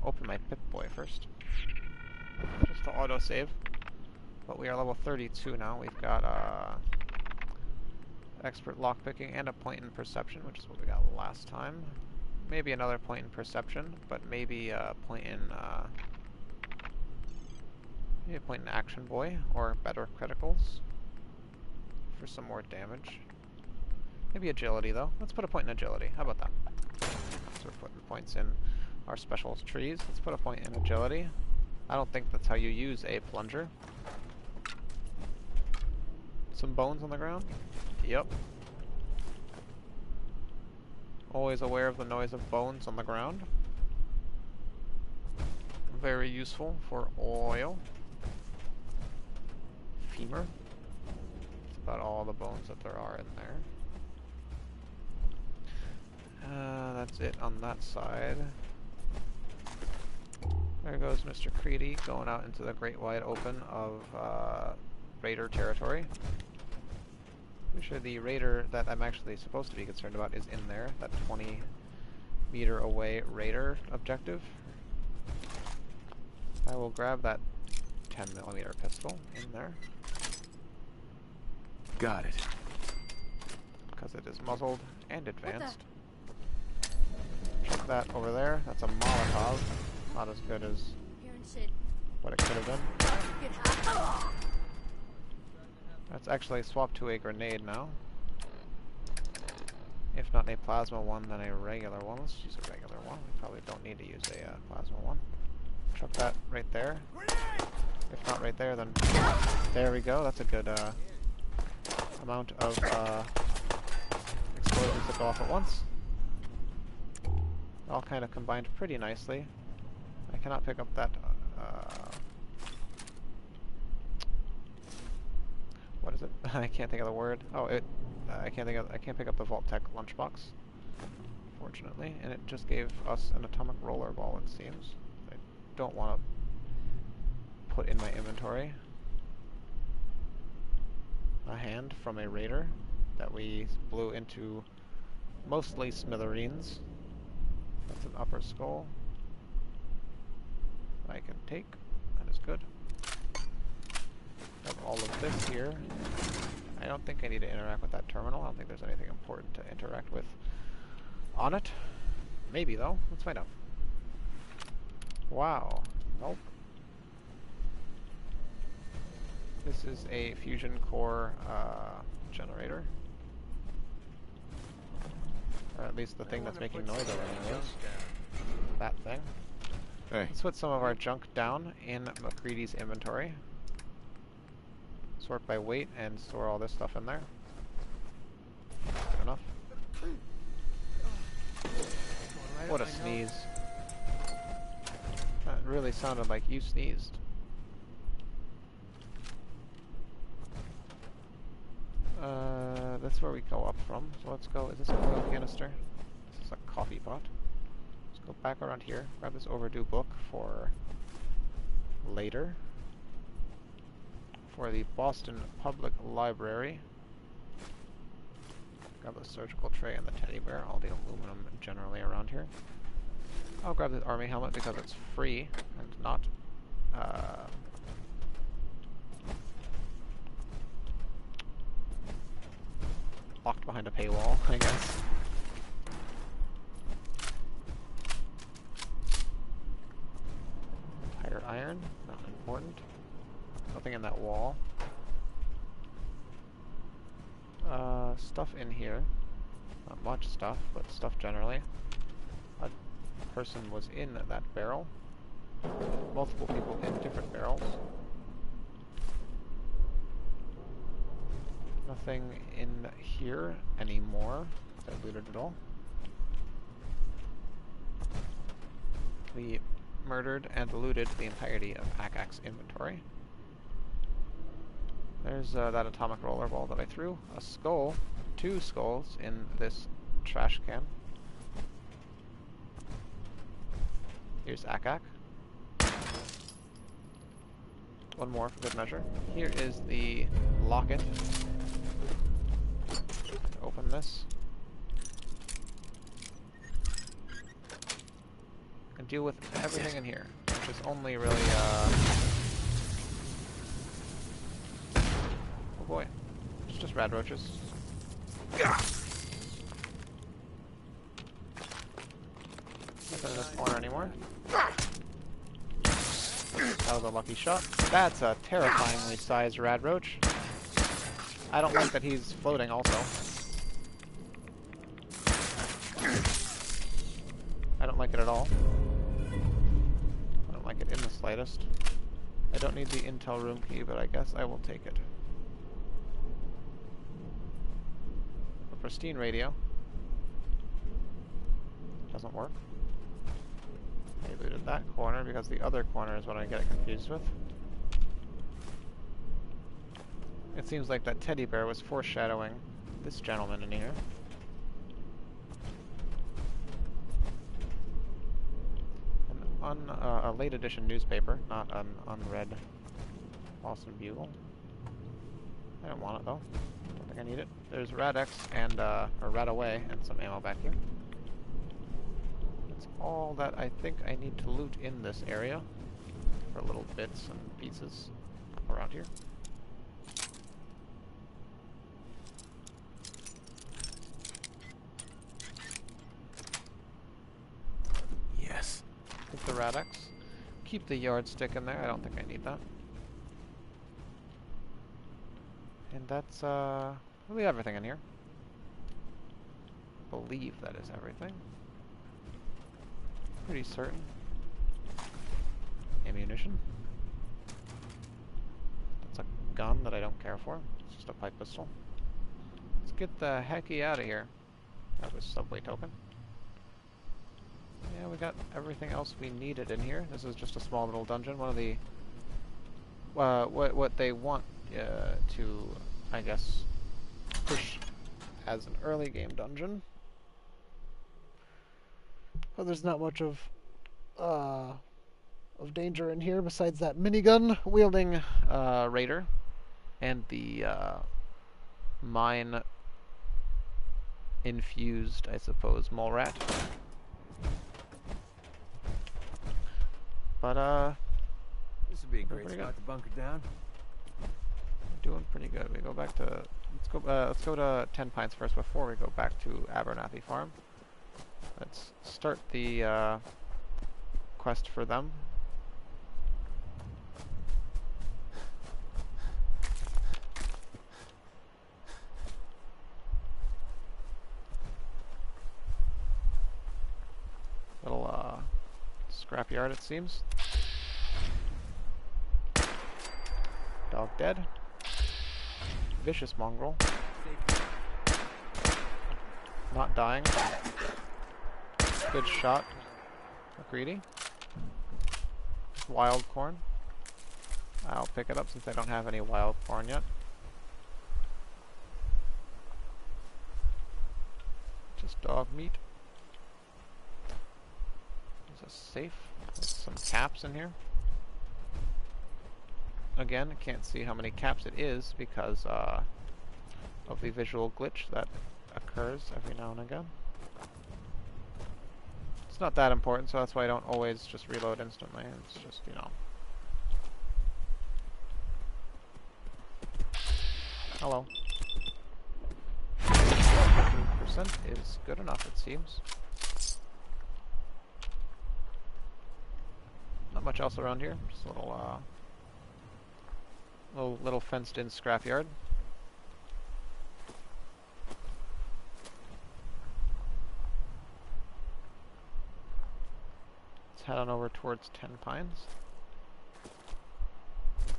open my Pip-Boy first. Just to autosave. But we are level 32 now. We've got expert lockpicking and a point in perception, which is what we got last time. Maybe another point in perception, but maybe a point in maybe a point in action boy or better criticals for some more damage. Maybe agility though. Let's put a point in agility. How about that? So we're putting points in our special trees. Let's put a point in agility. I don't think that's how you use a plunger. Some bones on the ground? Yep. Always aware of the noise of bones on the ground. Very useful for oil. Femur. That's about all the bones that there are in there. That's it on that side. There goes Mr. Creedy going out into the great wide open of Raider territory. Pretty sure the Raider that I'm actually supposed to be concerned about is in there. That 20 meter away Raider objective. I will grab that 10mm pistol in there. Got it. Because it is muzzled and advanced. Check that over there. That's a Molotov. Not as good as what it could have been. That's actually swapped to a grenade now. If not a plasma one, then a regular one. Let's use a regular one. We probably don't need to use a plasma one. Chuck that right there. If not right there, then there we go. That's a good amount of explosions that go off at once. All kind of combined pretty nicely. I cannot pick up that. What is it? I can't think of the word. Oh, I can't pick up the Vault-Tec lunchbox. Fortunately, and it just gave us an atomic roller ball. It seems. I don't want to put in my inventory a hand from a Raider that we blew into mostly smithereens. That's an upper skull. I can take. That is good. Have all of this here. I don't think I need to interact with that terminal. I don't think there's anything important to interact with on it. Maybe though. Let's find out. Wow. Nope. This is a fusion core generator. Or at least the thing that's making noise over anyways. That thing. Hey. Let's put some of our junk down in McCready's inventory. Sort by weight and store all this stuff in there. Good enough. What a sneeze. That really sounded like you sneezed. That's where we go up from. So let's go. Is this an oil canister? This is a coffee pot. Let's go back around here. Grab this overdue book for later. For the Boston Public Library. Grab the surgical tray and the teddy bear. All the aluminum generally around here. I'll grab the army helmet because it's free and not locked behind a paywall, I guess. Tire iron, not important. Nothing in that wall. Stuff in here. Not much stuff, but stuff generally. A person was in that barrel. Multiple people in different barrels. Nothing in here anymore. I looted it all. We murdered and looted the entirety of Akak's inventory. There's that atomic roller ball that I threw. A skull. 2 skulls in this trash can. Here's Akak. one more for good measure. Here is the locket. Open this. And deal with everything in here, which is only really, oh boy. It's just rad roaches. Nothing in this corner anymore. That was a lucky shot. That's a terrifyingly sized rad roach. I don't like that he's floating also. I don't like it at all. I don't like it in the slightest. I don't need the intel room key, but I guess I will take it. A pristine radio. Doesn't work. I looted that corner because the other corner is what I get confused with. It seems like that teddy bear was foreshadowing this gentleman in here. A late edition newspaper, not an unread Boston Bugle. I don't want it though. Don't think I need it. There's Rad-X and, or Rad-Away and some ammo back here. That's all that I think I need to loot in this area for little bits and pieces around here. Yes. Take the Rad-X. Keep the yardstick in there. I don't think I need that. And that's really everything in here. I believe that is everything. Pretty certain. Ammunition. That's a gun that I don't care for. It's just a pipe pistol. Let's get the hecky out of here. That was subway token. Yeah, we got everything else we needed in here. This is just a small little dungeon. One of the what they want to, I guess, push as an early game dungeon. But there's not much of danger in here besides that minigun wielding raider and the mine infused, I suppose, mole rat. But this would be a great spot to bunker down. We're doing pretty good. We go back to let's go to 10 Pines first before we go back to Abernathy Farm. Let's start the quest for them. Little scrapyard, it seems. Dog dead. Vicious mongrel. Not dying. Good shot. Greedy. Wild corn. I'll pick it up since I don't have any wild corn yet. Just dog meat. There's a safe with some caps in here. Again, I can't see how many caps it is because of the visual glitch that occurs every now and again. It's not that important, so that's why I don't always just reload instantly. It's just, you know. Hello. 15% is good enough, it seems. Not much else around here. Just a little fenced-in scrapyard. Head on over towards 10 Pines.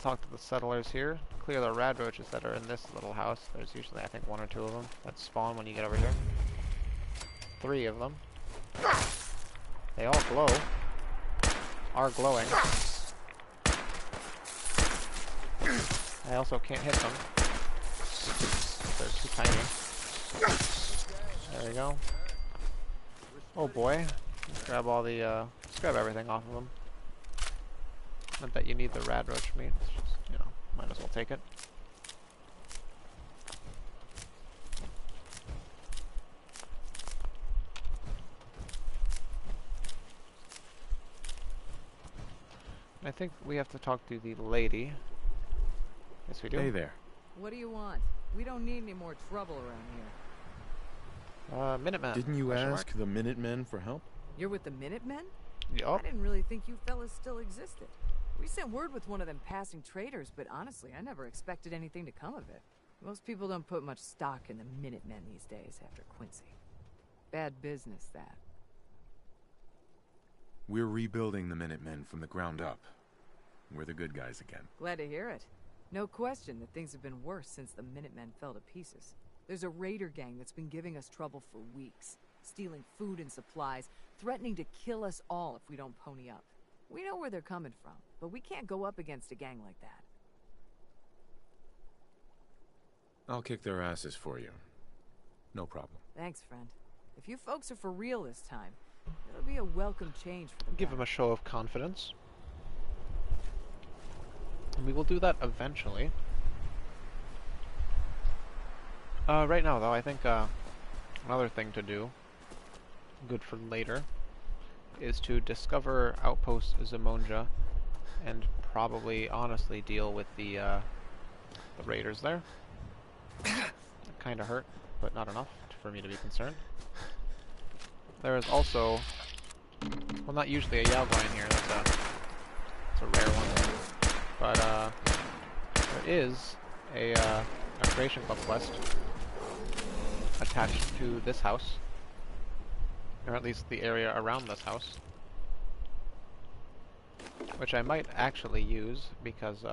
Talk to the settlers here. Clear the rad roaches that are in this little house. There's usually, I think, 1 or 2 of them that spawn when you get over here. 3 of them. They all glow. Are glowing. I also can't hit them. They're too tiny. There we go. Oh boy. Let's grab all the, let's grab everything off of them. Not that you need the rad roach meat. Let's just Might as well take it. I think we have to talk to the lady. Yes, we do. Hey there. What do you want? We don't need any more trouble around here. Minutemen. Didn't you ask the Minutemen for help? You're with the Minutemen? Yup. I didn't really think you fellas still existed. We sent word with one of them passing traders, but honestly, I never expected anything to come of it. Most people don't put much stock in the Minutemen these days after Quincy. Bad business, that. We're rebuilding the Minutemen from the ground up. We're the good guys again. Glad to hear it. No question that things have been worse since the Minutemen fell to pieces. There's a raider gang that's been giving us trouble for weeks, stealing food and supplies, threatening to kill us all if we don't pony up. We know where they're coming from, but we can't go up against a gang like that. I'll kick their asses for you. No problem. Thanks, friend. If you folks are for real this time, it'll be a welcome change for the Give him a show of confidence. And we will do that eventually. Right now, though, I think another thing to do, good for later, is to discover Outpost Zamonja and probably, honestly, deal with the raiders there. It kind of hurt, but not enough for me to be concerned. There is also, well, not usually a Yaoguai in here. That's a rare one. But there is a Creation Club quest attached to this house, or at least the area around this house, which I might actually use because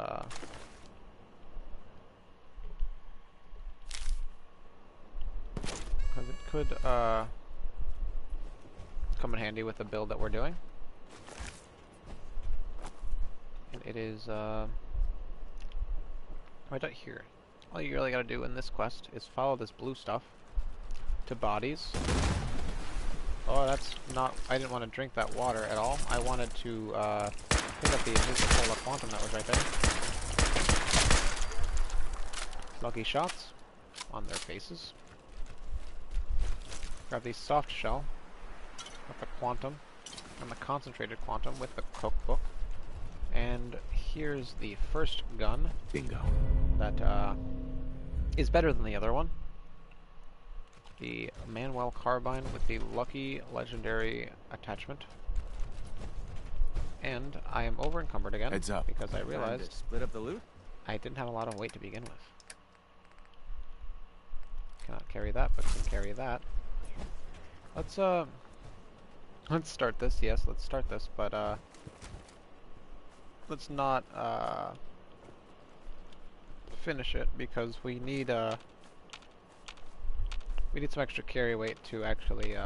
it could come in handy with the build that we're doing. And it is right out here. All you really gotta do in this quest is follow this blue stuff to bodies. Oh, that's not... I didn't want to drink that water at all. I wanted to pick up the Nuka-Cola Quantum that was right there. Lucky shots on their faces. Grab the soft shell with the Quantum and the concentrated Quantum with the cookbook. And here's the first gun. Bingo. That is better than the other one. The Manuel Carbine with the Lucky Legendary attachment. And I am over encumbered again. Heads up. Because I realized split up the loot? I didn't have a lot of weight to begin with. Cannot carry that, but can carry that. Let's start this. Yes, let's start this, but let's not finish it because we need some extra carry weight to actually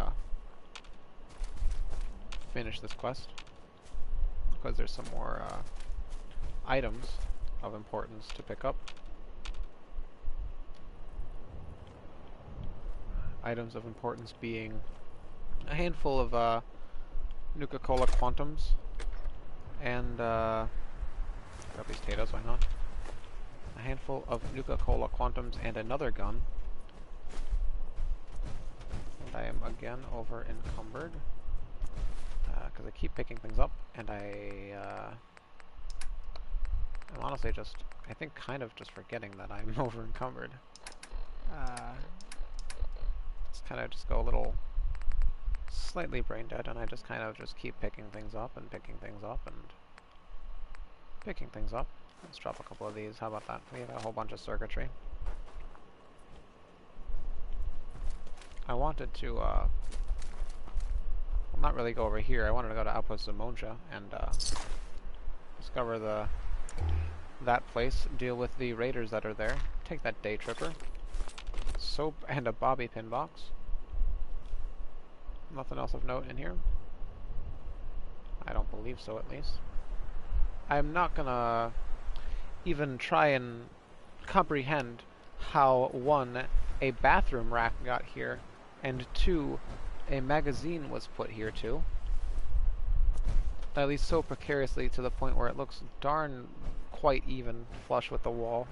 finish this quest, because there's some more items of importance to pick up. Items of importance being a handful of Nuka-Cola Quantums and grab these potatoes, why not? A handful of Nuka-Cola Quantums and another gun. And I am again over encumbered because I keep picking things up, and I'm honestly just, I think, kind of just forgetting that I'm over encumbered. Just kind of just go a little slightly brain dead, and I just kind of just keep picking things up and picking things up and picking things up. Let's drop a couple of these. How about that? We have a whole bunch of circuitry. I wanted to, well, not really go over here. I wanted to go to Outpost Zamonja and discover that place, deal with the raiders that are there, take that day tripper, soap, and a bobby pin box. Nothing else of note in here. I don't believe so, at least. I'm not gonna even try and comprehend how, one, a bathroom rack got here, and two, a magazine was put here too. At least so precariously to the point where it looks darn quite even flush with the wall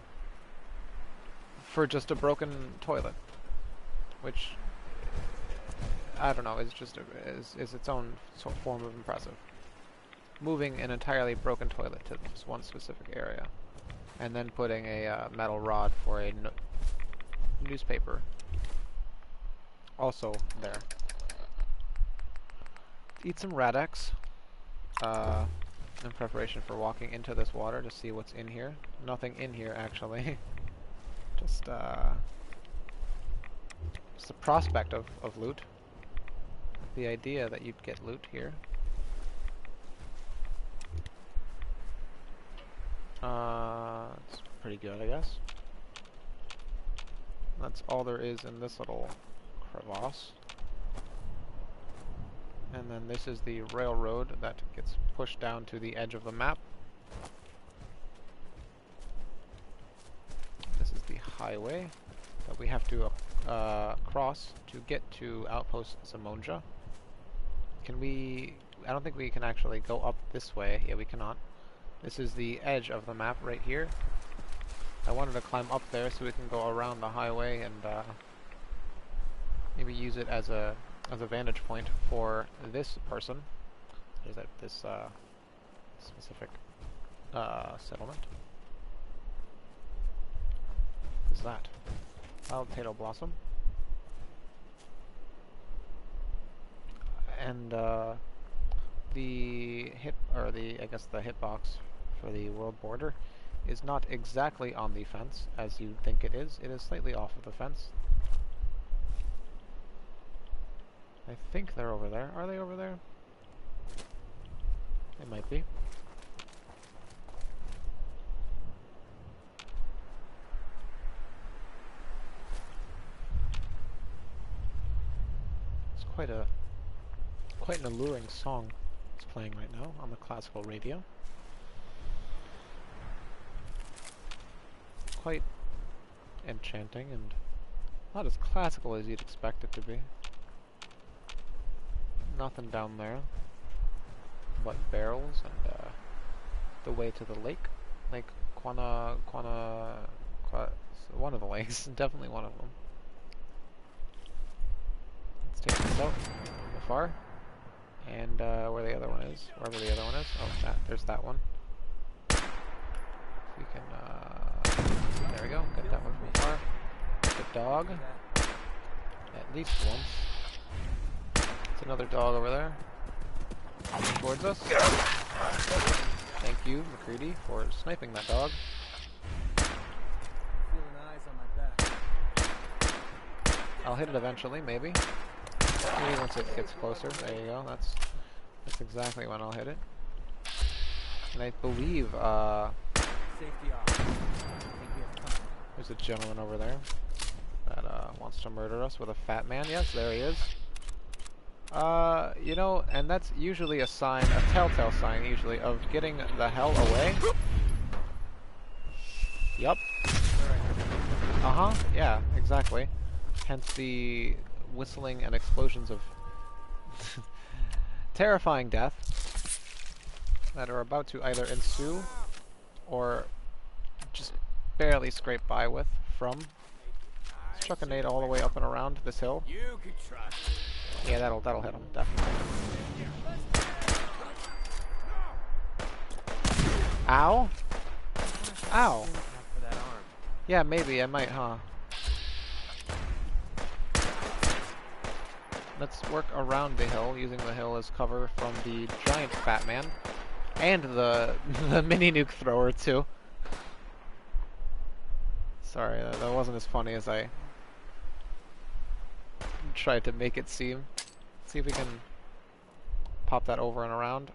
for just a broken toilet, which I don't know, is just is its own form of impressive. Moving an entirely broken toilet to this one specific area, and then putting a metal rod for a newspaper also there. Eat some Radex in preparation for walking into this water to see what's in here. Nothing in here, actually. Just the prospect of loot. The idea that you'd get loot here. It's pretty good, I guess. That's all there is in this little crevasse. And then this is the railroad that gets pushed down to the edge of the map. This is the highway that we have to cross to get to Outpost Zamonja. Can we... I don't think we can actually go up this way. Yeah, we cannot. This is the edge of the map right here. I wanted to climb up there so we can go around the highway and maybe use it as a vantage point for this person. Is that this specific settlement? What is that? Wild potato blossom. And the hitbox for the world border is not exactly on the fence as you'd think it is. It is slightly off of the fence. I think they're over there. Are they over there? They might be. It's quite an alluring song it's playing right now on the classical radio. Quite enchanting and not as classical as you'd expect it to be. Nothing down there but barrels and the way to the lake. Lake one of the lakes, definitely one of them. Let's take this out from afar. And where the other one is, wherever the other one is. Oh, there's that one. We can, there we go, get that one from afar. The dog, at least once. It's another dog over there, coming towards us. Thank you, McCready, for sniping that dog. Feeling eyes on my back. I'll hit it eventually, maybe. Maybe once it gets closer. There you go. That's exactly when I'll hit it. And I believe Safety off. there's a gentleman over there that wants to murder us with a fat man. Yes, there he is. You know, and that's usually a sign, a telltale sign usually, of getting the hell away. Yup. Uh-huh, yeah, exactly. Hence the whistling and explosions of terrifying death that are about to either ensue or just barely scrape by with from. Struck a nade all the way up and around this hill. You can trust. Yeah, that'll hit him, definitely. Ow? Ow. Yeah, maybe I might, huh? Let's work around the hill, using the hill as cover from the giant fat man. And the mini nuke thrower, too. Sorry, that wasn't as funny as I tried to make it seem. See if we can pop that over and around.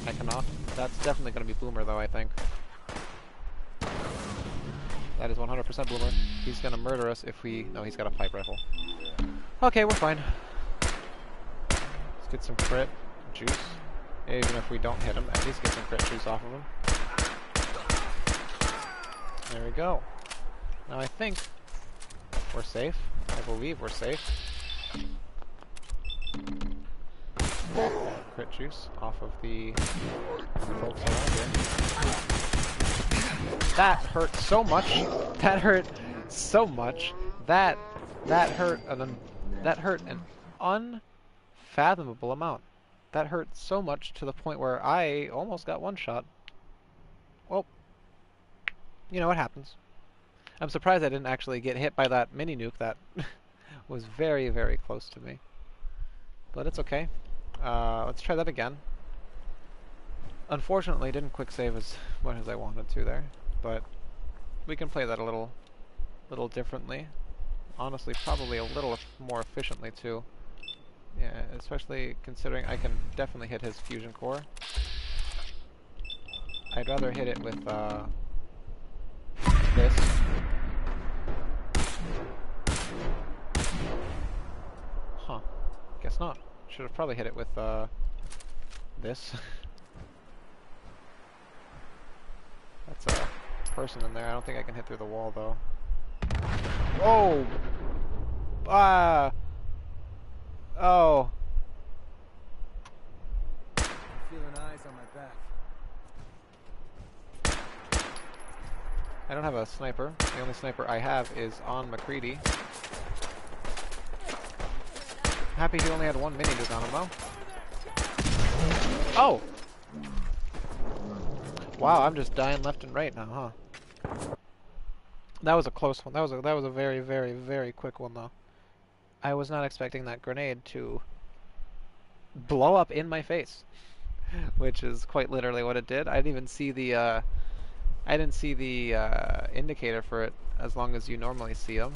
I cannot. That's definitely going to be Boomer, though, I think. That is 100% Boomer. He's going to murder us if we... No, he's got a pipe rifle. Okay, we're fine. Let's get some crit juice. Even if we don't hit him, at least get some crit juice off of him. There we go. Now I think we're safe. I believe we're safe. crit juice off of the folks around here. That hurt so much. That hurt so much. That hurt an unfathomable amount. That hurt so much to the point where I almost got one shot. Well, you know what happens. I'm surprised I didn't actually get hit by that mini nuke that was very, very close to me. But it's okay. Let's try that again. Unfortunately, didn't quick save as much as I wanted to there, but we can play that a little differently. Honestly, probably a little more efficiently too. Yeah, especially considering I can definitely hit his fusion core. I'd rather hit it with this. Huh. Guess not. Should have probably hit it with this. That's a person in there. I don't think I can hit through the wall though. Oh! Ah! Oh! I'm feeling eyes on my back. I don't have a sniper. The only sniper I have is on McCready. Happy he only had one mini nuke on him though. Oh! Wow, I'm just dying left and right now, huh? That was a close one. That was a very, very, very quick one though. I was not expecting that grenade to blow up in my face, which is quite literally what it did. I didn't even see the indicator for it as long as you normally see them.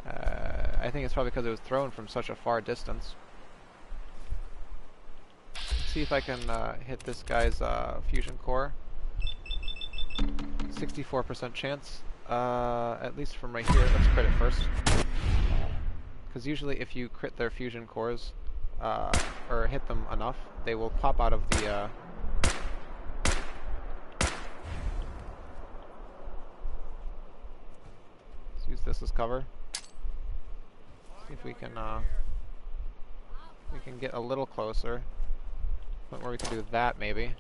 I think it's probably because it was thrown from such a far distance. Let's see if I can hit this guy's fusion core. 64% chance, at least from right here. Let's crit it first. Because usually if you crit their fusion cores, or hit them enough, they will pop out of the... Let's use this as cover. See if we can get a little closer. Point where we can do that, maybe.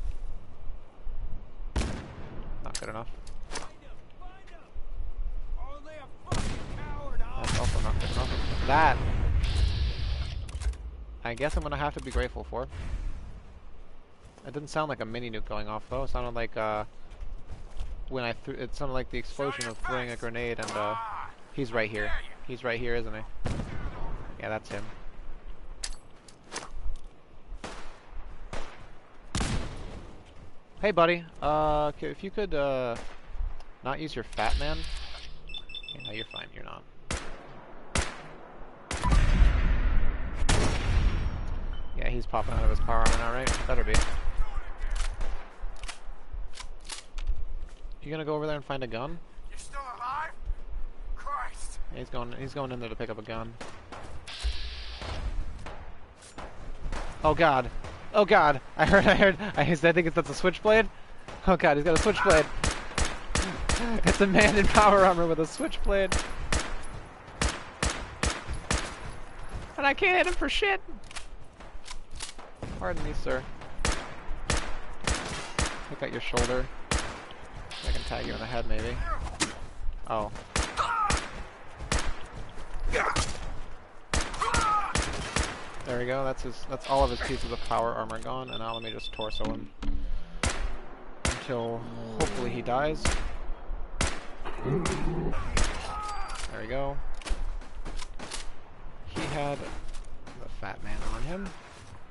Not good enough. That's also not good enough. That, I guess I'm gonna have to be grateful for. It didn't sound like a mini nuke going off though. It sounded like when I threw. It sounded like the explosion of throwing a grenade, and he's right here. He's right here, isn't he? Yeah, that's him. Hey, buddy. If you could not use your fat man. Yeah, no, you're fine. You're not. Yeah, he's popping out of his power armor now, right? Better be. You gonna go over there and find a gun? You're still alive? Christ! Yeah, he's going in there to pick up a gun. Oh god. Oh god. I think that's a switchblade. Oh god, he's got a switchblade. It's a man in power armor with a switchblade. And I can't hit him for shit. Pardon me, sir. Look at your shoulder. I can tag you in the head, maybe. Oh. There we go. That's all of his pieces of power armor gone. And now let me just torso him until hopefully he dies. There we go. He had the fat man on him.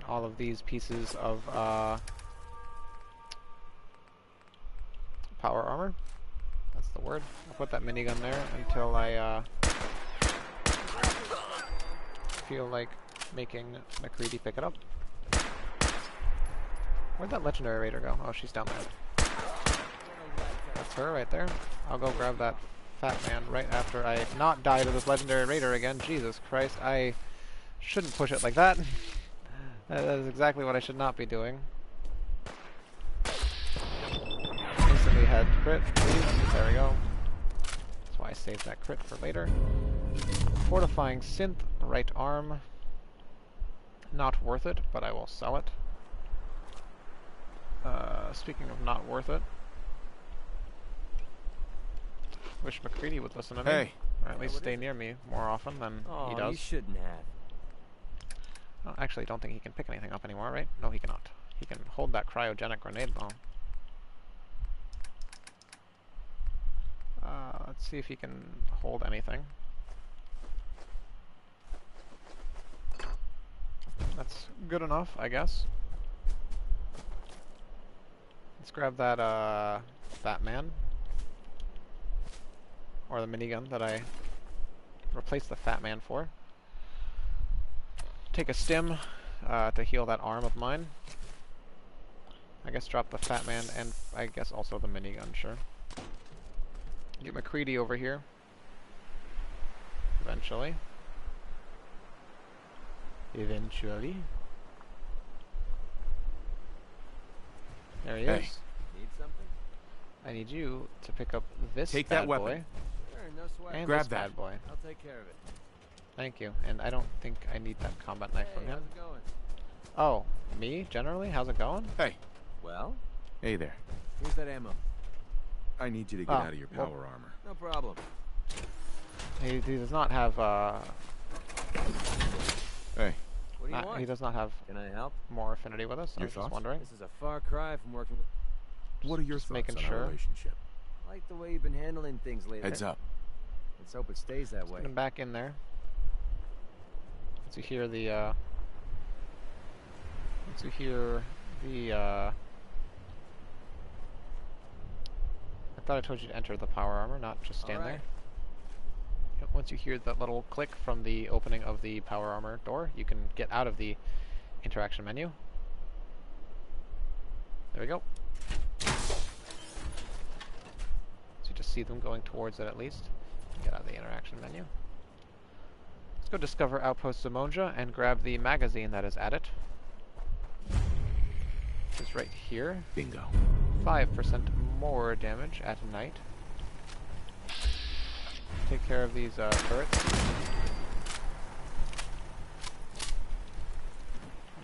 All of these pieces of power armor. That's the word. I'll put that minigun there until I feel like making McCready pick it up. Where'd that legendary raider go? Oh, she's down there. That's her right there. I'll go grab that fat man right after I not die to this legendary raider again. Jesus Christ, I shouldn't push it like that. That is exactly what I should not be doing. Instantly head crit, please. There we go. That's why I saved that crit for later. Fortifying synth, right arm. not worth it, but I will sell it. Speaking of not worth it, wish McCready would listen to me. Hey. Or at least stay near me more often than he does. You shouldn't have. Oh, actually, I don't think he can pick anything up anymore, right? No, he cannot. He can hold that cryogenic grenade, though. Let's see if he can hold anything. That's good enough, I guess. Let's grab that, Fat Man. Or the minigun that I replaced the Fat Man for. Take a stim to heal that arm of mine. I guess drop the Fat Man and I guess also the minigun, sure. Get McCready over here. Eventually. Eventually. There he is. Need something? I need you to pick up this Take bad that weapon. boy. Sure, no sweat. And Grab this that. bad boy. I'll take care of it. Thank you. And I don't think I need that combat knife from him. How's it going? Oh, me? Generally? How's it going? Hey. Well, Hey there. here's that ammo. I need you to get out of your power armor. No problem. He does not have, Hey. What do you want? he does not have Can I help? more affinity with us. I Your was just thoughts? wondering. This is a far cry from working with... What are your Just thoughts making on sure. our relationship? I like the way you've been handling things lately. Heads up. Let's hope it stays that way. Get him back in there. Once you hear the, I thought I told you to enter the power armor, not just stand there. Yep, once you hear that little click from the opening of the power armor door, you can get out of the interaction menu. There we go. So you just see them going towards it at least. Get out of the interaction menu. Let's go discover Outpost Zimonja and grab the magazine that is at it. Which is right here. Bingo. 5% more damage at night. Take care of these turrets.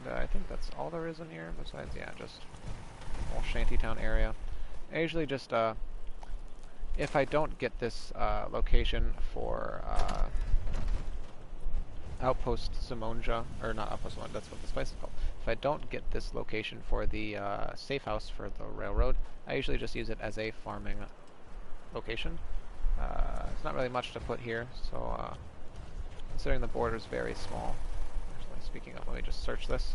And, I think that's all there is in here, besides, yeah, just whole shantytown area. I usually just, if I don't get this location for Outpost Zimonja, or not Outpost Zimonja, that's what this place is called. If I don't get this location for the safe house for the railroad, I usually just use it as a farming location. It's not really much to put here, so considering the border is very small. Actually, speaking of, let me just search this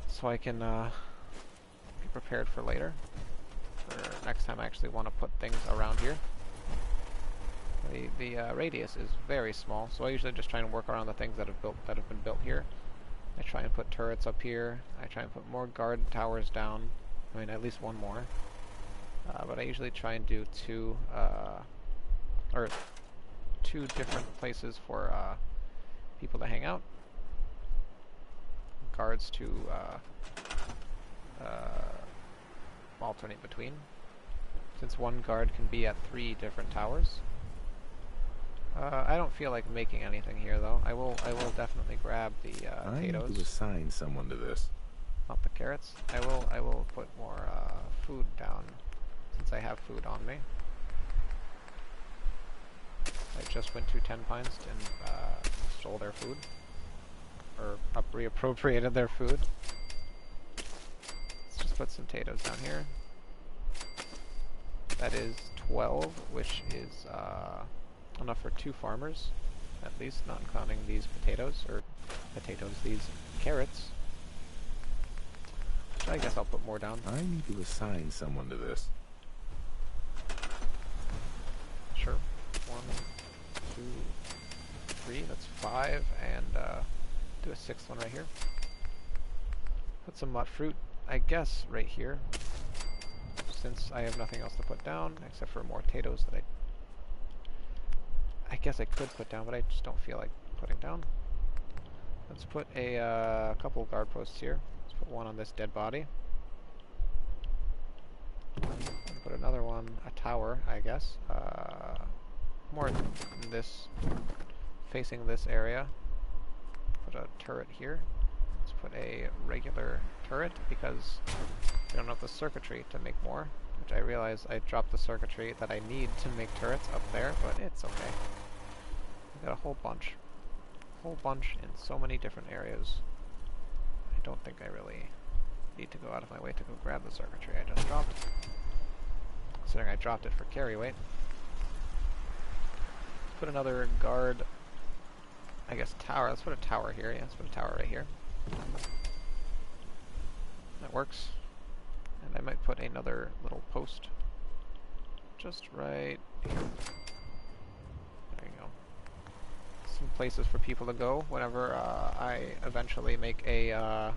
so I can be prepared for later. For next time I actually want to put things around here. The radius is very small, so I usually just try and work around the things that have been built here. I try and put turrets up here. I try and put more guard towers down. I mean, at least one more. But I usually try and do two different places for people to hang out. Guards to alternate between. Since one guard can be at 3 different towers. I don't feel like making anything here, though. I will definitely grab the potatoes. I need to assign someone to this. Not the carrots. I will put more food down, since I have food on me. I just went to 10 Pines and stole their food, or reappropriated their food. Let's just put some potatoes down here. That is 12, which is enough for 2 farmers, at least, not counting these these carrots. Which I guess I'll put more down. I need to assign someone to this. Sure. 1, 2, 3, that's 5, and do a 6th one right here. Put some mud fruit, I guess, right here, since I have nothing else to put down, except for more potatoes that I guess I could put down, but I just don't feel like putting down. Let's put a couple guard posts here. Let's put one on this dead body. And put another one, a tower, I guess. More in this, facing this area. Put a turret here. Let's put a regular turret because we don't have the circuitry to make more, which I realize I dropped the circuitry that I need to make turrets up there, but it's okay. We've got a whole bunch in so many different areas. I don't think I really need to go out of my way to go grab the circuitry I just dropped, considering I dropped it for carry weight. Let's put another guard, I guess tower. Let's put a tower here. Yeah, let's put a tower right here. That works. And I might put another little post just right here. There you go. Some places for people to go whenever I eventually make a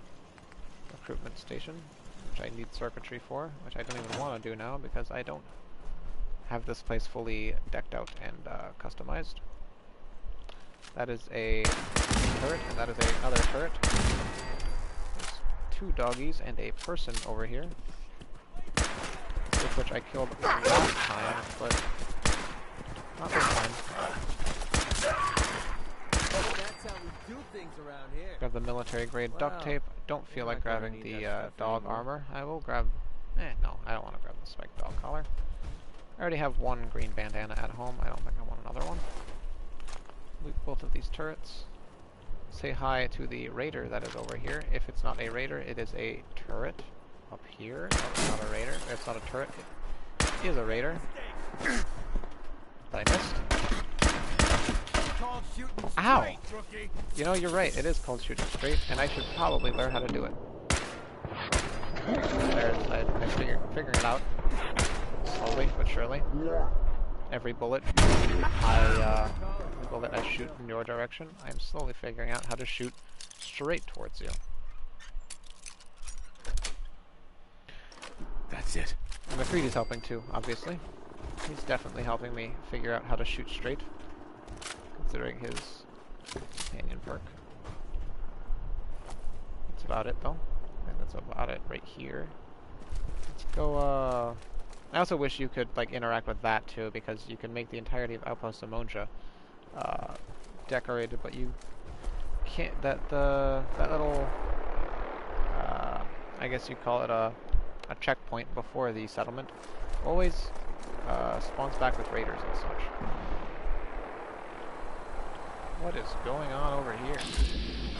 recruitment station, which I need circuitry for, which I don't even want to do now because I don't have this place fully decked out and customized. That is a turret, and that is another turret. There's 2 doggies and a person over here, which I killed last time, but not this time. That's how we do things around here. Grab the military grade duct tape. Don't feel like grabbing the dog armor. I will grab... no, I don't want to grab the spiked dog collar. I already have 1 green bandana at home. I don't think I want another one. Loot both of these turrets. Say hi to the raider that is over here. If it's not a raider, it is a turret up here. No, it's not a raider. It's not a turret. It is a raider. That I missed. Ow! You know, you're right. It is called shooting straight, and I should probably learn how to do it. I'm figuring it out. Slowly but surely. Every bullet I shoot in your direction, I am slowly figuring out how to shoot straight towards you. That's it. And McCready's helping too, obviously. He's definitely helping me figure out how to shoot straight, considering his companion perk. That's about it, though. I think that's about it right here. Let's go, I also wish you could, like, interact with that, too, because you can make the entirety of Outpost Amonja decorated, but you can't, that little, I guess you call it a checkpoint before the settlement, always spawns back with raiders and such. What is going on over here? You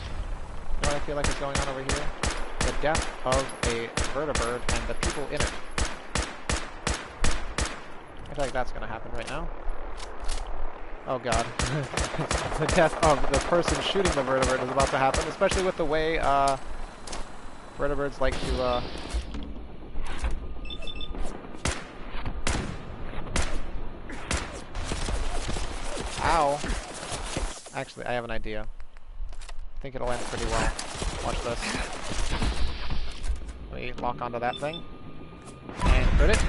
know what I feel like is going on over here? The death of a vertibird and the people in it. I feel like that's gonna happen right now. Oh god. The death of the person shooting the vertibird is about to happen, especially with the way vertibirds like to Ow! Actually, I have an idea. I think it'll end pretty well. Watch this. Let me lock onto that thing. And crit it.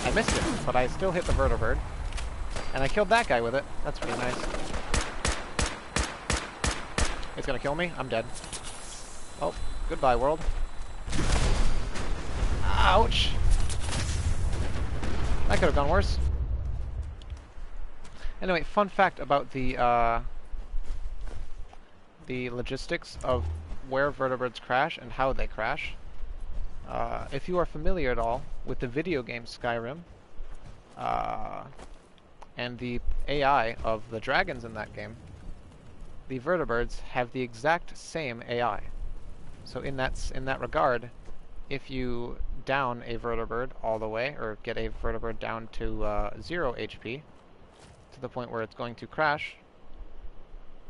I missed it, but I still hit the vertibird. And I killed that guy with it. That's pretty nice. It's gonna kill me? I'm dead. Oh, goodbye, world. Ouch! That could have gone worse. Anyway, fun fact about the logistics of where vertibirds crash and how they crash. If you are familiar at all with the video game Skyrim, and the AI of the dragons in that game, the vertibirds have the exact same AI. So in that regard, if you down a vertibird all the way, or get a vertibird down to 0 HP, to the point where it's going to crash,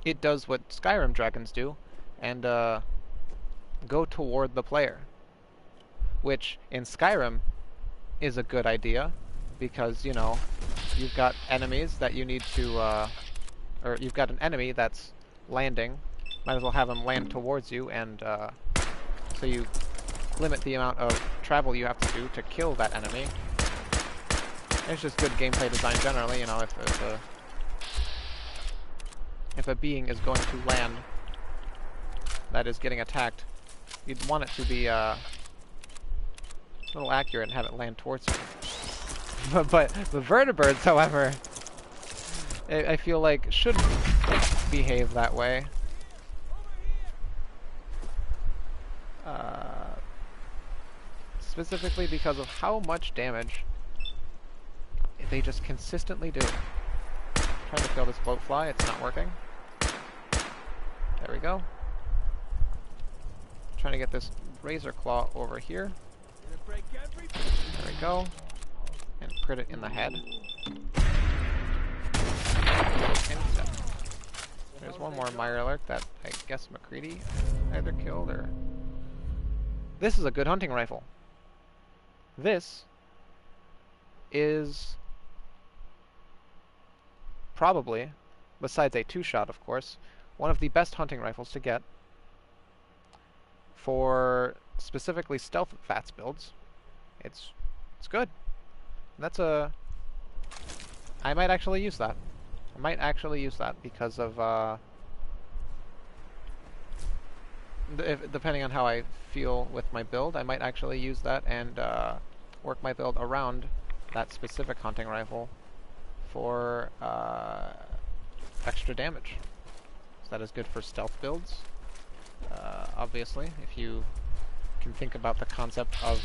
it does what Skyrim dragons do, and go toward the player. Which, in Skyrim, is a good idea, because, you know, you've got enemies that you need to, or you've got an enemy that's landing, might as well have them land towards you, and so you limit the amount of travel you have to do to kill that enemy. It's just good gameplay design generally, you know, if a being is going to land that is getting attacked, you'd want it to be a little accurate and have it land towards you. But the vertibirds, however, I feel like shouldn't behave that way. specifically because of how much damage they just consistently do. Trying to kill this bloatfly, it's not working. There we go. Trying to get this razor claw over here. There we go. And crit it in the head. And dead. There's one more Mirelurk that I guess McCready either killed or... This is a good hunting rifle. This is probably, besides a two-shot of course, one of the best hunting rifles to get for specifically stealth VATS builds. It's good. That's a... I might actually use that. I might actually use that because of, depending on how I feel with my build, I might actually use that and work my build around that specific hunting rifle for extra damage. So that is good for stealth builds. Obviously, if you can think about the concept of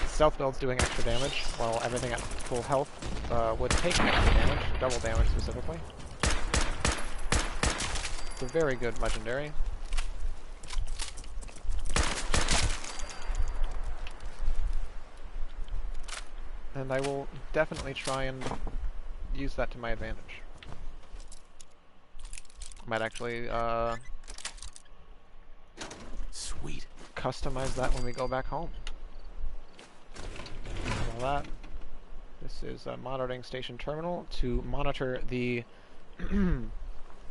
stealth builds doing extra damage, while everything at full health would take extra damage, double damage specifically. It's a very good legendary. And I will definitely try and use that to my advantage. Might actually, Sweet. Customize that when we go back home. All that. This is a monitoring station terminal to monitor the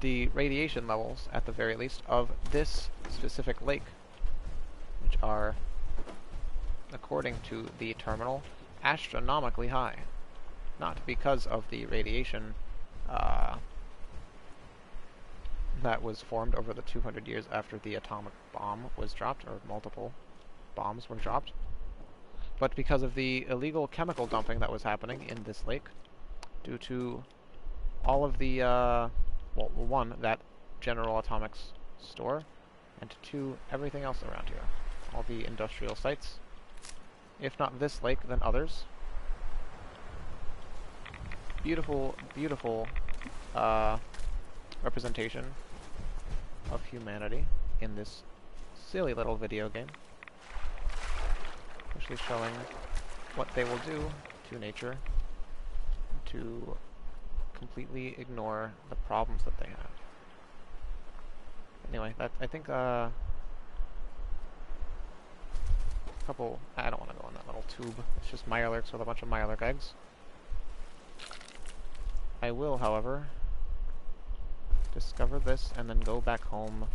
the radiation levels, at the very least, of this specific lake, which are, according to the terminal, astronomically high. Not because of the radiation that was formed over the 200 years after the atomic bomb was dropped, or multiple bombs were dropped, but because of the illegal chemical dumping that was happening in this lake due to all of the, well, one, that General Atomics store, and two, everything else around here. All the industrial sites. If not this lake, then others. Beautiful, beautiful representation of humanity in this silly little video game. Especially showing what they will do to nature to completely ignore the problems that they have. Anyway, that I think a couple... I don't want to go in that little tube. It's just Mirelurks with a bunch of Mirelurk eggs. I will, however, discover this and then go back home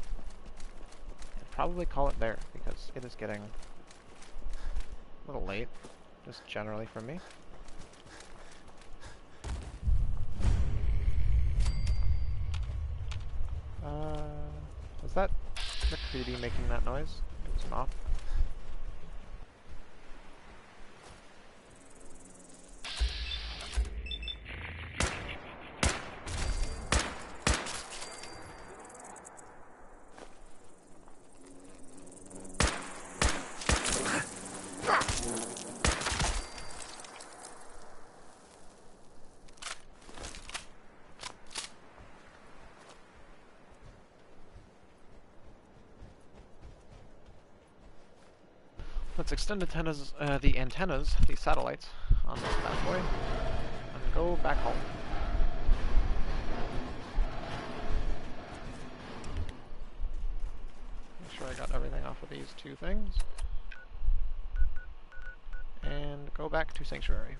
and probably call it there, because it is getting a little late, just generally for me. Was that McCready making that noise? It was not. Let's extend antennas, the satellites on this bad boy, and go back home. Make sure I got everything off of these two things. And go back to Sanctuary.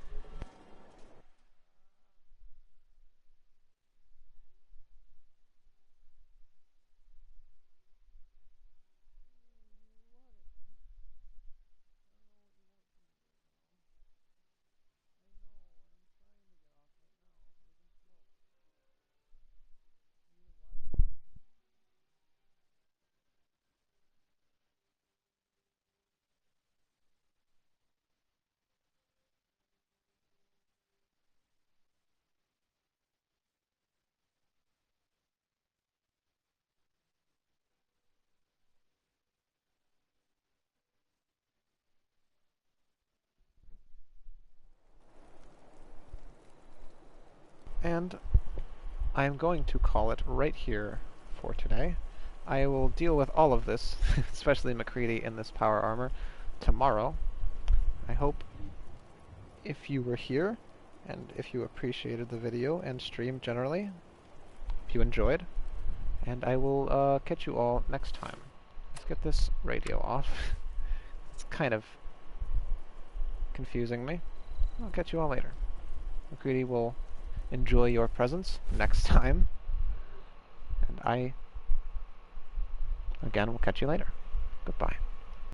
I'm going to call it right here for today. I will deal with all of this, especially MacReady in this power armor, tomorrow. I hope if you were here, and if you appreciated the video and stream generally, if you enjoyed, and I will catch you all next time. Let's get this radio off. It's kind of confusing me. I'll catch you all later. MacReady will enjoy your presence next time, and I, again, will catch you later. Goodbye.